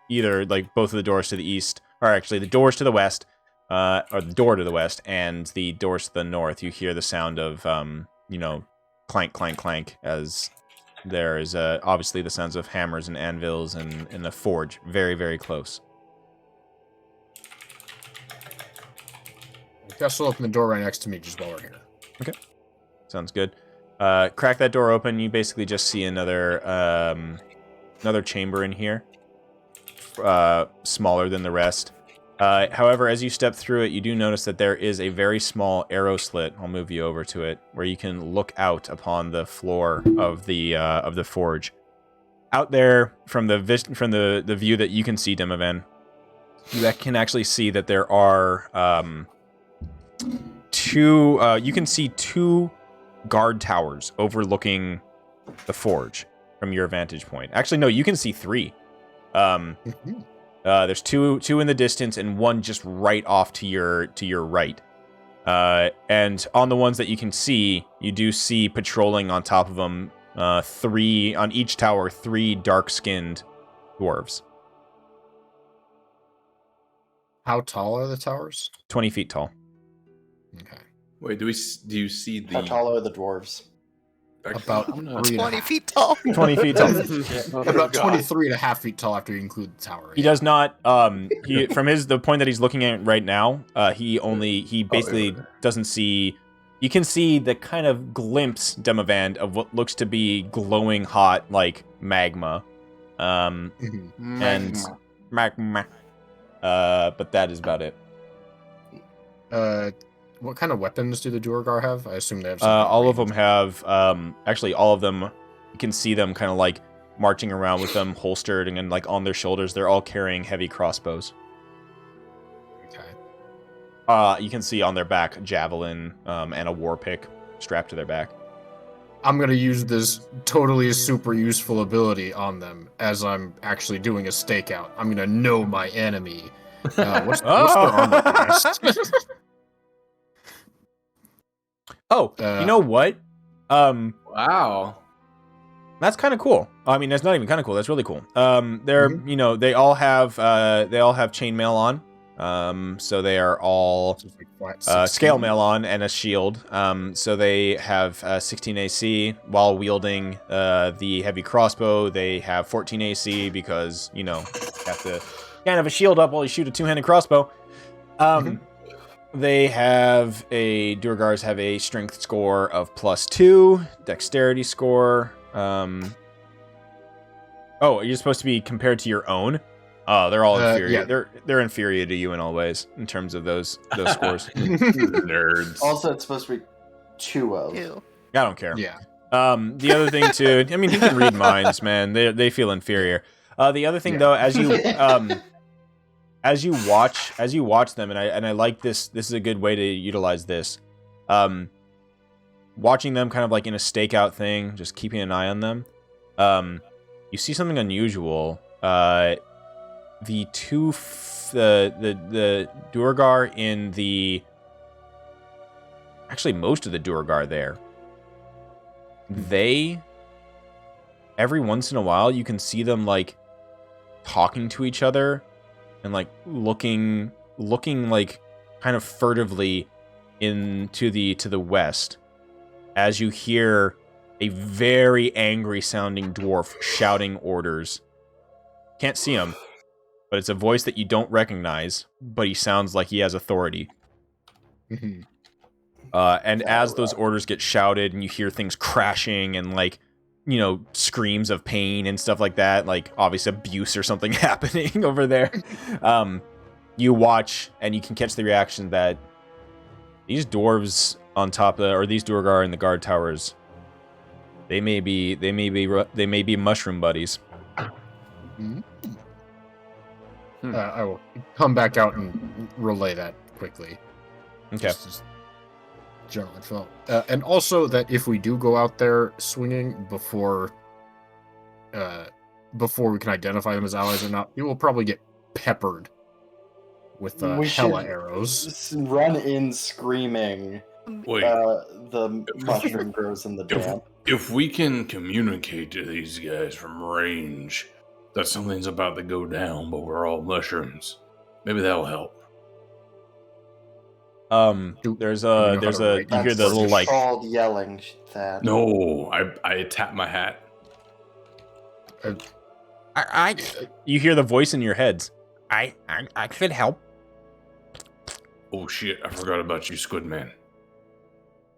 either like both of the doors to the east, or actually the doors to the west, or the door to the west and the doors to the north. You hear the sound of clank, clank, clank, as there is obviously the sounds of hammers and anvils and the forge very, very close. I guess we'll open the door right next to me just while we're here. Sounds good. Crack that door open. You basically just see another chamber in here, smaller than the rest. However, as you step through it, you do notice that there is a very small arrow slit. I'll move you over to it, where you can look out upon the floor of the forge. Out there, from the view that you can see, Demovan, you can actually see that there are two. You can see two guard towers overlooking the forge from your vantage point. Actually, no, you can see three. There's two in the distance and one just right off to your right. And on the ones that you can see, you do see patrolling on top of them, three on each tower, three dark-skinned dwarves. How tall are the towers? 20 feet tall. Okay. Wait, do you see the How tall are the dwarves? About I'm not- 20 feet tall. 20 feet tall. About 23 and a half feet tall after you include the tower. He does not. He from the point that he's looking at right now. He basically doesn't see. You can see the kind of glimpse, Demovan, of what looks to be glowing hot like magma. And magma. But that is about it. What kind of weapons do the Durgar have? I assume they have. All of them have. Actually, all of them. You can see them kind of like marching around with them holstered and like on their shoulders. They're all carrying heavy crossbows. Okay. You can see on their back a javelin and a war pick strapped to their back. I'm gonna use this totally super useful ability on them as I'm actually doing a stakeout. I'm gonna know my enemy. What's their armor class? Oh, you know what? Wow. That's kind of cool. I mean, that's not even kind of cool. That's really cool. They're they all have chainmail on. So they are all scale mail on and a shield. So they have 16 AC while wielding the heavy crossbow. They have 14 AC because you have to kind of have a shield up while you shoot a two-handed crossbow. They have Durgars have a strength score of +2, dexterity score. Oh, you're supposed to be compared to your own. Oh, they're all inferior. Yeah. They're inferior to you in all ways in terms of those scores. Nerds. Also, it's supposed to be 2 of. Ew. I don't care. Yeah. The other thing too, I mean, you can read minds, man. They feel inferior. The other thing though, as you watch them, and I like this. This is a good way to utilize this. Watching them kind of like in a stakeout thing, just keeping an eye on them. You see something unusual. The Durgar in the... Actually, most of the Durgar there. They... Every once in a while, you can see them, like, talking to each other and, like, looking like, kind of furtively to the west as you hear a very angry-sounding dwarf shouting orders. Can't see him, but it's a voice that you don't recognize, but he sounds like he has authority. And as those orders get shouted and you hear things crashing and, like, screams of pain and stuff like that, like, obvious abuse or something happening over there, you watch and you can catch the reaction that these dwarves on top of or these Durgar in the guard towers, they may be mushroom buddies. I will come back out and relay that quickly. Okay. Just general info. And also that if we do go out there swinging before we can identify them as allies or not, we will probably get peppered with We hella should arrows. Run in screaming. Wait, The mushroom grows in the damp. if we can communicate to these guys from range that something's about to go down, but we're all mushrooms, maybe that'll help. There's you hear the little like called yelling. Thad. No, I tap my hat. you hear the voice in your heads. I could help. Oh shit, I forgot about you, Squid Man.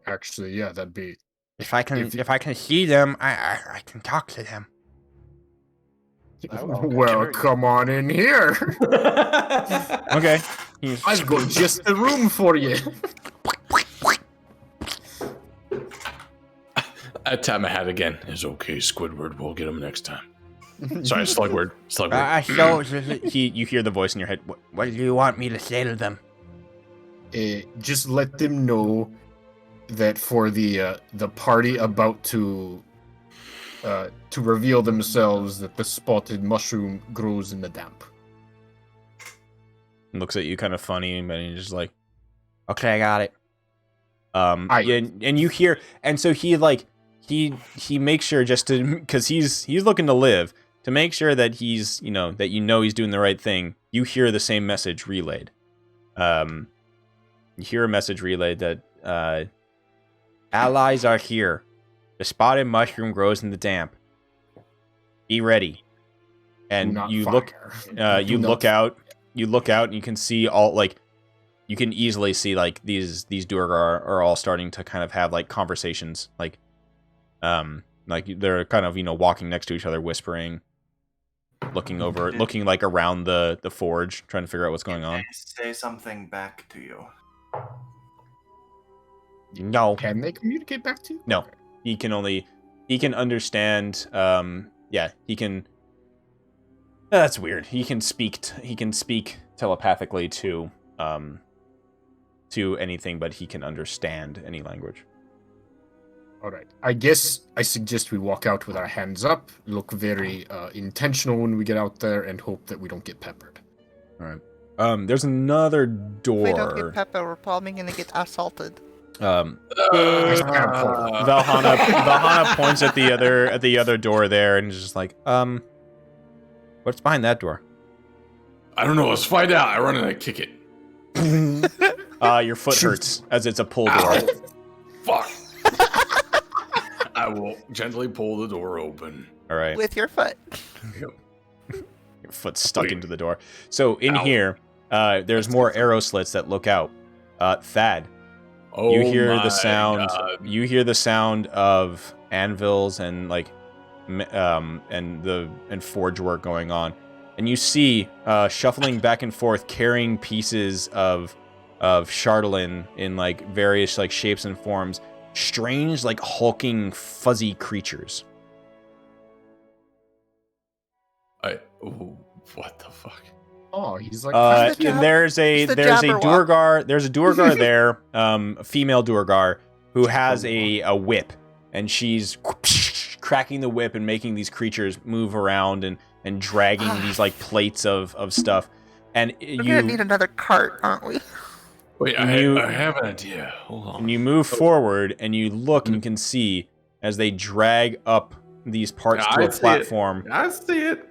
Actually, yeah, that'd be... If I can see them, I can talk to them. Well, come on in here. Okay. I've got just the room for you. I tap my hat again. It's okay, Squidward. We'll get him next time. Sorry, Slugward. You hear the voice in your head. What do you want me to say to them? Just let them know that for the party about to reveal themselves, that the spotted mushroom grows in the damp. Looks at you kind of funny, and you're just like, Okay, I got it. and you hear, and so he makes sure just to, because he's looking to live, to make sure that he's he's doing the right thing. You hear the same message relayed. You hear a message relayed that allies are here. The spotted mushroom grows in the damp. Be ready. And you look out. You look out and you can see you can easily see like these Durgar are all starting to kind of have like conversations, like they're kind of walking next to each other, whispering, looking like around the forge, trying to figure out what's going on. Say something back to you. No. Can they communicate back to you? No. He can understand. He can. That's weird. He can speak telepathically to anything, but he can understand any language. All right. I guess I suggest we walk out with our hands up, look very intentional when we get out there, and hope that we don't get peppered. All right. There's another If we don't get door. Peppa, we're probably gonna get assaulted. Valhalla points at the other door there and is just like, what's behind that door? I don't know. Let's find out. I run and I kick it. Your foot hurts as it's a pull door. Ow. Fuck. I will gently pull the door open. All right. With your foot. Your foot's stuck into the door. So in Ow. here, there's more arrow slits that look out. Thad, Oh, you hear my the sound. God. You hear the sound of anvils and and forge work going on, and you see shuffling back and forth, carrying pieces of Chardolin in like various like shapes and forms, strange like hulking fuzzy creatures. What the fuck? Oh, he's like. There's a Durgar. There's a Durgar there, a female Durgar who has a whip, and she's cracking the whip and making these creatures move around and dragging these like plates of stuff. And We're gonna need another cart, aren't we? Wait, I have an idea. Hold on. And you move forward and you look and you can see as they drag up these parts to a platform. I see it.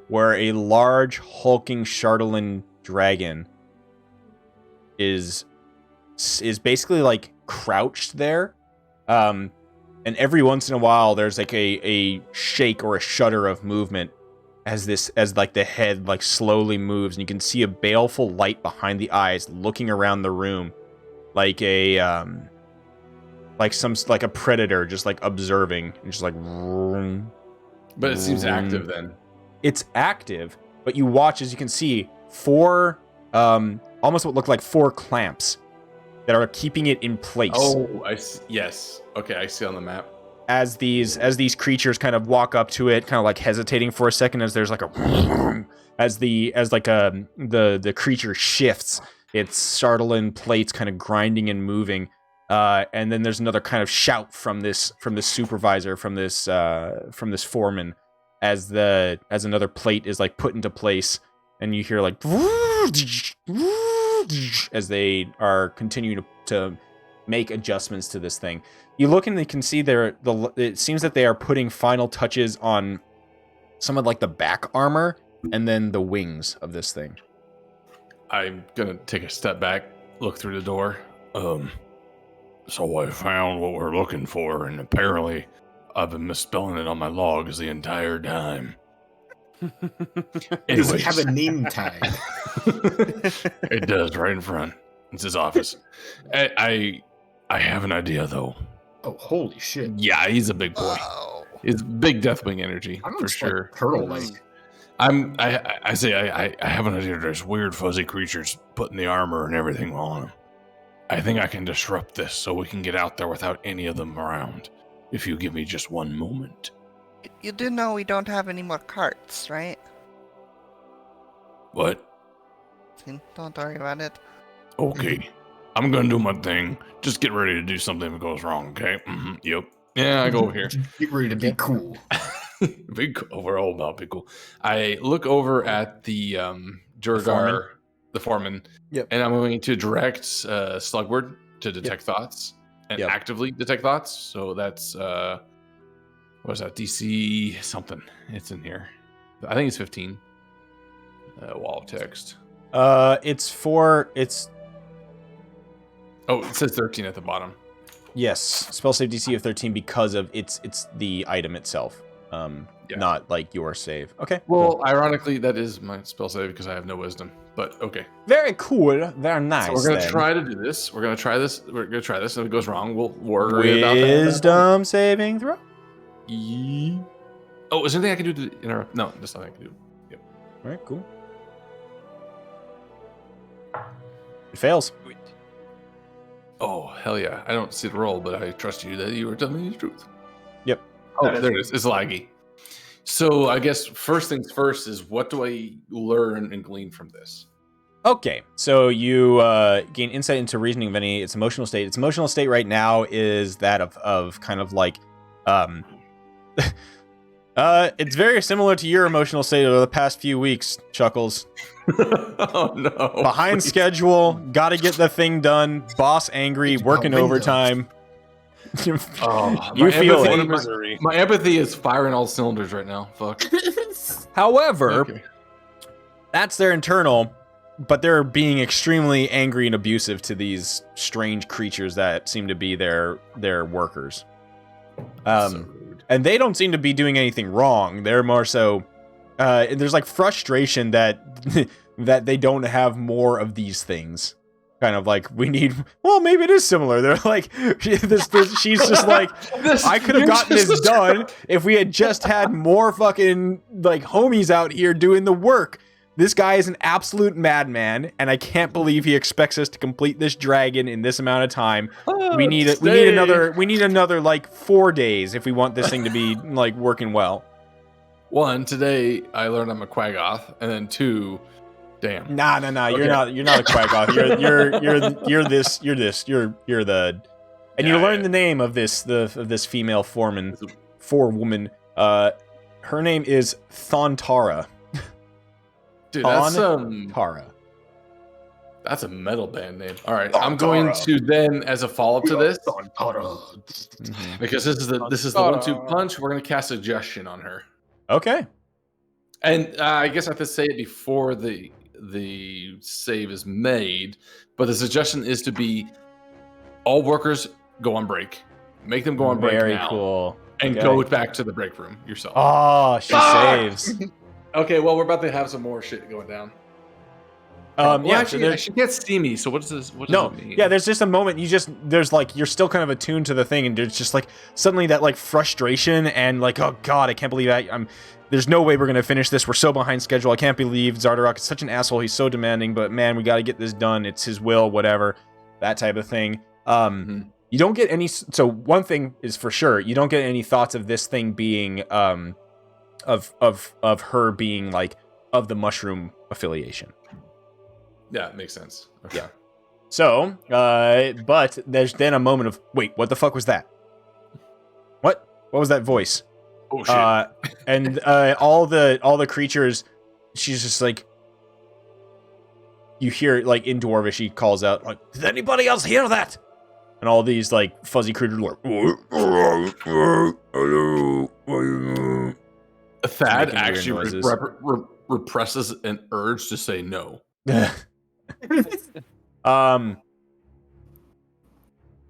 Where a large hulking Chardolin dragon is basically like crouched there, and every once in a while there's like a shake or a shudder of movement as like the head like slowly moves, and you can see a baleful light behind the eyes looking around the room, like a like a predator just like observing and just like. But it seems active then. It's active, but you watch as you can see 4, almost what look like 4 clamps that are keeping it in place. Oh, I see. Yes. Okay, I see on the map. As these creatures kind of walk up to it, kind of like hesitating for a second, as there's like a the creature shifts, its Chardolin plates kind of grinding and moving, and then there's another kind of shout from this supervisor, from this foreman. As another plate is like put into place, and you hear like as they are continuing to make adjustments to this thing. You look and you can see it seems that they are putting final touches on some of like the back armor and then the wings of this thing. I'm gonna take a step back, look through the door. So I found what we're looking for, and apparently I've been misspelling it on my logs the entire time. Does he have a name tag? It does, right in front. It's his office. I have an idea, though. Oh, holy shit. Yeah, he's a big boy. Wow. He's big Deathwing energy, for sure. I say I have an idea. There's weird fuzzy creatures putting the armor and everything on them. I think I can disrupt this so we can get out there without any of them around. If you give me just one moment. You do know we don't have any more carts, right? What? Don't worry about it. Okay. I'm gonna do my thing. Just get ready to do something if it goes wrong, okay? Mm-hmm. Yep. Yeah, I go over here. Get ready to be cool. Big cool. We're all about be cool. I look over at the Durgar, the foreman. Yep. And I'm going to direct Slugward to detect thoughts. And actively detect thoughts. So that's what is that? DC something. It's in here. I think it's 15. Wall of text. It's Oh, it says 13 at the bottom. yes, spell save DC of 13 because of it's the item itself. Not like your save. Okay. Well, cool. ironically, that is my spell save because I have no wisdom. But okay. Very cool. Very nice. So we're gonna try to do this. We're gonna try this. And if it goes wrong, we'll worry about that. Wisdom saving throw. Oh, is there anything I can do to interrupt? No, there's nothing I can do. Yep. All right, cool. It fails. Oh, hell yeah. I don't see the roll, but I trust you that you were telling me the truth. Yep. Oh, there it is. It's laggy. So I guess first things first is what do I learn and glean from this? Okay, so you gain insight into reasoning of its emotional state. Its emotional state right now is that of kind of like, it's very similar to your emotional state over the past few weeks, Chuckles. Oh no! Behind Please. schedule, gotta get the thing done. Boss angry, It's working about overtime. Oh, You my feel empathy, it. Misery. My empathy is firing all cylinders right now. Fuck. However, Okay. that's their internal, but they're being extremely angry and abusive to these strange creatures that seem to be their workers. So rude. And they don't seem to be doing anything wrong. They're more so there's like frustration that that they don't have more of these things. Kind of like we need. Well, maybe it is similar. They're like she's just like I could have gotten this done if we had just had more fucking like homies out here doing the work. This guy is an absolute madman, and I can't believe he expects us to complete this dragon in this amount of time. We need another like 4 days if we want this thing to be like working well. 1, today I learned I'm a Quaggoth, and then 2, damn. Nah. Okay. You're not a Quaggoth. You're the, and you learn the name of this female forewoman. Her name is Thantara. Dude, that's Thantara. that's a metal band name. All right, I'm going to then, as a follow-up to this, because this is the 1-2 punch. We're gonna cast suggestion on her, Okay. and I guess I have to say it before the save is made. But the suggestion is to be all workers go on break, make them go on break Very now, cool. and Okay. go back to the break room yourself. Oh, she saves. Okay, well we're about to have some more shit going down. Well, Yeah, actually, she can't see me. So what does this? What does no, it mean? yeah, there's just a moment there's like you're still kind of attuned to the thing, and there's just like suddenly that like frustration and like, oh god, I can't believe there's no way we're gonna finish this. We're so behind schedule. I can't believe Xardorok is such an asshole. He's so demanding, but man, we got to get this done. It's his will, whatever, that type of thing. You don't get any. So one thing is for sure, you don't get any thoughts of this thing being of her being like of the mushroom affiliation. Yeah, it makes sense. Okay. Yeah. So, but there's then a moment of, wait, what the fuck was that? What was that voice? Oh shit. And all the creatures, she's just like, you hear like in Dwarvish, she calls out like, did anybody else hear that? And all these like fuzzy creatures are like, Thad making weird actually noises. represses an urge to say no.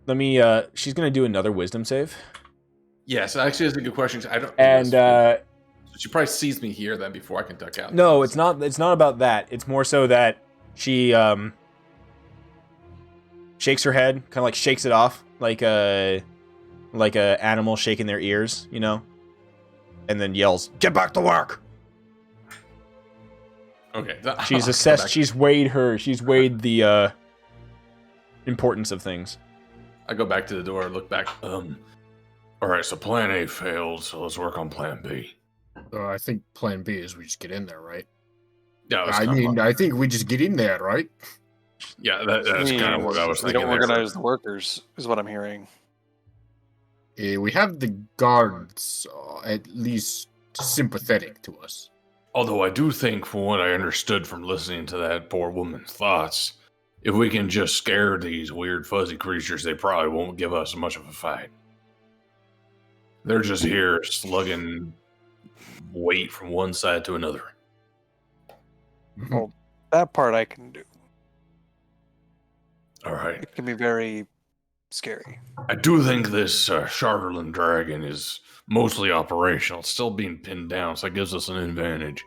Let me she's gonna do another wisdom save. Yes, actually, that's a good question. I don't. And she probably sees me here then before I can duck out. no, it's not about that. It's more so that she shakes her head, kind of like shakes it off, like a animal shaking their ears, you know, and then yells, "Get back to work!" Okay. She's assessed. She's weighed the importance of things. I go back to the door, look back. All right, so plan A failed, so let's work on plan B. I think plan B is we just get in there, right? Yeah, I think we just get in there, right? yeah, that's kind of what I was We thinking. don't there. organize the workers, is what I'm hearing. We have the guards at least sympathetic to us. Although I do think, from what I understood from listening to that poor woman's thoughts, if we can just scare these weird fuzzy creatures, they probably won't give us much of a fight. They're just here slugging weight from one side to another. Well, that part I can do. All right. It can be very scary. I do think this Xardorok dragon is mostly operational. It's still being pinned down, so it gives us an advantage.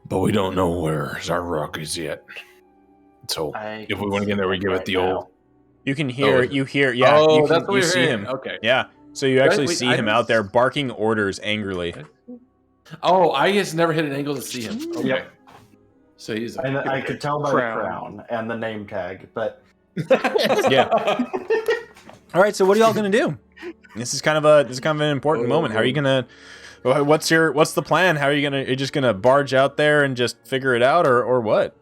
But we don't know where Xardorok is yet. So if we want to get in there, we give it the old... You can hear, Oh. yeah, Oh, you, that's can, what you you're see hearing. him. Okay. Yeah, so you actually Wait, see I him didn't- out there barking orders angrily. Oh, I just never hit an angle to see him. Okay. Yep. So he's... And I could tell by Crown. the crown and the name tag, but Yeah. All right, so what are y'all gonna do? This is kind of an important moment. How are you gonna? What's the plan? How are you just gonna barge out there and just figure it out, or what?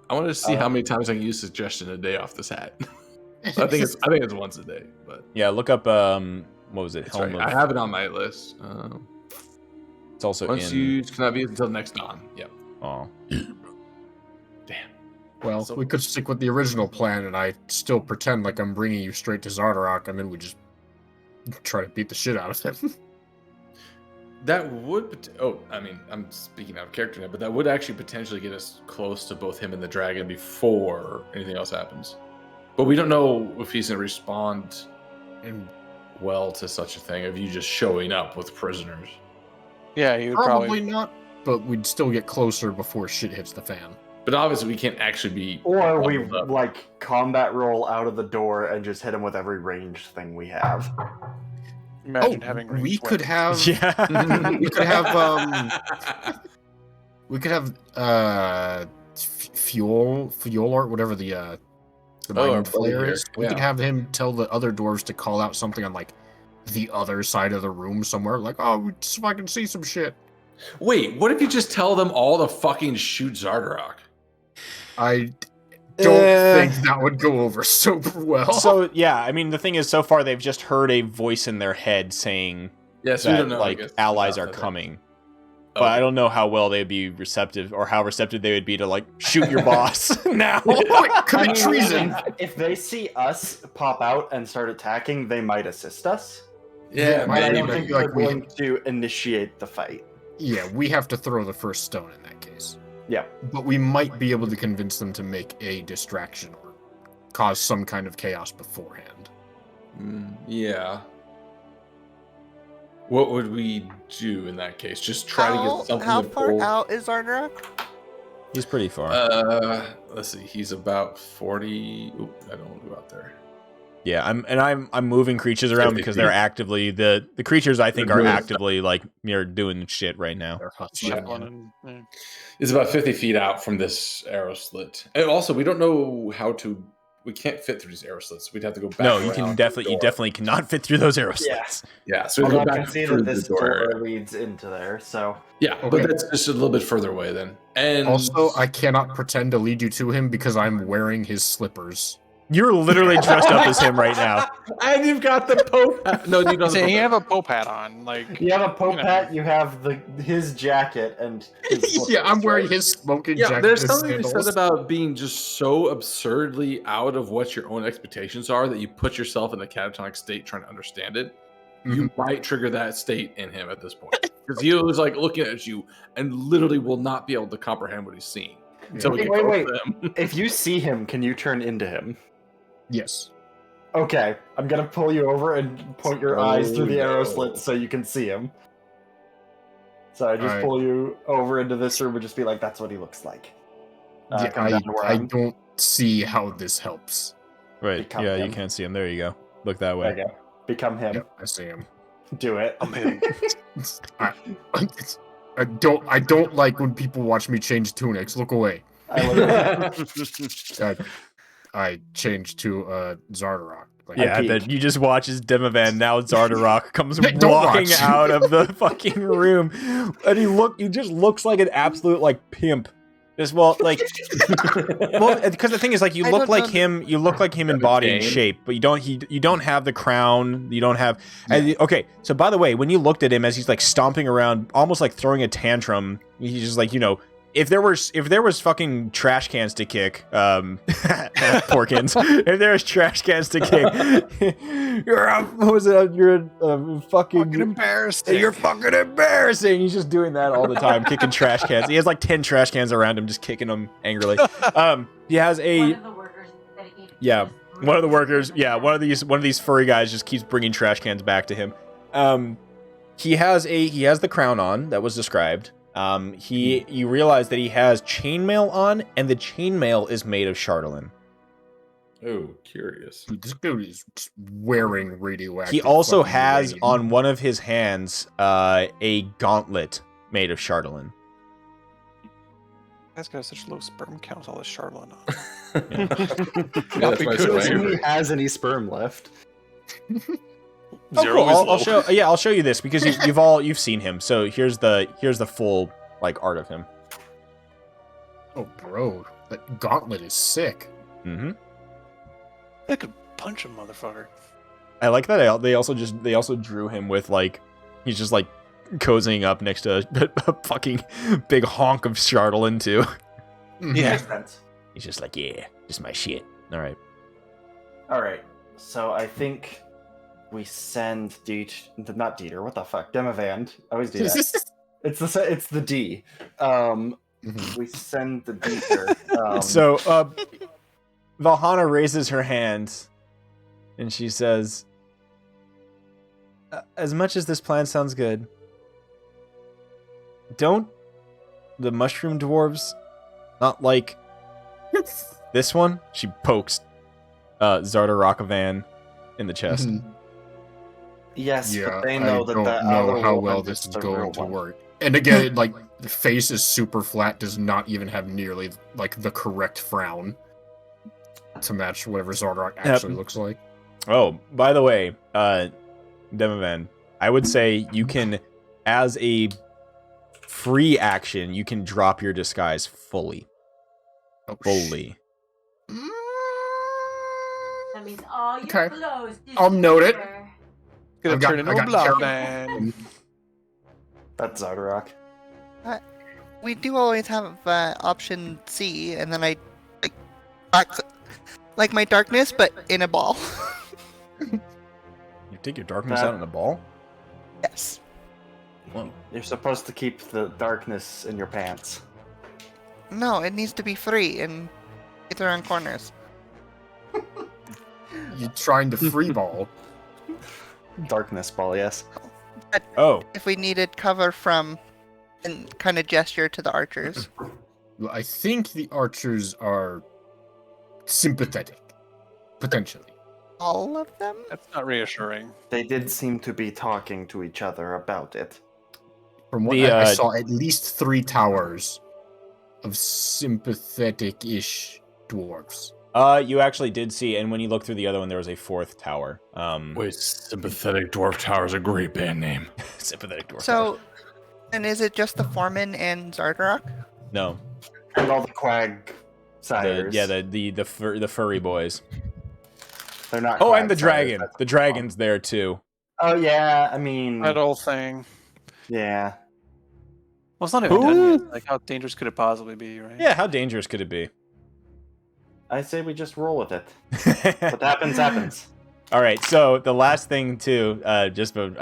I wanted to see how many times I can use suggestion a day off this hat. I think it's once a day, but Yeah, look up what was it? that's right. I have it on my list. It's also Once in. used, cannot be used until next dawn. Yep. Oh, Damn. Well, So- we could stick with the original plan, and I still pretend like I'm bringing you straight to Xardorok, and then we just try to beat the shit out of him. That would. I mean, I'm speaking out of character now, but that would actually potentially get us close to both him and the dragon before anything else happens. But we don't know if he's going to respond well to such a thing of you just showing up with prisoners. Yeah, he would Probably not, but we'd still get closer before shit hits the fan. But obviously, we can't actually be. Or we bundled up. like combat roll out of the door and just hit him with every ranged thing we have. imagine having. we ranged could weapons. have. yeah. We could have. We could have fuel or whatever the our mind flayer brother is. here, We could yeah. have him tell the other dwarves to call out something on like the other side of the room somewhere. Like, oh, just so I can see some shit. Wait, what if you just tell them all to fucking shoot Xardorok? I don't think that would go over super well. So yeah, I mean the thing is, so far they've just heard a voice in their head saying Yes, we that don't know. I like guess. allies Yeah, are okay. coming. Oh, But I don't know how well they'd be receptive, or how receptive they would be to like shoot your boss now. Commit treason. If they see us pop out and start attacking, they might assist us. Yeah, But I maybe. don't think like they're going to initiate the fight. Yeah, we have to throw the first stone in that case. Yeah. But we might be able to convince them to make a distraction or cause some kind of chaos beforehand. Yeah. What would we do in that case? Just try to get something How to far pull. out is Xardorok? He's pretty far. Let's see. He's about 40. Oop, I don't want to go out there. Yeah, I'm moving creatures around 50 because feet. they're actively the creatures I think They're are doing actively like near doing shit right now. They're hustling. Shuffling and- yeah. It's about 50 feet out from this arrow slit. And also, we don't know how to. We can't fit through these arrow slits. We'd have to go back. No, you around can the definitely you door. definitely cannot fit through those arrow Yeah. slits. Yeah, so we Although go I back can see through that the this door area. door leads into there, so Yeah, Okay. but that's just a little bit further away then. And Also, I cannot pretend to lead you to him because I'm wearing his slippers. You're literally dressed up as him right now. and you've got the pope. No, you don't. Say you have a Pope hat on, like you have a Pope You know. hat, you have his jacket, and his Yeah, I'm slippers, wearing right? his smoking Yeah, jacket. there's and something to be said sandals. about being just so absurdly out of what your own expectations are that you put yourself in a catatonic state trying to understand it. You might trigger that state in him at this point because he was like looking at you and literally will not be able to comprehend what he's seeing until we Wait, get wait, close wait. to him. If you see him, can you turn into him? Yes. Okay, I'm gonna pull you over and point your eyes through the arrow no. slits so you can see him. So I just Alright. pull you over into this room and just be like, "That's what he looks like." Yeah, Come down to where I I'm- don't see how this helps. Right. Become Yeah, you him. can't see him. There you go. Look that There way. you go. Become him. Yep, I see him. Do it. I'm him. I don't like when people watch me change tunics. Look away. I look I changed to Xardorok. Like, Yeah, peek. that you just watch as Demovan, now Xardorok, comes Hey, don't walking watch. out of the fucking room, and he just looks like an absolute like pimp. Just like, well, because the thing is, like, you I look don't like know. him, you look like him in Have a body and cane? shape, but you don't have the crown, you don't have. Okay, so by the way, when you looked at him as he's like stomping around, almost like throwing a tantrum, he's just like, if there was fucking trash cans to kick, Porkins, if there was trash cans to kick, you're a fucking embarrassing. you're fucking embarrassing. He's just doing that all the time, kicking trash cans. He has like 10 trash cans around him, just kicking them angrily. He has a one of the workers. Yeah, one of these furry guys just keeps bringing trash cans back to him. He has the crown on that was described. You realize that he has chainmail on, and the chainmail is made of Chardolin. Oh, curious. this dude is wearing radioactive. He also fucking has uranium. on one of his hands a gauntlet made of Chardolin. That's got such low sperm count. All this Charlotte on. Yeah, that's why it's so Because angry. he has any sperm left. Oh, Zero cool. is I'll low. show. Yeah, I'll show you this because you've seen him. So here's the full like art of him. Oh, bro. That gauntlet is sick. Mm-hmm. I could punch a motherfucker. I like that. They also drew him with like he's just like cozying up next to a fucking big honk of Shardolin too. Yeah. Makes sense. He's just like, yeah, just my shit. All right. All right. So I think we send not Dieter. What the fuck? Demavand. I always do that. It's the D. We send the Dieter. So Valhalla raises her hand and she says, as much as this plan sounds good, don't the mushroom dwarves not like this one? She pokes Xardorok in the chest. Yes, Yeah, but they I know that don't the know other how one well is this is the going real to one. work. And again, like the face is super flat, does not even have nearly like the correct frown to match whatever Xardorok actually looks like. Oh, by the way, Demavan, I would say you can, as a free action, you can drop your disguise fully. Oh, Fully. That means all your Okay. clothes I'll note it. Gonna I've got- turn into I a got blood careful. man. That's Xardorok. We do always have option C, and then I like my darkness, but in a ball. You take your darkness That- out in a ball? Yes. Whoa. You're supposed to keep the darkness in your pants. No, it needs to be free and get around corners. You trying to free ball? Darkness ball, yes. Oh, If we needed cover from, and kind of gesture to the archers. Well, I think the archers are sympathetic, potentially. All of them? That's not reassuring. They did seem to be talking to each other about it. From what The, I uh, saw, at least 3 towers of sympathetic-ish dwarves. you actually did see, and when you look through the other one, there was a 4th tower. Wait, Sympathetic Dwarf Tower is a great band name. Sympathetic dwarf. So, and is it just the foreman and Xardorok? No, And all the quag sires. the furry boys. They're not. Oh, quag and the sires, dragon. that's The dragon's there too. Oh yeah, I mean, That whole thing. yeah. Well, it's not even Who? done yet. Like, how dangerous could it possibly be, right? Yeah, how dangerous could it be? I say we just roll with it. What happens, happens. All right, so the last thing too, I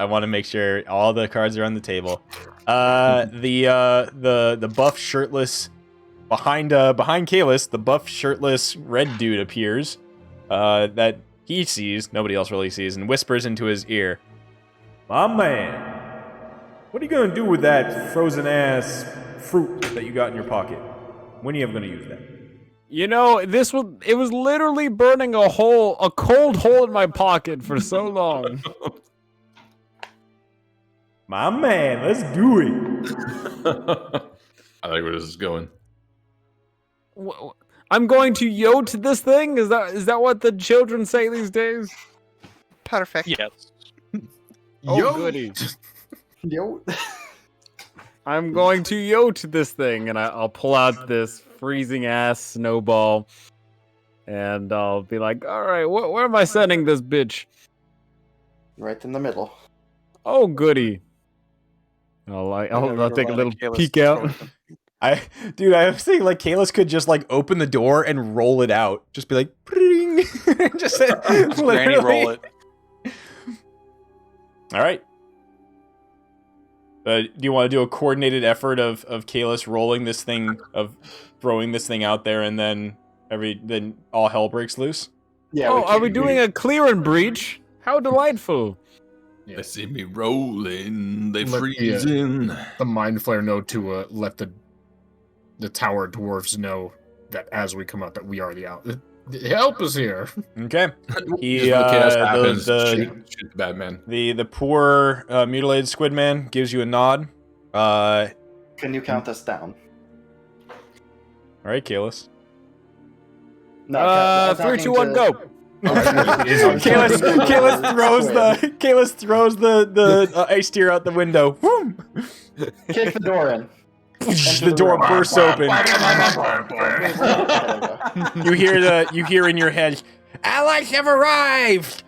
want to make sure all the cards are on the table. The buff shirtless behind Kalis, the buff shirtless red dude appears, that he sees, nobody else really sees, and whispers into his ear, "My man, what are you gonna do with that frozen ass fruit that you got in your pocket? When are you ever gonna use that?" You know, it was literally burning a cold hole in my pocket for so long. My man, let's do it. I like where this is going. I'm going to yote this thing? Is that what the children say these days? Perfect. Yes. Oh, Yo! goody. Yo. I'm going to yote this thing, and I'll pull out this freezing ass snowball, and I'll be like, all right, where am I sending this bitch? Right in the middle. Oh, goody. I'll take a little peek out. I was thinking like Kalis could just like open the door and roll it out. Just be like, "Pring." Just Granny literally roll it. All right. Do you want to do a coordinated effort of Kalis rolling this thing, of throwing this thing out there, and then all hell breaks loose? Yeah. Oh, are we doing a clear and breach? How delightful. They see me rolling, they Let the, freeze in. The Mind Flare know to let the tower dwarves know that as we come out that we are the out. Help us here. Okay. He Just when the chaos happens, the shoot the bad man. the poor mutilated squid man gives you a nod. All Can you count us down? right, Kalis. No, 3, 2, 1, go. Kalis throws the ice tear out the window. Boom. Kick the door in. The door bursts open. You hear in your head, "Allies have arrived!"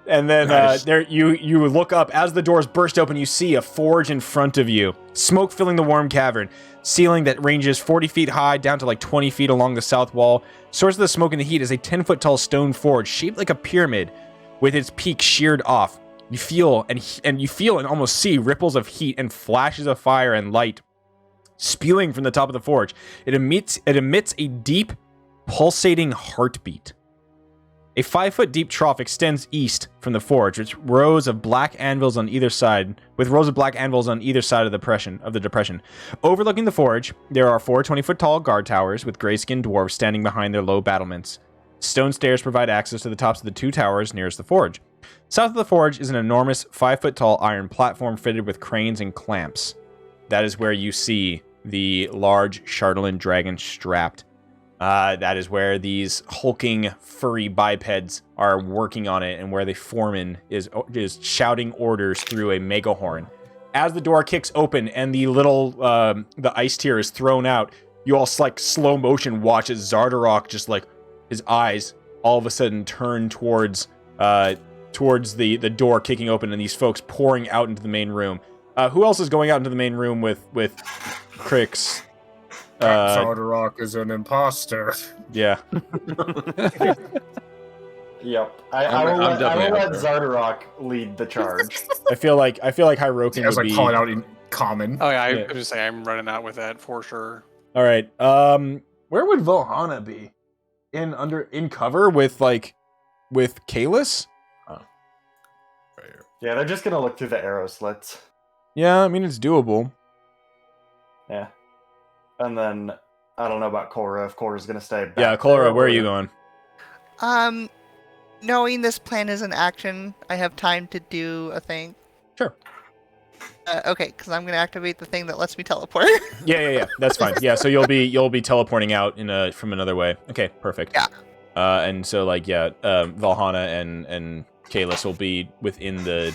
And then there you look up as the doors burst open. You see a forge in front of you, smoke filling the warm cavern, ceiling that ranges 40 feet high down to like 20 feet along the south wall. Source of the smoke and the heat is a 10-foot tall stone forge shaped like a pyramid, with its peak sheared off. You feel and almost see ripples of heat and flashes of fire and light spewing from the top of the forge. It emits a deep, pulsating heartbeat. A 5-foot deep trough extends east from the forge, with rows of black anvils on either side of the depression. Overlooking the forge, there are 4 20-foot tall guard towers with gray-skinned dwarves standing behind their low battlements. Stone stairs provide access to the tops of the 2 towers nearest the forge. South of the forge is an enormous 5-foot tall iron platform fitted with cranes and clamps. That is where you see the large Xardorok dragon strapped. That is where these hulking, furry bipeds are working on it, and where the foreman is shouting orders through a megahorn. As the door kicks open and the little the ice tier is thrown out, you all like slow motion watch as Xardorok just like his eyes all of a sudden turn towards the door kicking open and these folks pouring out into the main room. Who else is going out into the main room with Crix? Xardorok is an imposter. Yeah. Yep. I will let Xardorok lead the charge. I feel like Hirokin I was would like be calling out in common. Oh yeah, I was just saying I'm running out with that for sure. All right. Where would Valhalla be? In cover with Kalis? Oh. Right here. Yeah, they're just gonna look through the arrow slits. Yeah, I mean it's doable. Yeah. And then I don't know about Korra. If Korra's gonna stay back. Yeah, Korra, where are you going? Knowing this plan is in action, I have time to do a thing. Sure. Okay, because I'm gonna activate the thing that lets me teleport. Yeah. That's fine. Yeah, so you'll be teleporting out from another way. Okay, perfect. Yeah. And so Valhalla and Kalis will be within the.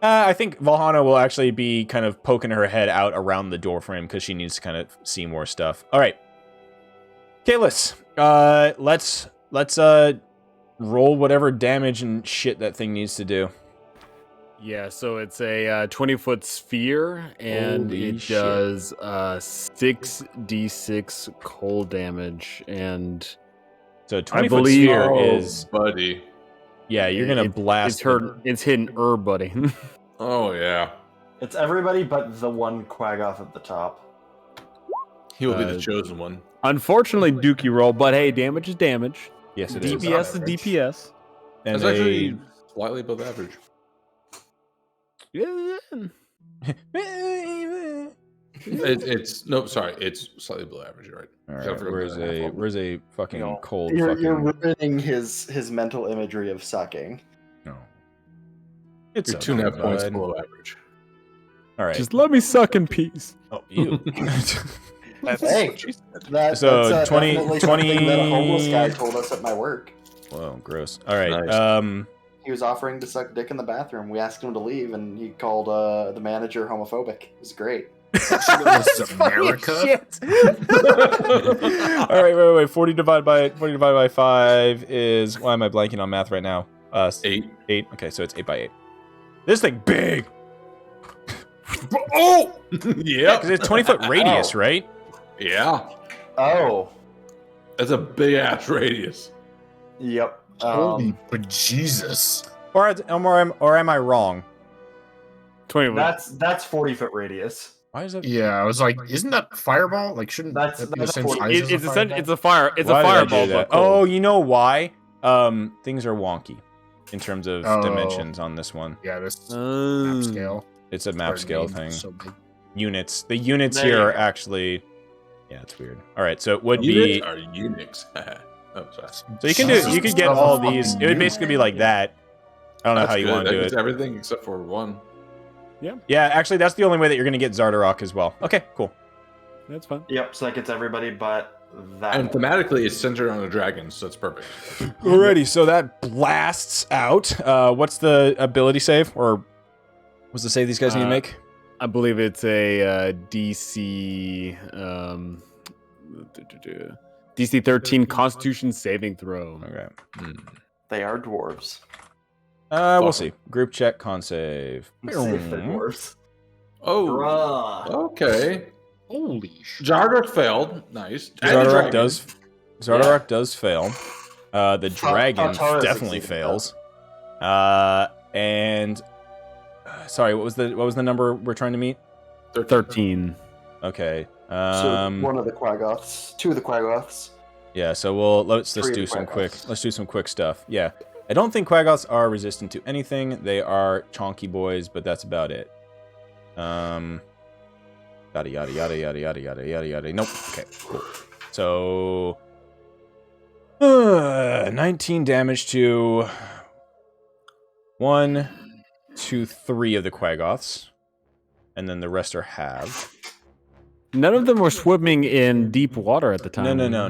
I think Valhalla will actually be kind of poking her head out around the doorframe because she needs to kind of see more stuff. All right, Kalis, let's roll whatever damage and shit that thing needs to do. Yeah, so it's a 20-foot sphere, and Holy it shit. does 6d6 cold damage, and So a I 20-foot believe- sphere Oh, is buddy. yeah. You're gonna blast. It's hitting buddy. Oh yeah. It's everybody but the one Quaggoth at the top. He will be the chosen one. Unfortunately, Dookie roll, but hey, damage is damage. Yes, it is. DPS is DPS. And That's actually slightly above average. Yeah. It's slightly below average. You're right. All Except right, for where's a fucking cold You're fucking. ruining his mental imagery of sucking. No. It's You're 2.5 points bud. below average. All right. Just let me suck in peace. Oh, you. That's Hey. what she said. So, That's 20 definitely something that a homeless 20 guy told us at my work. Whoa, gross. All right. Nice. He was offering to suck dick in the bathroom. We asked him to leave, and he called the manager homophobic. It was great. This is America. All right, wait. 40 divided by 5 is. Why am I blanking on math right now? 8. 8. Okay, so it's 8 by 8. This thing big. Oh! Yeah, because it's 20-foot radius, right? Yeah. Oh. That's a big ass radius. Yep. Holy bejesus. Or am I wrong? 20. That's 40-foot radius. Why is that? Yeah, I was like, isn't that fireball? Like, shouldn't That's- that be the that's same 40. size as It's a a fireball? it's a fire. It's Why a did I do fireball. that? But cold. Oh, you know why? Things are wonky in terms of Oh. dimensions on this one. Yeah, this Oh. map scale. It's a map Or scale name, thing. so big. Units. The units There here you are go. actually. Yeah, it's weird. All right, so it would Units be. are Unix. Oh, sorry. So you can do. You could get all these. It would basically be like that. I don't know how you want to do It's it. everything except for one. Yeah, actually, that's the only way that you're going to get Xardorok as well. Okay, cool. That's fine. Yep, so that gets everybody but that And one. thematically, it's centered on a dragon, so it's perfect. Alrighty, so that blasts out. What's the ability save, or what's the save these guys need to make? I believe it's a DC DC 13 Constitution saving throw. Okay. They are dwarves. We'll see. Group check, con save. See if they're dwarves. Oh, Bruh. okay. Holy shit. Xardorok failed. Nice. And the dragon. Xardorok does fail. The dragon Tara definitely succeeded, fails. And sorry, what was the number we're trying to meet? 13. Okay. So one of the Quaggoths, two of the Quaggoths. Yeah, so let's Three of do the some Quaggoths. let's do some quick stuff. Yeah. I don't think Quaggoths are resistant to anything. They are chonky boys, but that's about it. Yada yada yada yada yada yada yada yada. Nope. Okay, cool. So 19 damage to 1, 2, 3 of the Quaggoths. And then the rest are halved. None of them were swimming in deep water at the time. No.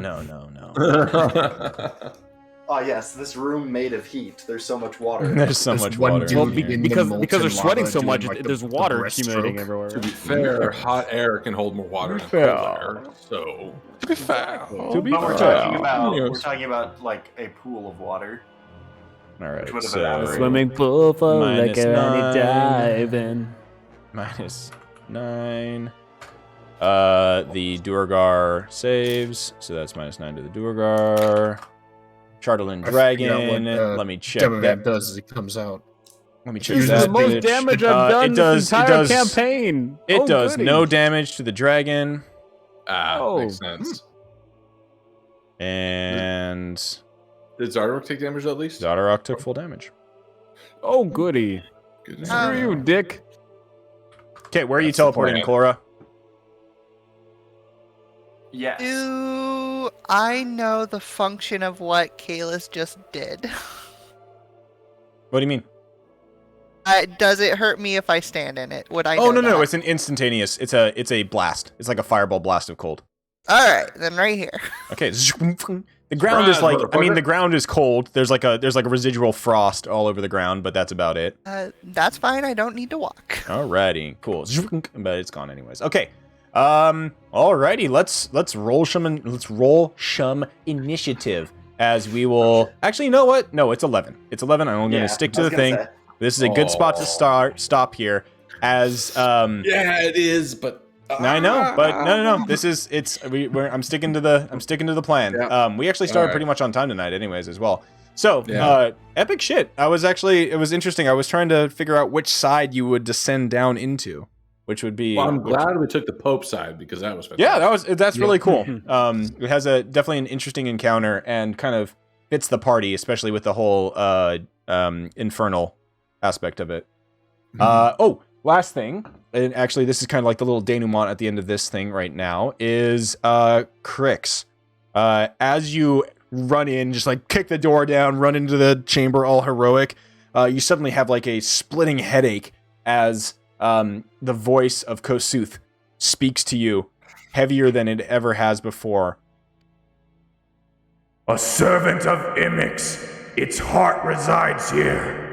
Ah, yes, this room made of heat. There's so much water. There's so There's much one water. dude Well, in the because molten they're sweating lava so much, doing, like, there's the water breaststroke. accumulating everywhere. To be fair, hot air can hold more water than cold air. So, To be fair. To be But we're fair. talking about like a pool of water. All right, Which would have so evaporated. Swimming pool full of Minus liquor and 9. he dive in. minus 9. The Durgar saves, so that's minus 9 to the Durgar. Chardalin I forgot Dragon. what, Let me check Demoman that. does as he comes out. Let me check This is that. The most bitch. damage I've done it does, this entire it does, campaign. It Oh, does goody. no damage to the dragon, makes sense. and Did Xardorok take damage at least? Xardorok took full damage. Oh, goody. Good. Screw you, Dick. Okay, where are you That's the teleporting, plan. Cora? Yes. Do I know the function of what Kalis just did? What do you mean? Does it hurt me if I stand in it? Would I? Oh know no, that? it's an instantaneous. It's a blast. It's like a fireball blast of cold. All right, then right here. Okay, the ground is like. I mean, the ground is cold. There's like a residual frost all over the ground, but that's about it. That's fine. I don't need to walk. Alrighty, cool. But it's gone anyways. Okay. Alrighty. Let's roll some initiative as we will. Actually, you know what? No, it's 11. It's 11. I'm only going to stick to the thing. This is a good spot to stop here. As Yeah, it is, but I know, but no. This is I'm sticking to the plan. Yeah. We actually started Alright. pretty much on time tonight, anyways, as well. So, Yeah. epic shit. It was interesting. I was trying to figure out which side you would descend down into, which would be. well, I'm glad we took the Pope side because that was fantastic. Yeah, that's really cool. It has definitely an interesting encounter and kind of fits the party, especially with the whole infernal aspect of it. Last thing, and actually this is kind of like the little denouement at the end of this thing right now, is Crix. As you run in, just like kick the door down, run into the chamber all heroic, you suddenly have like a splitting headache as the voice of Kosuth speaks to you, heavier than it ever has before. A servant of Imix. Its heart resides here.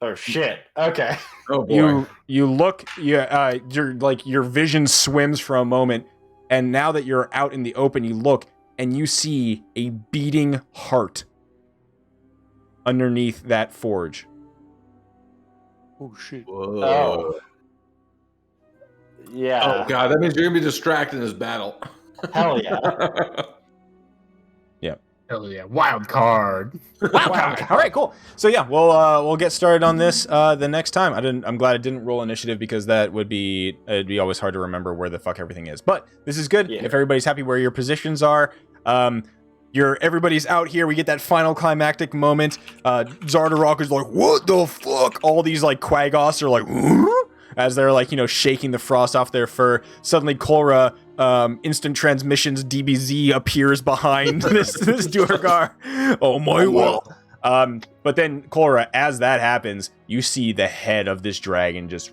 Oh shit. Okay. Oh boy. You look, your vision swims for a moment, and now that you're out in the open, you look and you see a beating heart underneath that forge. Oh shit. Whoa. Oh. Yeah. Oh god, that means you're gonna be distracted in this battle. Hell yeah. Hell yeah. Wild card. Wow. All right, cool. So yeah, we'll get started on this the next time. I'm glad I didn't roll initiative because it'd be always hard to remember where the fuck everything is. But this is good. Yeah. If everybody's happy where your positions are, everybody's out here. We get that final climactic moment. Xardorok is like, what the fuck? All these like Quaggoths are like, huh? As they're like, shaking the frost off their fur. Suddenly Cora, instant transmissions DBZ appears behind this Durgar. Oh my well. But then Cora, as that happens, you see the head of this dragon just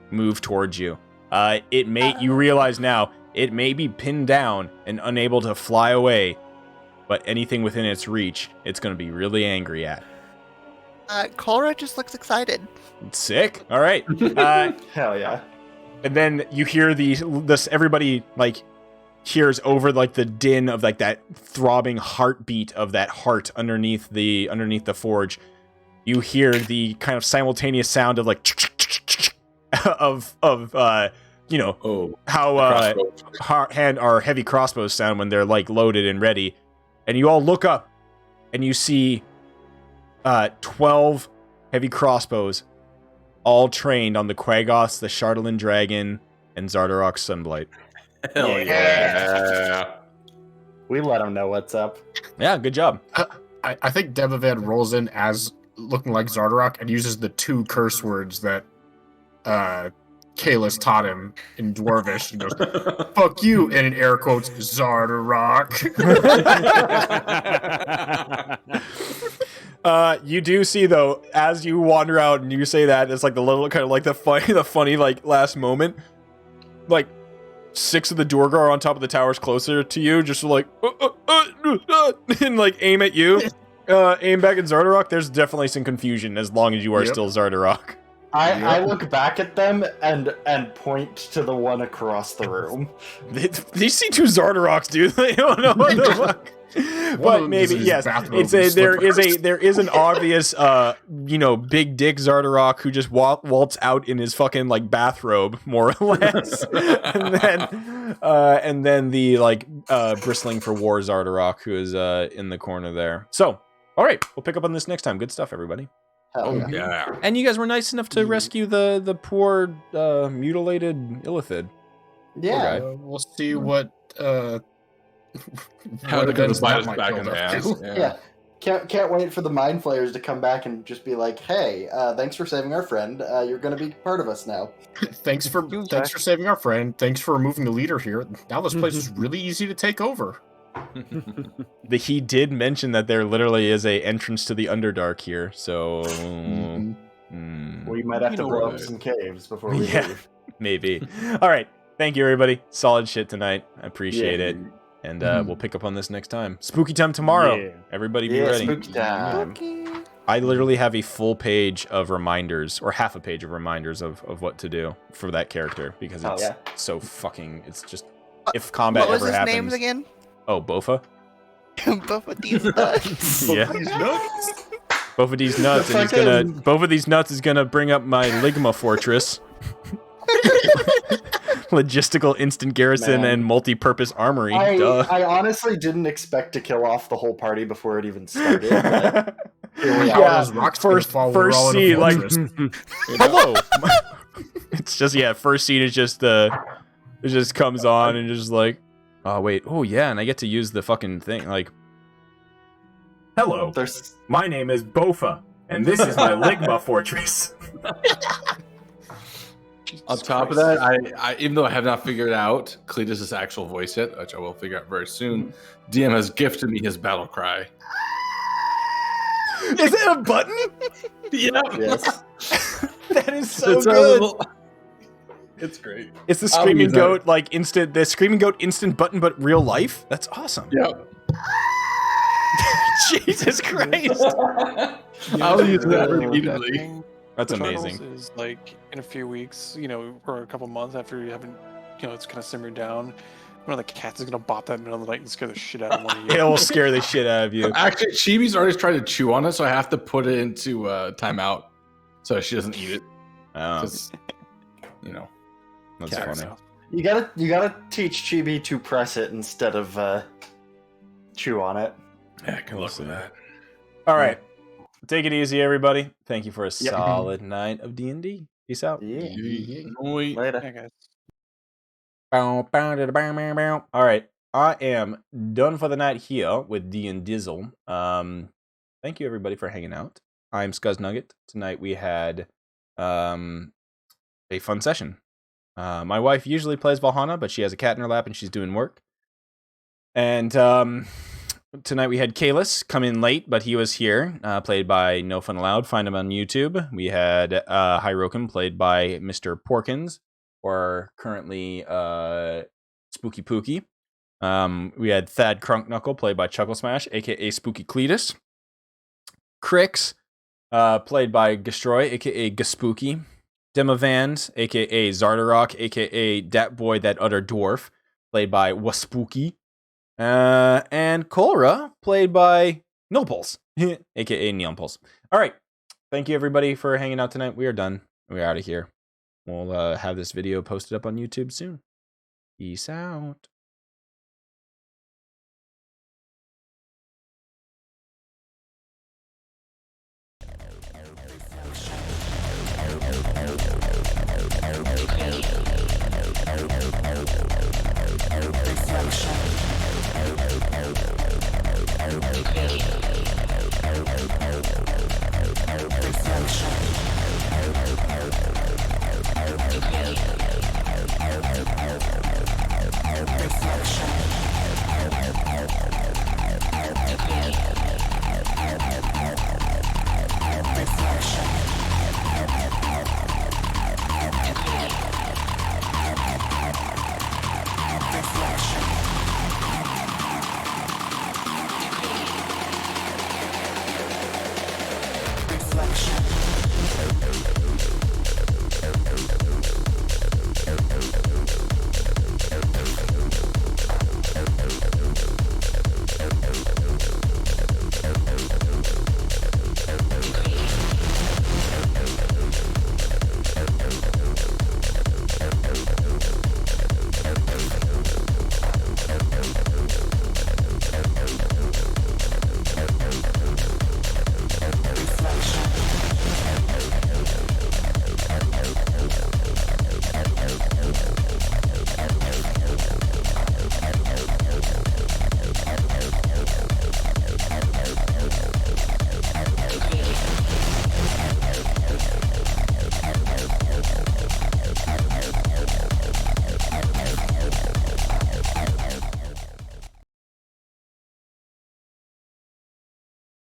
move towards you. You realize now it may be pinned down and unable to fly away, but anything within its reach, it's going to be really angry at. Cholera just looks excited. Sick. All right. Hell yeah. And then you hear this everybody like hears over like the din of like that throbbing heartbeat of that heart underneath the forge. You hear the kind of simultaneous sound of like of you know how our heavy crossbows sound when they're like loaded and ready. And you all look up and you see 12 heavy crossbows all trained on the Quaggoths, the Chardalyn Dragon, and Xardorok's Sunblight. Hell yeah. We let them know what's up. Yeah, good job. I think Devavan rolls in as looking like Xardorok and uses the 2 curse words that Kalis taught him in Dwarvish. He goes, "Fuck you," and in air quotes, Xardorok. You do see though, as you wander out and you say that, it's like the little kind of like the funny like last moment, like 6 of the Durgar are on top of the towers closer to you, just like and like aim at you, aim back at Xardorok. There's definitely some confusion as long as you are still Xardorok. I look back at them and point to the one across the room. They see 2 Xardoroks, dude. They don't know what the fuck. But maybe yes, there is an obvious big dick Xardorok who just waltz out in his fucking like bathrobe more or less, and then the like bristling for war Xardorok who is in the corner there. So all right, we'll pick up on this next time. Good stuff, everybody. Hell Yeah. And you guys were nice enough to rescue the poor mutilated Illithid. Yeah. We'll see what How to events bite that us might back build in the up ass. to. Yeah. Can't wait for the mind flayers to come back and just be like, "Hey, thanks for saving our friend. You're gonna be part of us now." Thanks for saving our friend. Thanks for removing the leader here. Now this place is really easy to take over. He did mention that there literally is a entrance to the Underdark here, so We might have to blow up some caves before we leave. Maybe. All right, thank you, everybody. Solid shit tonight. I appreciate it, and we'll pick up on this next time. Spooky time tomorrow. Yeah. Everybody, be ready. Spooky time. I literally have a full page of reminders, or half a page of reminders of what to do for that character because it's so fucking. It's just if combat what was ever his happens. names again? Oh, Bofa. Both of these nuts. Yeah. Both of these nuts, and he's gonna. Both of these nuts is gonna bring up my Ligma fortress. Logistical instant garrison and multi-purpose armory. I honestly didn't expect to kill off the whole party before it even started. But first scene, like, hello. It's just first scene is just it just comes on and just like, oh wait, oh yeah, and I get to use the fucking thing, like. Hello, my name is Bofa, and this is my Ligma fortress. On top of that, I even though I have not figured out Cletus's actual voice yet, which I will figure out very soon, DM has gifted me his battle cry. Is it a button? Yeah. Yes. That is so good. It's great. It's the Screaming Goat the Screaming Goat instant button, but real life. That's awesome. Yeah. Jesus Christ. I'll use that repeatedly. That's Charles amazing. is like in a few weeks, or a couple months after you haven't, it's kind of simmered down. One of the cats is gonna bop that in the middle of the night and scare the shit out of one of you. It will scare the shit out of you. Actually, Chibi's already tried to chew on it, so I have to put it into timeout so she doesn't eat it. That's cats. funny. You gotta teach Chibi to press it instead of chew on it. Yeah, I can look with that. All right. Take it easy, everybody. Thank you for a solid night of D&D. Peace out. Yeah. Later. Yeah, guys. All right. I am done for the night here with D&Dizzle. Thank you, everybody, for hanging out. I'm Scuzz Nugget. Tonight we had a fun session. My wife usually plays Valhalla, but she has a cat in her lap and she's doing work. And tonight we had Kalis come in late, but he was here, played by No Fun Allowed. Find him on YouTube. We had Hyroken, played by Mr. Porkins, or currently Spooky Pookie. We had Thad Crunknuckle, played by Chuckle Smash, aka Spooky Cletus. Crix, played by Gastroy, aka Gaspooky. Demavand, aka Xardorok, aka Dat Boy That Utter Dwarf, played by Waspooky. And Kolra, played by Nilpulse, aka Neonpulse. All right. Thank you, everybody, for hanging out tonight. We are done. We're out of here. We'll have this video posted up on YouTube soon. Peace out. Reflection.